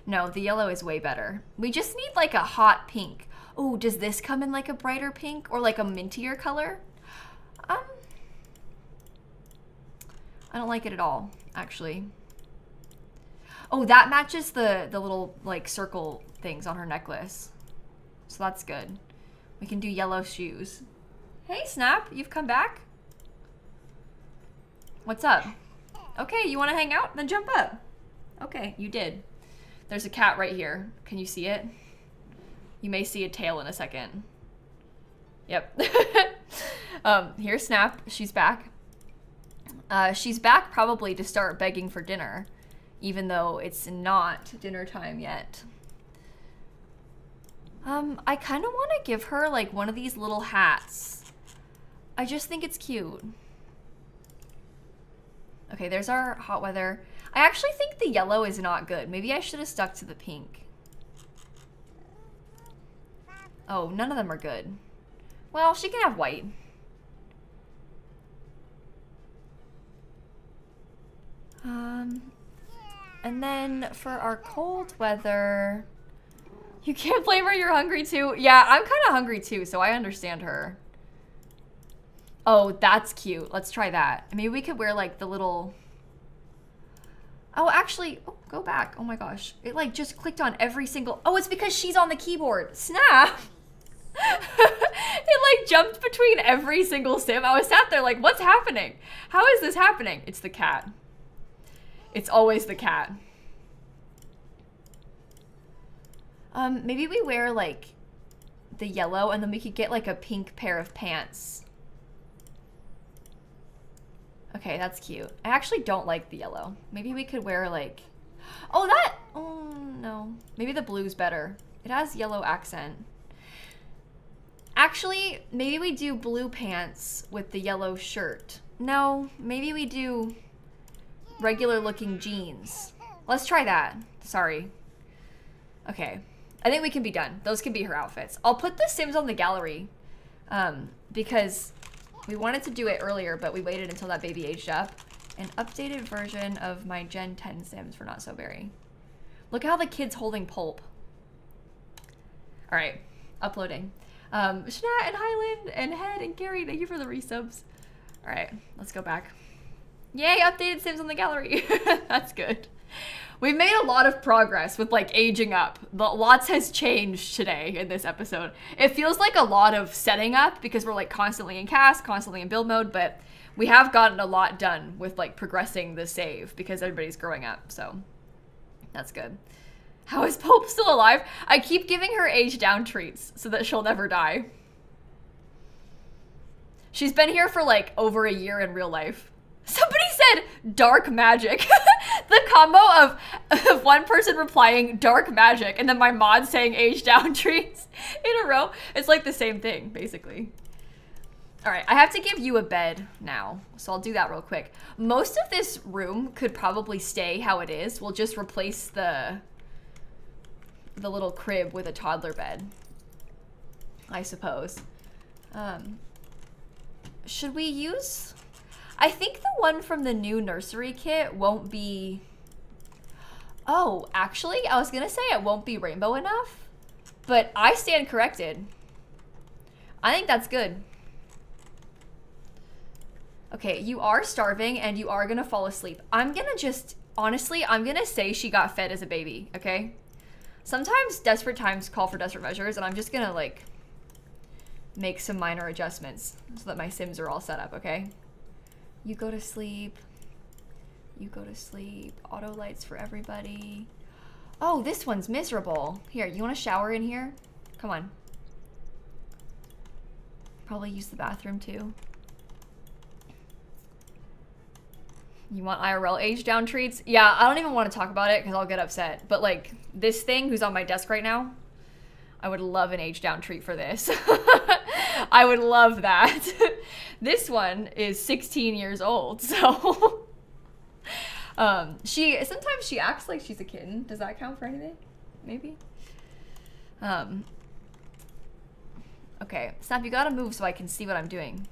No, the yellow is way better. We just need like a hot pink. Oh, does this come in like a brighter pink or like a mintier color? I don't like it at all, actually. Oh, that matches the little like circle things on her necklace. So that's good. We can do yellow shoes. Hey, Snap, you've come back? What's up? Okay, you want to hang out? Then jump up. Okay, you did. There's a cat right here. Can you see it? You may see a tail in a second. Yep. Here's Snap. She's back. She's back probably to start begging for dinner, even though it's not dinner time yet. I kind of want to give her like one of these little hats. I just think it's cute. Okay, there's our hot weather. I actually think the yellow is not good. Maybe I should have stuck to the pink. Oh, none of them are good. Well, she can have white. And then for our cold weather, you can't blame her, you're hungry too. Yeah, I'm kind of hungry too, so I understand her. Oh, that's cute. Let's try that. Maybe we could wear like the little... Oh, actually, oh, go back. Oh my gosh. It like just clicked on every single... Oh, it's because she's on the keyboard. Snap. It like jumped between every single sim. I was sat there like, what's happening? How is this happening? It's the cat. It's always the cat. Maybe we wear like the yellow and then we could get like a pink pair of pants. Okay, that's cute. I actually don't like the yellow. Maybe we could wear like... Oh, that... Oh, no. Maybe the blue's better. It has yellow accent. Actually, maybe we do blue pants with the yellow shirt. No, maybe we do regular looking jeans. Let's try that. Sorry. Okay. I think we can be done. Those can be her outfits. I'll put the Sims on the gallery because we wanted to do it earlier, but we waited until that baby aged up. An updated version of my Gen 10 Sims for Not So Berry. Look how the kid's holding Pulp. All right, uploading. Shnat and Highland and Head and Gary, thank you for the resubs. All right, let's go back. Yay, updated Sims on the gallery. That's good. We've made a lot of progress with like aging up. Lots has changed today in this episode. It feels like a lot of setting up because we're like constantly in cast, constantly in build mode, but we have gotten a lot done with like progressing the save because everybody's growing up, so that's good. How is Pope still alive? I keep giving her age down treats so that she'll never die. She's been here for like over a year in real life. Somebody said dark magic. The combo of one person replying dark magic and then my mod saying age down treats in a row. It's like the same thing, basically. All right, I have to give you a bed now, so I'll do that real quick. Most of this room could probably stay how it is. We'll just replace the little crib with a toddler bed, I suppose. should we use... I think the one from the new nursery kit won't be... Oh, actually, I was gonna say it won't be rainbow enough, but I stand corrected. I think that's good. Okay, you are starving and you are gonna fall asleep. I'm gonna just, honestly, I'm gonna say she got fed as a baby, okay? Sometimes desperate times call for desperate measures, and I'm just gonna like make some minor adjustments so that my Sims are all set up, okay? You go to sleep. You go to sleep. Auto lights for everybody. Oh, this one's miserable. Here, you want to shower in here? Come on. Probably use the bathroom too. You want IRL age down treats? Yeah, I don't even want to talk about it because I'll get upset. But like this thing who's on my desk right now, I would love an age down treat for this. I would love that. This one is 16 years old, so sometimes she acts like she's a kitten. Does that count for anything? Maybe. Okay, Snap, you gotta move so I can see what I'm doing.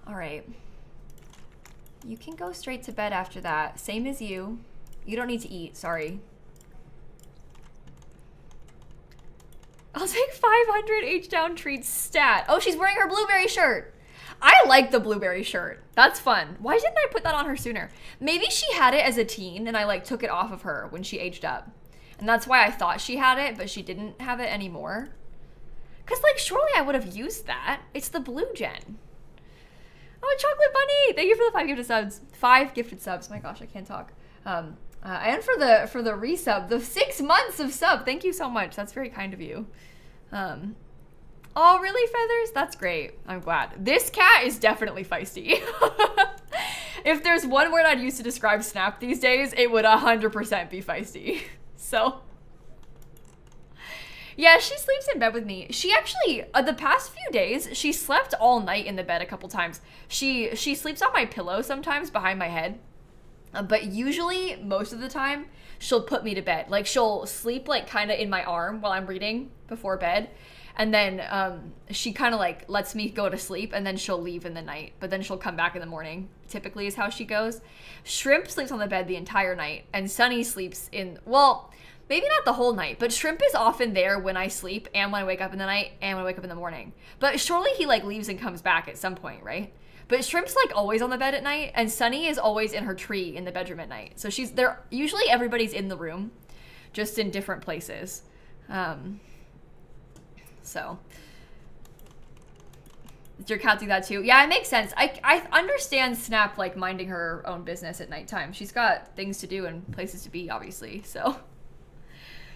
All right. You can go straight to bed after that. Same as you. You don't need to eat, sorry. I'll take 500 H-down treats stat. Oh, she's wearing her blueberry shirt. I like the blueberry shirt. That's fun. Why didn't I put that on her sooner? Maybe she had it as a teen and I like took it off of her when she aged up. And that's why I thought she had it, but she didn't have it anymore. Cause like surely I would have used that. It's the blue gen. Oh, Chocolate Bunny! Thank you for the 5 gifted subs. 5 gifted subs. My gosh, I can't talk. And for the resub, the 6 months of sub. Thank you so much. That's very kind of you. Oh, really, Feathers? That's great. I'm glad. This cat is definitely feisty. If there's one word I'd use to describe Snap these days, it would 100% be feisty. So, yeah, she sleeps in bed with me. She actually, the past few days, she slept all night in the bed a couple times. She sleeps on my pillow sometimes behind my head. But usually, most of the time, she'll put me to bed. Like, she'll sleep, like, kind of in my arm while I'm reading before bed. And then she kind of, like, lets me go to sleep, and then she'll leave in the night. But then she'll come back in the morning, typically is how she goes. Shrimp sleeps on the bed the entire night, and Sunny sleeps in, well, maybe not the whole night, but Shrimp is often there when I sleep, and when I wake up in the night, and when I wake up in the morning. But surely he, like, leaves and comes back at some point, right? But Shrimp's like always on the bed at night, and Sunny is always in her tree in the bedroom at night. So she's there. Usually everybody's in the room, just in different places. So does your cat do that too? Yeah, it makes sense. I understand Snap like minding her own business at nighttime. She's got things to do and places to be, obviously. So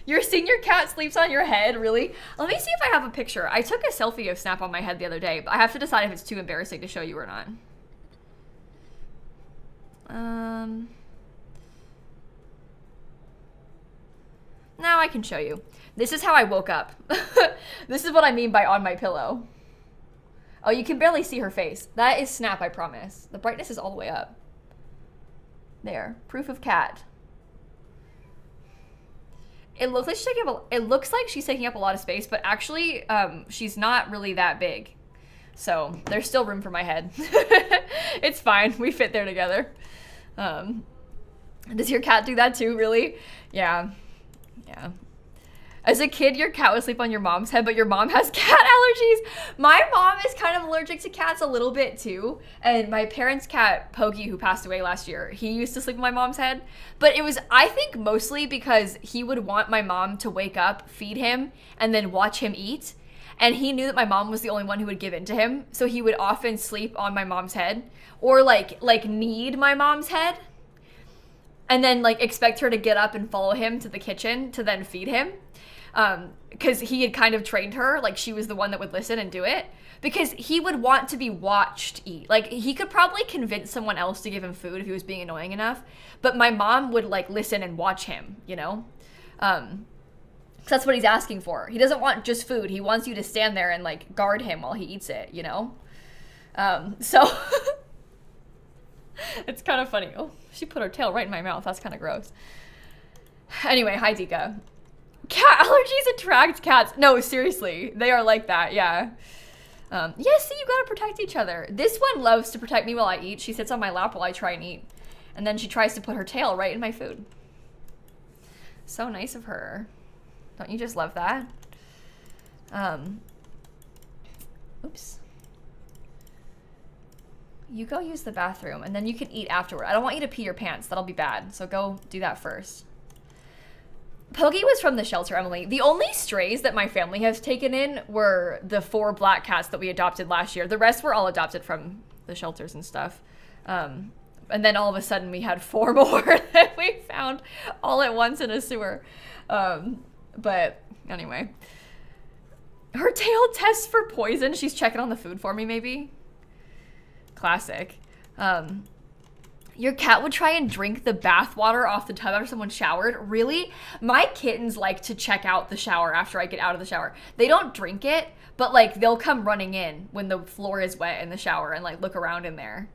you're seeing your cat sleeps on your head, really? Let me see if I have a picture. I took a selfie of Snap on my head the other day, but I have to decide if it's too embarrassing to show you or not. Now I can show you. This is how I woke up. This is what I mean by on my pillow. Oh, you can barely see her face. That is Snap, I promise. The brightness is all the way up. There, proof of cat. It looks like she's taking up a lot of space, but actually, she's not really that big. So there's still room for my head. It's fine. We fit there together. Does your cat do that too, really? Yeah. Yeah. As a kid, your cat would sleep on your mom's head, but your mom has cat allergies. My mom is kind of allergic to cats a little bit too. And my parents' cat, Pokey, who passed away last year, he used to sleep on my mom's head. But it was, I think, mostly because he would want my mom to wake up, feed him, and then watch him eat. And he knew that my mom was the only one who would give in to him. So he would often sleep on my mom's head or like need my mom's head. And then like expect her to get up and follow him to the kitchen to then feed him. Because he had kind of trained her, like she was the one that would listen and do it. Because he would want to be watched eat. Like he could probably convince someone else to give him food if he was being annoying enough. But my mom would like listen and watch him, you know? So that's what he's asking for. He doesn't want just food. He wants you to stand there and like guard him while he eats it, you know? So it's kind of funny. Oh, she put her tail right in my mouth. That's kind of gross. Anyway, hi Dika. Cat allergies attract cats. No, seriously. They are like that, yeah. Yeah, see, you gotta protect each other. This one loves to protect me while I eat. She sits on my lap while I try and eat. And then she tries to put her tail right in my food. So nice of her. Don't you just love that? Oops. You go use the bathroom and then you can eat afterward. I don't want you to pee your pants. That'll be bad. So go do that first. Poggy was from the shelter, Emily. The only strays that my family has taken in were the 4 black cats that we adopted last year. The rest were all adopted from the shelters and stuff. And then all of a sudden we had 4 more that we found all at once in a sewer. But anyway. Her tail tests for poison. She's checking on the food for me, maybe. Classic. Your cat would try and drink the bath water off the tub after someone showered. Really? My kittens like to check out the shower after I get out of the shower. They don't drink it, but like they'll come running in when the floor is wet in the shower and like look around in there.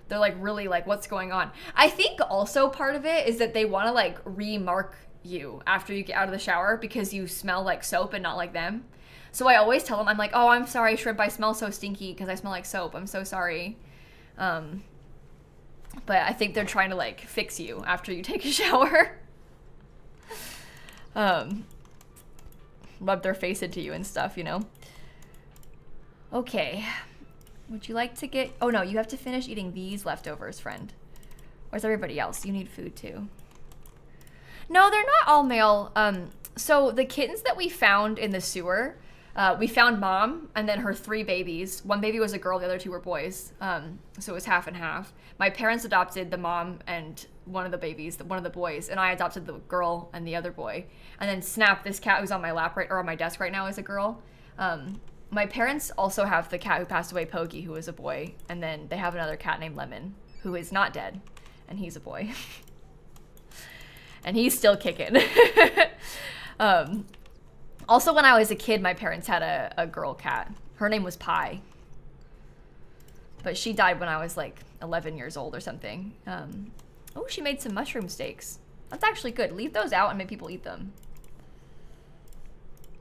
They're like really like, what's going on? I think also part of it is that they want to like remark you after you get out of the shower because you smell like soap and not like them. So I always tell them, I'm like, oh, I'm sorry, Shrimp, I smell so stinky because I smell like soap. I'm so sorry. But I think they're trying to like fix you after you take a shower. Rub their face into you and stuff, you know? Okay. Would you like to get... Oh no, you have to finish eating these leftovers, friend. Where's everybody else? You need food too. No, they're not all male. So the kittens that we found in the sewer, we found mom and then her 3 babies. 1 baby was a girl, the other 2 were boys. So it was half and half. My parents adopted the mom and one of the babies, one of the boys, and I adopted the girl and the other boy. And then Snap, this cat who's on my lap or on my desk right now, is a girl. My parents also have the cat who passed away, Poggy, who is a boy. And then they have another cat named Lemon, who is not dead, and he's a boy. And he's still kicking. Also, when I was a kid, my parents had a girl cat. Her name was Pie. But she died when I was like 11 years old or something. Oh, she made some mushroom steaks. That's actually good. Leave those out and make people eat them.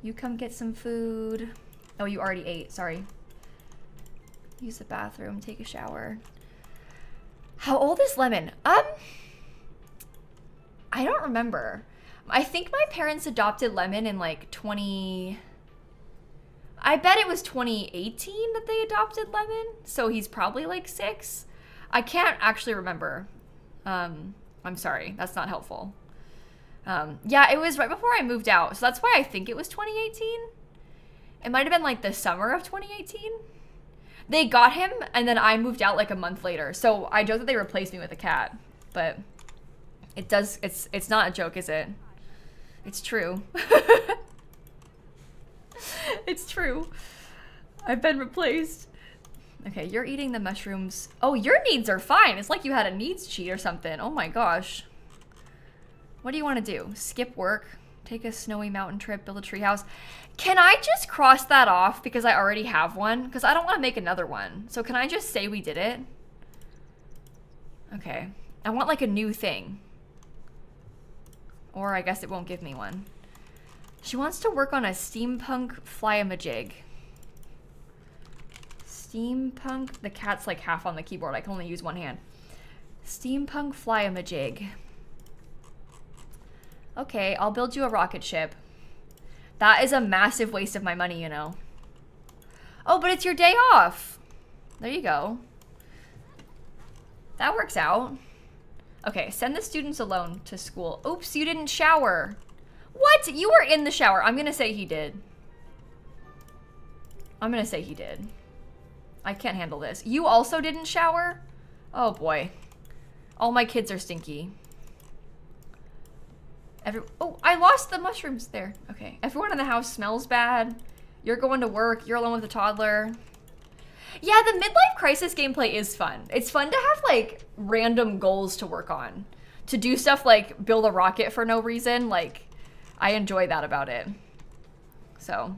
You come get some food. Oh, you already ate. Sorry. Use the bathroom. Take a shower. How old is Lemon? I don't remember. I think my parents adopted Lemon in like I bet it was 2018 that they adopted Lemon. So he's probably like 6. I can't actually remember. I'm sorry. That's not helpful. Yeah, it was right before I moved out. So that's why I think it was 2018. It might have been like the summer of 2018. They got him and then I moved out like a month later. So I joke that they replaced me with a cat, but it's not a joke, is it? It's true. It's true. I've been replaced. Okay, you're eating the mushrooms. Oh, your needs are fine. It's like you had a needs cheat or something. Oh my gosh. What do you want to do? Skip work, take a snowy mountain trip, build a treehouse. Can I just cross that off because I already have one? Because I don't want to make another one. So can I just say we did it? Okay. I want like a new thing. Or I guess it won't give me one. She wants to work on a steampunk fly-a-majig. Steampunk? The cat's like half on the keyboard. I can only use one hand. Steampunk fly-a-majig. Okay, I'll build you a rocket ship. That is a massive waste of my money, you know. Oh, but it's your day off. There you go. That works out. Okay, send the students alone to school. Oops, you didn't shower. What? You were in the shower. I'm gonna say he did. I'm gonna say he did. I can't handle this. You also didn't shower? Oh boy. All my kids are stinky. Oh, I lost the mushrooms there. Okay. Everyone in the house smells bad. You're going to work. You're alone with a toddler. Yeah, the midlife crisis gameplay is fun. It's fun to have like random goals to work on. To do stuff like build a rocket for no reason. Like, I enjoy that about it. So.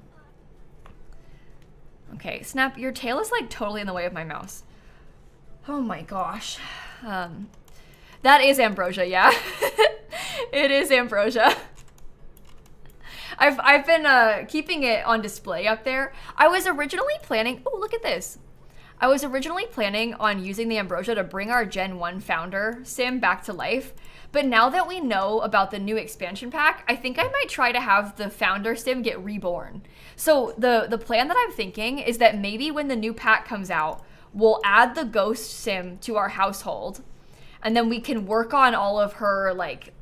Okay, Snap, your tail is like totally in the way of my mouse. Oh my gosh. That is ambrosia, yeah. It is ambrosia. I've been keeping it on display up there. I was originally planning, oh, look at this. I was originally planning on using the Ambrosia to bring our Gen 1 founder sim back to life. But now that we know about the new expansion pack, I think I might try to have the founder sim get reborn. So the plan that I'm thinking is that maybe when the new pack comes out, we'll add the ghost sim to our household. And then we can work on all of her, like,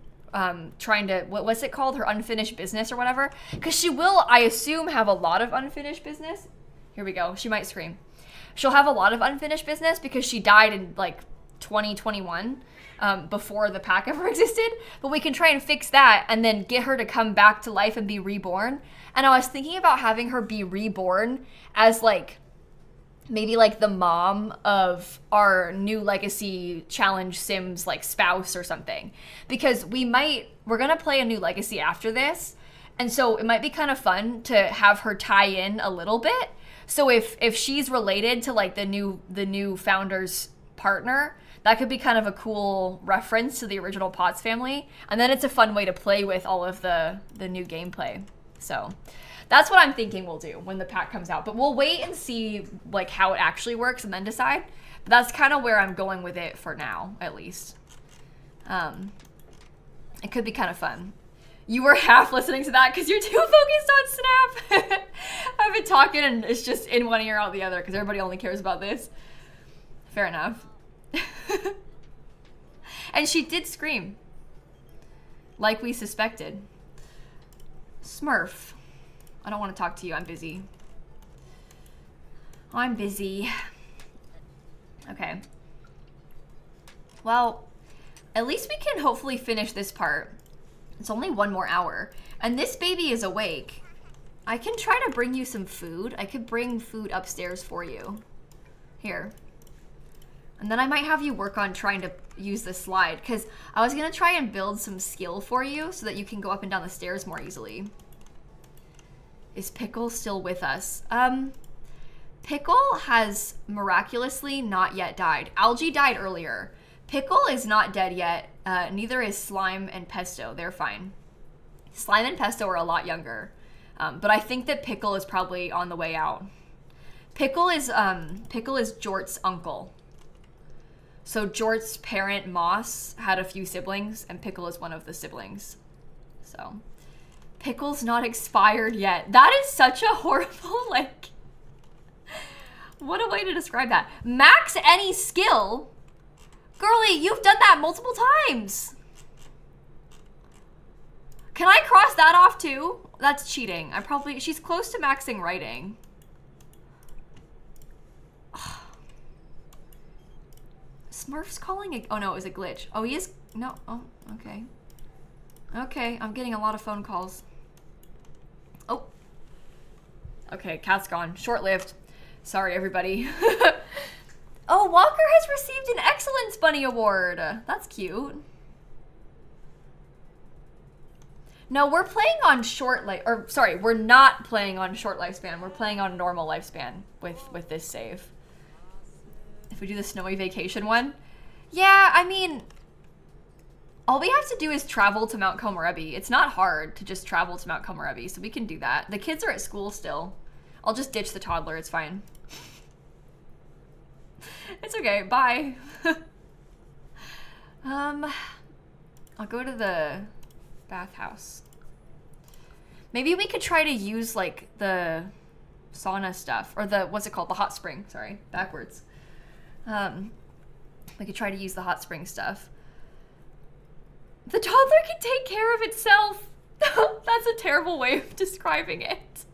trying to, what's it called? Her unfinished business or whatever. Because she will, I assume, have a lot of unfinished business. Here we go. She might scream. She'll have a lot of unfinished business because she died in, like, 2021. Before the pack ever existed, but we can try and fix that and then get her to come back to life and be reborn. And I was thinking about having her be reborn as like maybe like the mom of our new legacy challenge sims like spouse or something, because we're gonna play a new legacy after this, and so it might be kind of fun to have her tie in a little bit. So if she's related to like the new founder's partner, that could be kind of a cool reference to the original Potts family. And then it's a fun way to play with all of the new gameplay. So that's what I'm thinking we'll do when the pack comes out. But we'll wait and see like how it actually works and then decide. But that's kind of where I'm going with it for now, at least. It could be kind of fun. You were half listening to that because you're too focused on Snap. I've been talking and it's just in one ear out the other because everybody only cares about this. Fair enough. And she did scream. Like we suspected. Smurf. I don't want to talk to you. I'm busy. I'm busy. Okay. Well, at least we can hopefully finish this part. It's only 1 more hour. And this baby is awake. I can try to bring you some food. I could bring food upstairs for you. Here. And then I might have you work on trying to use the slide, because I was going to try and build some skill for you so that you can go up and down the stairs more easily. Is Pickle still with us? Pickle has miraculously not yet died. Algae died earlier. Pickle is not dead yet. Neither is Slime and Pesto. They're fine. Slime and Pesto are a lot younger. But I think that Pickle is probably on the way out. Pickle is Jort's uncle. So Jort's parent, Moss, had a few siblings, and Pickle is one of the siblings. So, Pickle's not expired yet. That is such a horrible, like, what a way to describe that. Max any skill? Girlie, you've done that multiple times. Can I cross that off too? That's cheating. She's close to maxing writing. Smurf's calling it. Oh no, it was a glitch. Oh, he is. No. Oh, okay. Okay, I'm getting a lot of phone calls. Oh. Okay, cat's gone. Short-lived. Sorry, everybody. Oh, Walker has received an Excellence Bunny Award. That's cute. No, we're playing on short life, or sorry, we're not playing on short lifespan. We're playing on normal lifespan with this save. If we do the snowy vacation one. Yeah, I mean, all we have to do is travel to Mount Komorebi. It's not hard to just travel to Mount Komorebi, so we can do that. The kids are at school still. I'll just ditch the toddler, it's fine. It's okay, bye. I'll go to the bathhouse. Maybe we could try to use like the sauna stuff, or the, what's it called? The hot spring, sorry, backwards. We could try to use the hot spring stuff. The toddler can take care of itself. That's a terrible way of describing it.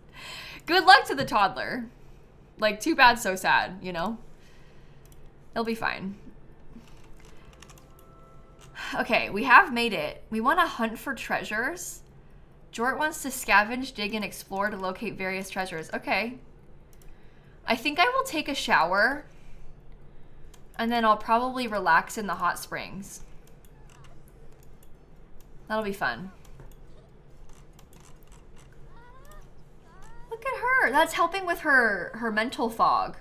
Good luck to the toddler. Like, too bad, so sad, you know? It'll be fine. Okay, we have made it. We want to hunt for treasures. Jort wants to scavenge, dig, and explore to locate various treasures. Okay. I think I will take a shower. And then I'll probably relax in the hot springs. That'll be fun. Look at her. That's helping with her mental fog.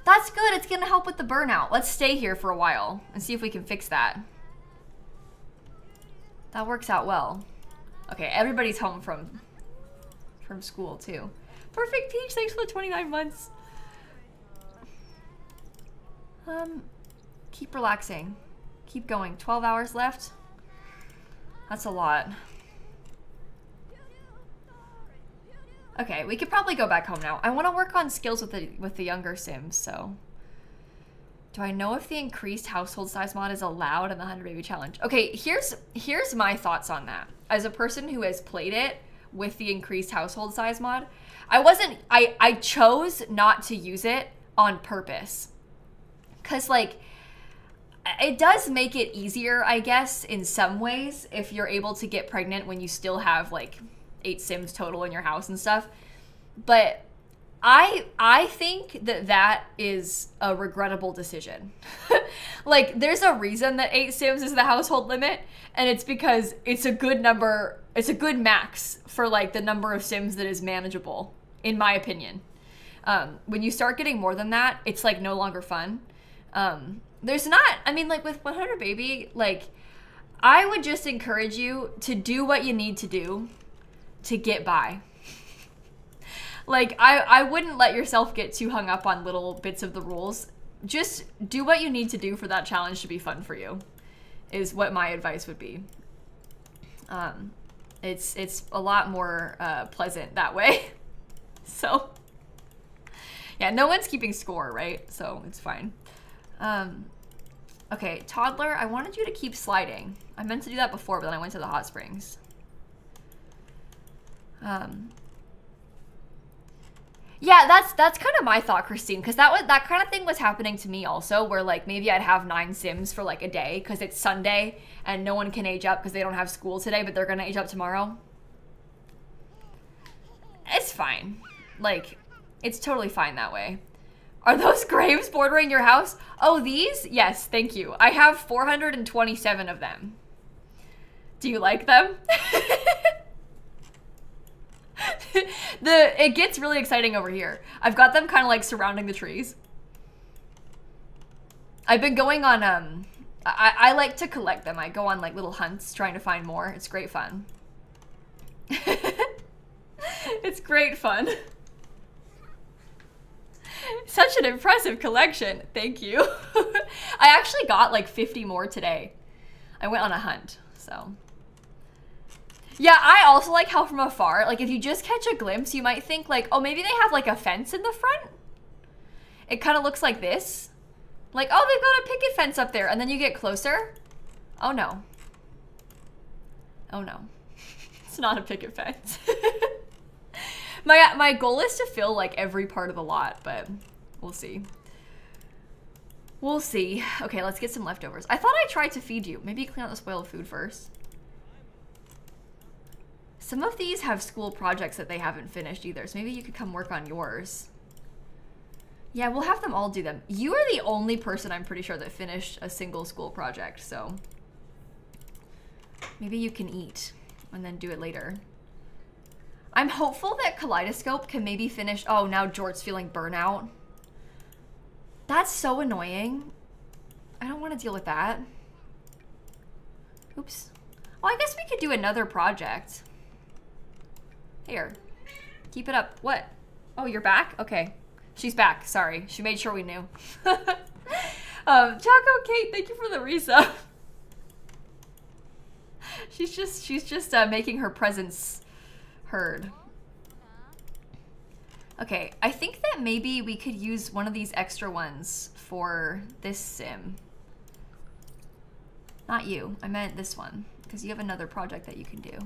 That's good. It's going to help with the burnout. Let's stay here for a while and see if we can fix that. That works out well. Okay, everybody's home from from school too. Perfect Peach, thanks for the 29 months. Keep relaxing. Keep going. 12 hours left. That's a lot. Okay, we could probably go back home now. I want to work on skills with the younger Sims, so. Do I know if the increased household size mod is allowed in the 100 Baby Challenge? Okay, here's my thoughts on that. As a person who has played it with the increased household size mod, I chose not to use it on purpose. Cause like, it does make it easier, I guess, in some ways, if you're able to get pregnant when you still have like 8 Sims total in your house and stuff. But I think that is a regrettable decision. Like, there's a reason that 8 Sims is the household limit, and it's because it's a good number, it's a good max for like the number of Sims that is manageable, in my opinion. When you start getting more than that, it's like no longer fun. There's not, I mean, like with 100 Baby, like, I would just encourage you to do what you need to do to get by. Like, I wouldn't let yourself get too hung up on little bits of the rules. Just do what you need to do for that challenge to be fun for you, is what my advice would be. It's a lot more pleasant that way. So, yeah, no one's keeping score, right? So it's fine. Okay, toddler, I wanted you to keep sliding. I meant to do that before, but then I went to the hot springs. Yeah, that's kind of my thought, Christine, because that kind of thing was happening to me also, where like maybe I'd have 9 Sims for like a day because it's Sunday and no one can age up because they don't have school today, but they're gonna age up tomorrow. It's fine. Like, it's totally fine that way. Are those graves bordering your house? Oh, these? Yes, thank you. I have 427 of them. Do you like them? It gets really exciting over here. I've got them kind of like surrounding the trees. I've been going on, I like to collect them. I go on like little hunts trying to find more. It's great fun. It's great fun. Such an impressive collection. Thank you. I actually got like 50 more today. I went on a hunt, so. Yeah, I also like how from afar, like if you just catch a glimpse, you might think like, oh, maybe they have like a fence in the front. It kind of looks like this. Like, oh, they've got a picket fence up there. And then you get closer. Oh no. Oh no. It's not a picket fence. My goal is to fill like every part of the lot, but we'll see. We'll see. Okay, let's get some leftovers. I thought I tried to feed you. Maybe clean out the spoiled food first. Some of these have school projects that they haven't finished either, so maybe you could come work on yours. Yeah, we'll have them all do them. You are the only person I'm pretty sure that finished a single school project, so maybe you can eat and then do it later. I'm hopeful that Kaleidoscope can maybe finish. Oh, now Jort's feeling burnout. That's so annoying. I don't want to deal with that. Oops. Well, I guess we could do another project. Here, keep it up. What? Oh, you're back? Okay. She's back. Sorry. She made sure we knew. Choco Kate, thank you for the resub. She's just making her presence heard. Okay, I think that maybe we could use one of these extra ones for this sim. Not you. I meant this one, because you have another project that you can do.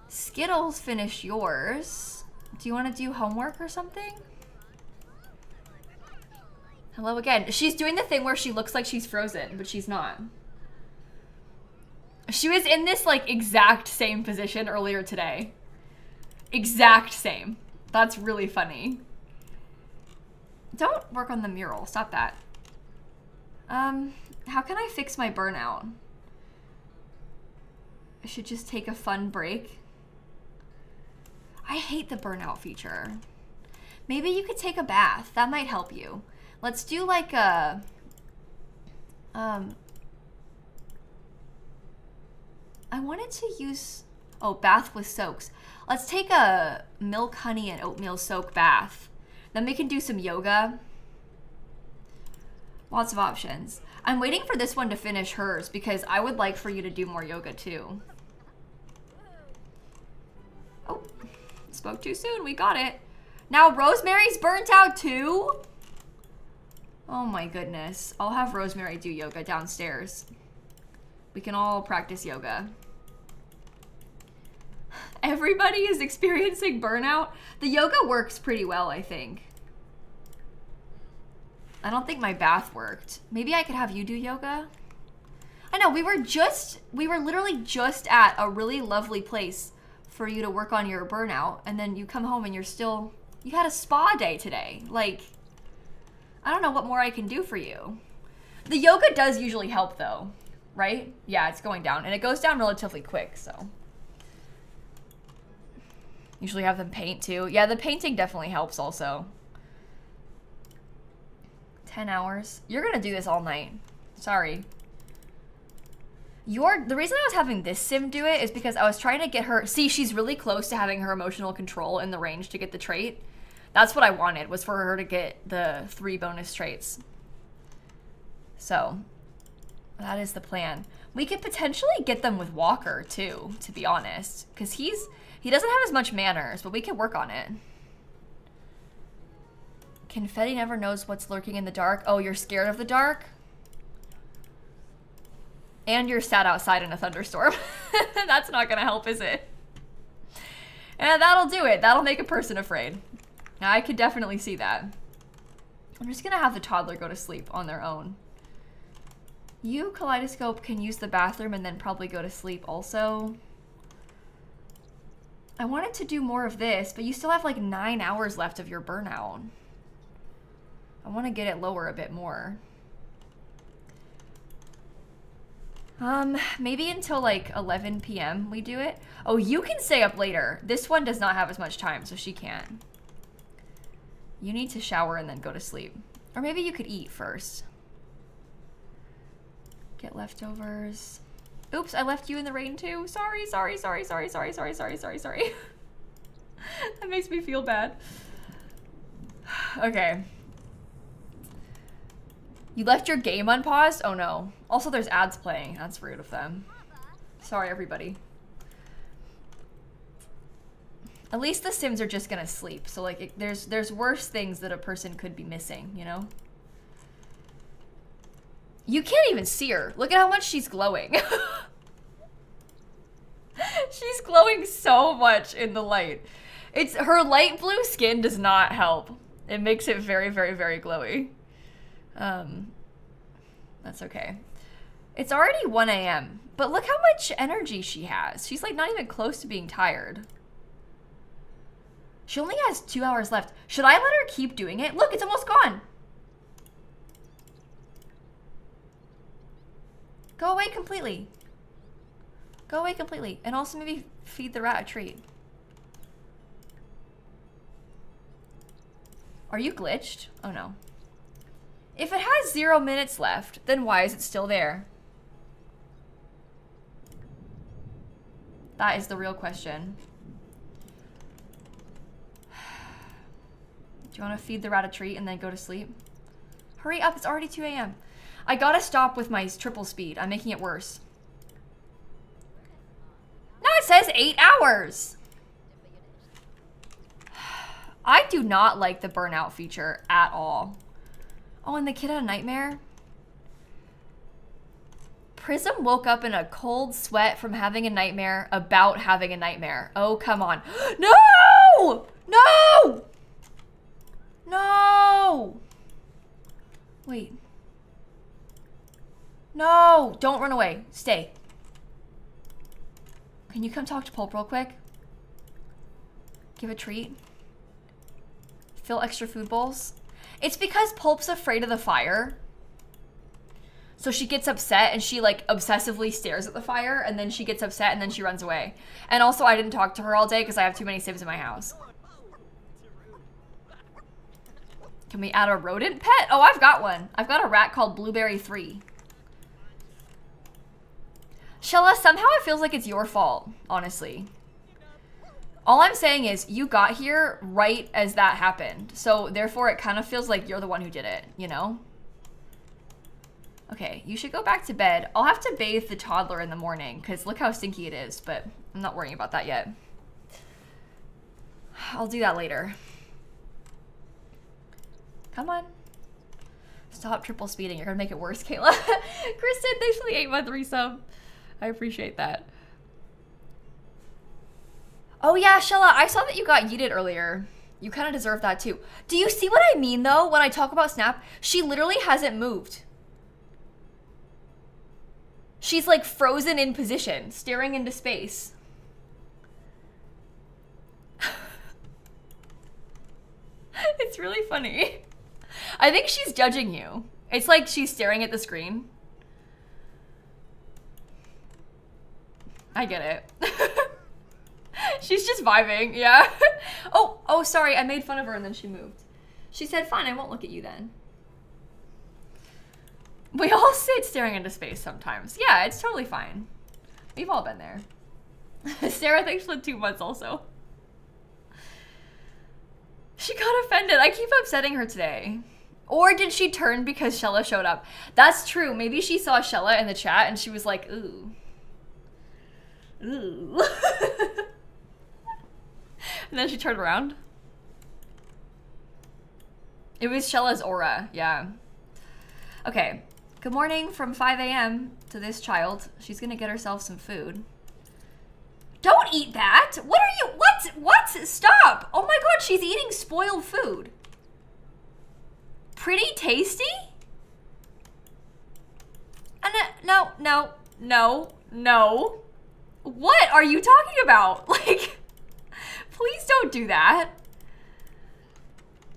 Skittles, finish yours. Do you want to do homework or something? Hello again. She's doing the thing where she looks like she's frozen, but she's not. She was in this like exact same position earlier today. Exact same. That's really funny. Don't work on the mural. Stop that. How can I fix my burnout? I should just take a fun break. I hate the burnout feature. Maybe you could take a bath. That might help you. Let's do like a... I wanted to use... Oh, bath with soaks. Let's take a milk, honey, and oatmeal soak bath. Then we can do some yoga. Lots of options. I'm waiting for this one to finish hers because I would like for you to do more yoga too. Oh, spoke too soon. We got it. Now Rosemary's burnt out too? Oh my goodness. I'll have Rosemary do yoga downstairs. We can all practice yoga. Everybody is experiencing burnout. The yoga works pretty well, I think. I don't think my bath worked. Maybe I could have you do yoga? I know, we were literally just at a really lovely place for you to work on your burnout, and then you come home and you had a spa day today. Like, I don't know what more I can do for you. The yoga does usually help though, right? Yeah, it's going down, and it goes down relatively quick, so. Usually have them paint too. Yeah, the painting definitely helps also. 10 hours. You're gonna do this all night. Sorry. The reason I was having this sim do it is because I was trying to get her, see, she's really close to having her emotional control in the range to get the trait. That's what I wanted, was for her to get the 3 bonus traits. So, that is the plan. We could potentially get them with Walker too, to be honest, because he doesn't have as much manners, but we can work on it. Confetti never knows what's lurking in the dark. Oh, you're scared of the dark? And you're sat outside in a thunderstorm. That's not gonna help, is it? And that'll do it. That'll make a person afraid. Now, I could definitely see that. I'm just gonna have the toddler go to sleep on their own. You, Kaleidoscope, can use the bathroom and then probably go to sleep also. I wanted to do more of this, but you still have like 9 hours left of your burnout. I want to get it lower a bit more. Maybe until like 11 p.m. we do it. Oh, you can stay up later. This one does not have as much time, so she can't. You need to shower and then go to sleep. Or maybe you could eat first. Get leftovers. Oops, I left you in the rain too. Sorry. That makes me feel bad. Okay. You left your game unpaused? Oh no. Also, there's ads playing. That's rude of them. Sorry, everybody. At least the Sims are just gonna sleep. So like, there's worse things that a person could be missing, you know? You can't even see her. Look at how much she's glowing. She's glowing so much in the light. Her light blue skin does not help. It makes it very, very, very glowy. That's okay. It's already 1 a.m. But look how much energy she has. She's like not even close to being tired. She only has 2 hours left. Should I let her keep doing it? Look, it's almost gone. Go away completely. Go away completely. And also maybe feed the rat a treat. Are you glitched? Oh no. If it has 0 minutes left, then why is it still there? That is the real question. Do you want to feed the rat a treat and then go to sleep? Hurry up, it's already 2 a.m. I gotta stop with my triple speed. I'm making it worse. No, it says 8 hours. I do not like the burnout feature at all. Oh, and the kid had a nightmare? Prism woke up in a cold sweat from having a nightmare about having a nightmare. Oh, come on. No! No! No! Wait. No! Don't run away. Stay. Can you come talk to Pulp real quick? Give a treat. Fill extra food bowls. It's because Pulp's afraid of the fire. So she gets upset and she like obsessively stares at the fire and then she gets upset and then she runs away. And also I didn't talk to her all day because I have too many Sims in my house. Can we add a rodent pet? Oh, I've got one. I've got a rat called Blueberry 3. Shella, somehow it feels like it's your fault, honestly. All I'm saying is you got here right as that happened. So therefore it kind of feels like you're the one who did it, you know? Okay, you should go back to bed. I'll have to bathe the toddler in the morning because look how stinky it is, but I'm not worrying about that yet. I'll do that later. Come on. Stop triple speeding. You're gonna make it worse, Kayla. Kristen, thanks for the 8-month resub. I appreciate that. Oh yeah, Shella, I saw that you got yeeted earlier. You kind of deserve that too. Do you see what I mean though when I talk about Snap? She literally hasn't moved. She's like frozen in position, staring into space. It's really funny. I think she's judging you. It's like she's staring at the screen. I get it. She's just vibing, yeah. Oh, sorry, I made fun of her and then she moved. She said, fine, I won't look at you then. We all sit staring into space sometimes. Yeah, it's totally fine. We've all been there. Sarah, thanks for the 2 months also. She got offended. I keep upsetting her today. Or did she turn because Shella showed up? That's true. Maybe she saw Shella in the chat and she was like, ooh. Ooh. And then she turned around. It was Shella's aura, yeah. Okay. Good morning from 5 a.m. to this child. She's gonna get herself some food. Don't eat that! What are you, what? Stop! Oh my god, she's eating spoiled food. Pretty tasty? No. What are you talking about? Like, please don't do that.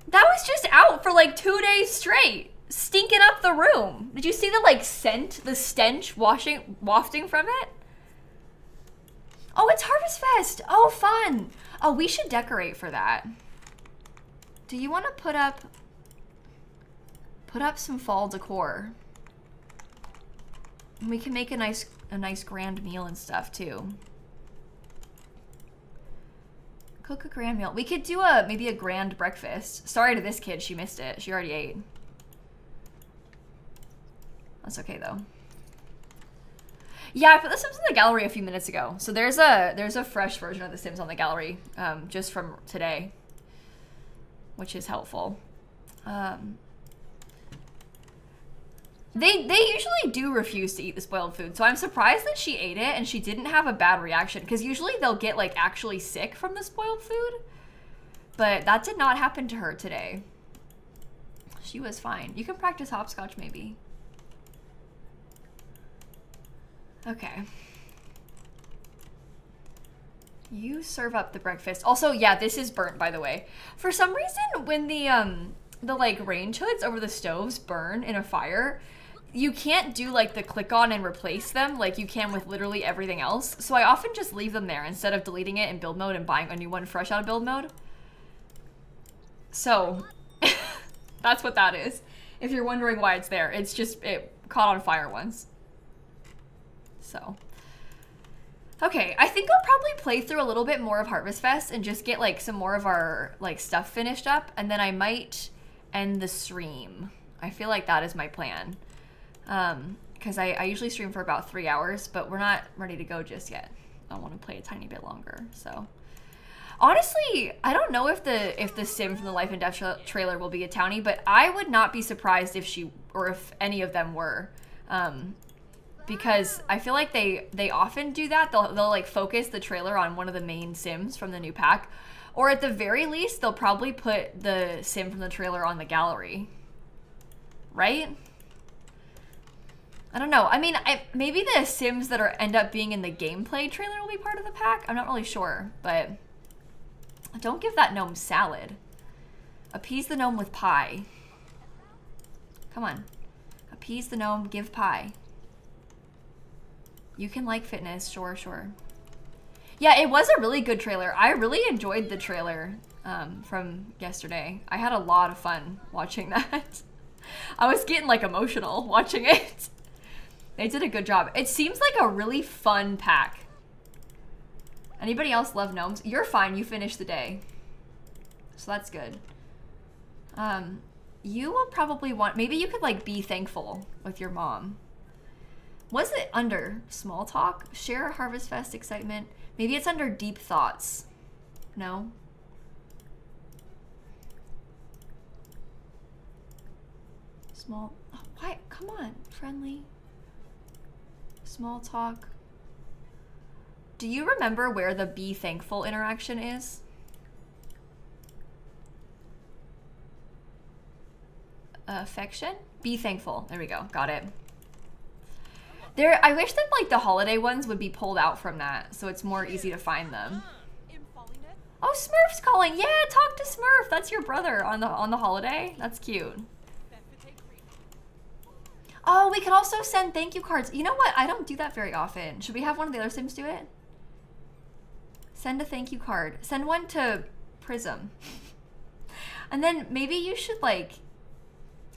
That was just out for like 2 days straight, stinking up the room. Did you see the like scent, the stench wafting from it? Oh, it's Harvest Fest. Oh, fun. Oh, we should decorate for that. Do you want to put up some fall decor? And we can make a nice grand meal and stuff too. Cook a grand meal. We could do maybe a grand breakfast. Sorry to this kid, she missed it. She already ate. That's okay though. Yeah, I put The Sims in the gallery a few minutes ago. So there's a fresh version of The Sims on the gallery, just from today, which is helpful. They usually do refuse to eat the spoiled food, so I'm surprised that she ate it and she didn't have a bad reaction, because usually they'll get like actually sick from the spoiled food, but that did not happen to her today. She was fine. You can practice hopscotch maybe. Okay. You serve up the breakfast. Also, yeah, this is burnt, by the way. For some reason, when the like range hoods over the stoves burn in a fire, you can't do like the click on and replace them like you can with literally everything else. So I often just leave them there instead of deleting it in build mode and buying a new one fresh out of build mode. So that's what that is. If you're wondering why it's there, it's just, it caught on fire once. So, okay, I think I'll probably play through a little bit more of Harvest Fest and just get like some more of our like stuff finished up, and then I might end the stream. I feel like that is my plan. Because I usually stream for about 3 hours, but we're not ready to go just yet. I want to play a tiny bit longer, so. Honestly, I don't know if the sim from the Life and Death trailer will be a townie, but I would not be surprised if she, or if any of them were. Because I feel like they often do that. They'll like focus the trailer on one of the main sims from the new pack, or at the very least they'll probably put the sim from the trailer on the gallery, right? I don't know. I mean, maybe the sims that end up being in the gameplay trailer will be part of the pack. I'm not really sure, but don't give that gnome salad. Appease the gnome with pie. Come on. Appease the gnome, give pie. You can like fitness, sure. Yeah, it was a really good trailer. I really enjoyed the trailer from yesterday. I had a lot of fun watching that. I was getting like emotional watching it. They did a good job. It seems like a really fun pack. Anybody else love gnomes? You're fine. You finished the day. So that's good. You will probably want... Maybe you could, like, be thankful with your mom. Was it under small talk? Share a Harvest Fest excitement? Maybe it's under deep thoughts. No? Small... Oh, why? Come on. Friendly. Small talk. Do you remember where the be thankful interaction is? Affection? Be thankful. There we go. Got it. There, I wish that like the holiday ones would be pulled out from that, so it's more easy to find them. Oh, Smurf's calling. Yeah, talk to Smurf. That's your brother on the holiday. That's cute. Oh, we could also send thank you cards. You know what? I don't do that very often. Should we have one of the other Sims do it? Send a thank you card. Send one to Prism. And then maybe you should like,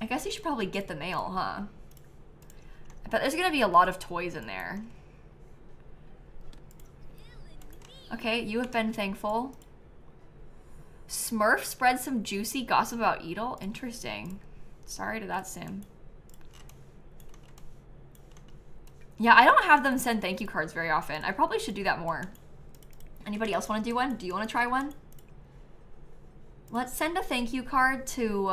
I guess you should probably get the mail, huh? I bet there's gonna be a lot of toys in there. Okay, you have been thankful. Smurf spread some juicy gossip about Edel. Interesting. Sorry to that Sim. Yeah, I don't have them send thank you cards very often. I probably should do that more. Anybody else want to do one? Do you want to try one? Let's send a thank you card to,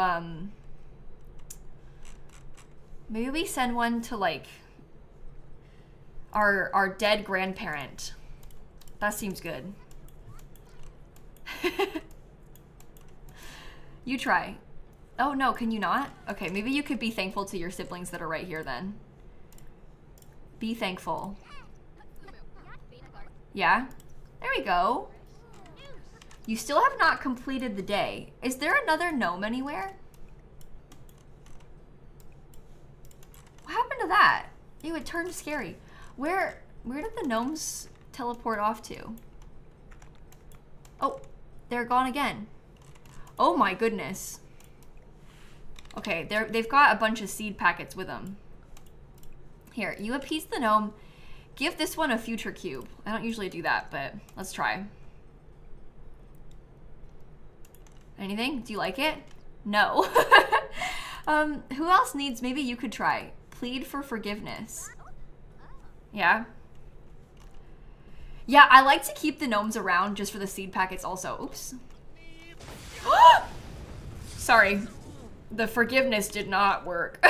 maybe we send one to, like, our dead grandparent. That seems good. You try. Oh, no, can you not? Okay, maybe you could be thankful to your siblings that are right here, then. Be thankful. Yeah? There we go. You still have not completed the day. Is there another gnome anywhere? What happened to that? Ew, it turned scary. Where did the gnomes teleport off to? Oh, they're gone again. Oh my goodness. Okay, they've got a bunch of seed packets with them. Here, you appease the gnome. Give this one a future cube. I don't usually do that, but let's try. Anything? Do you like it? No. Who else needs, maybe you could try. Plead for forgiveness. Yeah? Yeah, I like to keep the gnomes around just for the seed packets also. Oops. Sorry. The forgiveness did not work.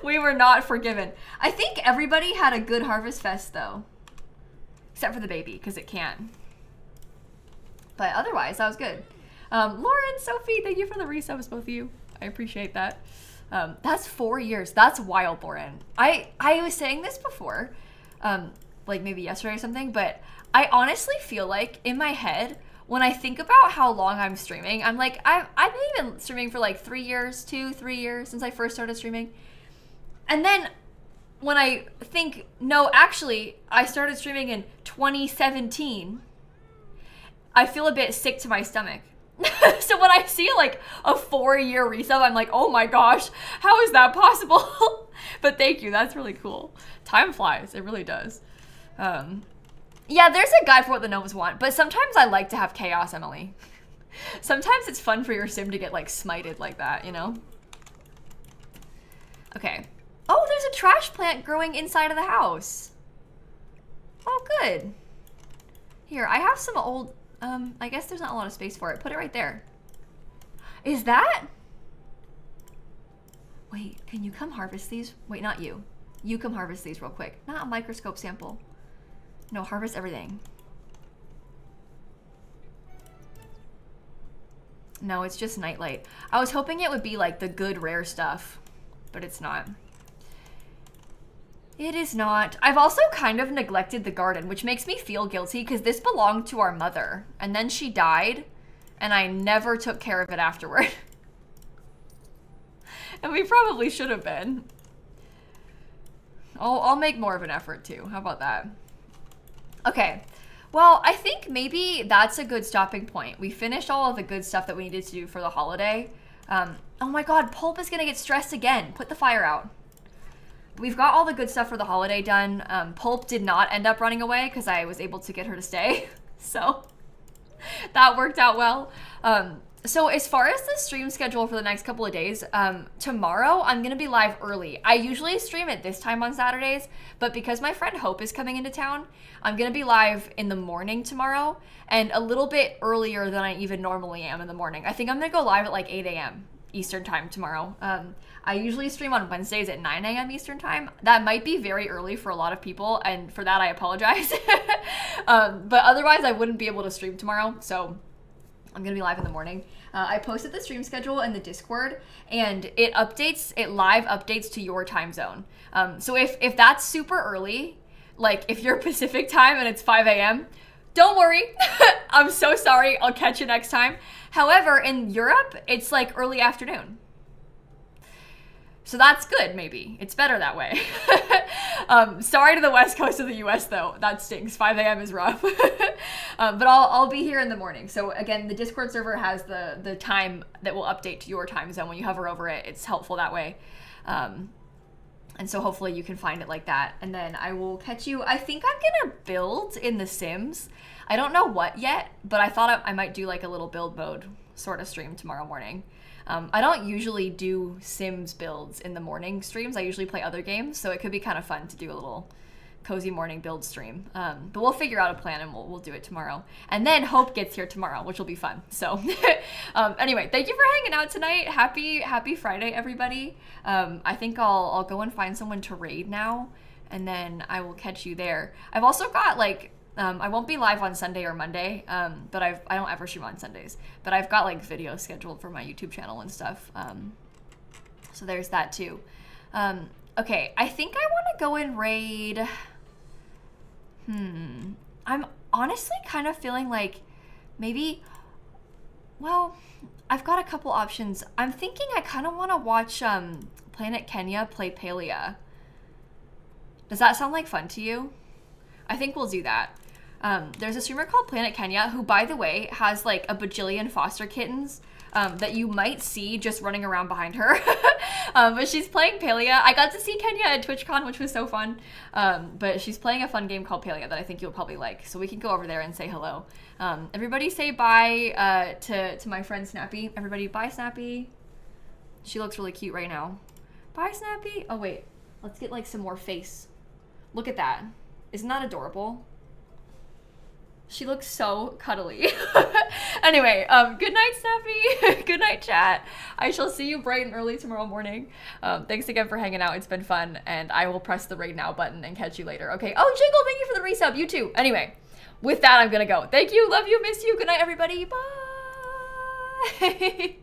We were not forgiven. I think everybody had a good Harvest Fest though. Except for the baby, because it can't. But otherwise, that was good. Lauren, Sophie, thank you for the resubs, both of you. I appreciate that. That's 4 years. That's wild, Lauren. I was saying this before, like maybe yesterday or something, but I honestly feel like in my head, when I think about how long I'm streaming, I'm like, I've been streaming for like 3 years, 3 years since I first started streaming. And then when I think, no, actually, I started streaming in 2017, I feel a bit sick to my stomach. So when I see like a 4-year resub, I'm like, oh my gosh, how is that possible? But thank you, that's really cool. Time flies, it really does. Yeah, there's a guide for what the gnomes want, but sometimes I like to have chaos, Emily. Sometimes it's fun for your sim to get like smited like that, you know? Okay. Oh, there's a trash plant growing inside of the house. Oh, good. Here, I have some old, I guess there's not a lot of space for it. Put it right there. Is that? Wait, can you come harvest these? Wait, not you. You come harvest these real quick. Not a microscope sample. No, harvest everything. No, it's just nightlight. I was hoping it would be like the good rare stuff, but it's not. It is not. I've also kind of neglected the garden, which makes me feel guilty because this belonged to our mother and then she died and I never took care of it afterward. And we probably should have been. I'll make more of an effort too. How about that? Okay. Well, I think maybe that's a good stopping point. We finished all of the good stuff that we needed to do for the holiday. Oh my god, Pulp is gonna get stressed again. Put the fire out. we've got all the good stuff for the holiday done. Pulp did not end up running away because I was able to get her to stay. So that worked out well. So as far as the stream schedule for the next couple of days, tomorrow I'm going to be live early. I usually stream at this time on Saturdays, but because my friend Hope is coming into town, I'm going to be live in the morning tomorrow and a little bit earlier than I even normally am in the morning. I think I'm going to go live at like 8 a.m. Eastern time tomorrow. I usually stream on Wednesdays at 9 a.m. Eastern time. That might be very early for a lot of people, and for that I apologize. But otherwise I wouldn't be able to stream tomorrow, so I'm gonna be live in the morning. I posted the stream schedule in the Discord, and it live updates to your time zone. So if that's super early, like if you're Pacific time and it's 5 a.m., don't worry. I'm so sorry. I'll catch you next time. However, in Europe, it's like early afternoon. So that's good, maybe. It's better that way. Sorry to the west coast of the US, though. That stinks. 5 a.m. is rough. But I'll be here in the morning. So again, the Discord server has the time that will update to your time zone. When you hover over it, it's helpful that way. And so hopefully you can find it like that. And then I will catch you. I think I'm gonna build in The Sims. I don't know what yet, but I thought I might do like a little build mode sort of stream tomorrow morning. I don't usually do Sims builds in the morning streams. I usually play other games, so it could be kind of fun to do a little cozy morning build stream. But we'll figure out a plan and we'll do it tomorrow. And then Hope gets here tomorrow, which will be fun. So anyway, thank you for hanging out tonight. Happy Friday, everybody. I think I'll go and find someone to raid now, and then I will catch you there. I've also got like I won't be live on Sunday or Monday, but I don't ever stream on Sundays. But I've got like videos scheduled for my YouTube channel and stuff. So there's that too. Okay, I think I want to go and raid. I'm honestly kind of feeling like maybe, well, I've got a couple options. I'm thinking I kind of want to watch Planet Kenya play Palia. Does that sound like fun to you? I think we'll do that. There's a streamer called Planet Kenya who, by the way, has like a bajillion foster kittens that you might see just running around behind her. But she's playing Palia. I got to see Kenya at TwitchCon, which was so fun. But she's playing a fun game called Palia that I think you'll probably like. So we can go over there and say hello. Everybody say bye to my friend Snappy. Everybody, bye Snappy. She looks really cute right now. Bye Snappy. Oh wait, let's get like some more face. Look at that. Isn't that adorable? She looks so cuddly. Anyway, good night, Snappy. Good night, chat. I shall see you bright and early tomorrow morning. Thanks again for hanging out. It's been fun, and I will press the raid now button and catch you later. Okay. Oh, Jiggle, thank you for the resub. You too. Anyway, with that, I'm gonna go. Thank you. Love you. Miss you. Good night, everybody. Bye.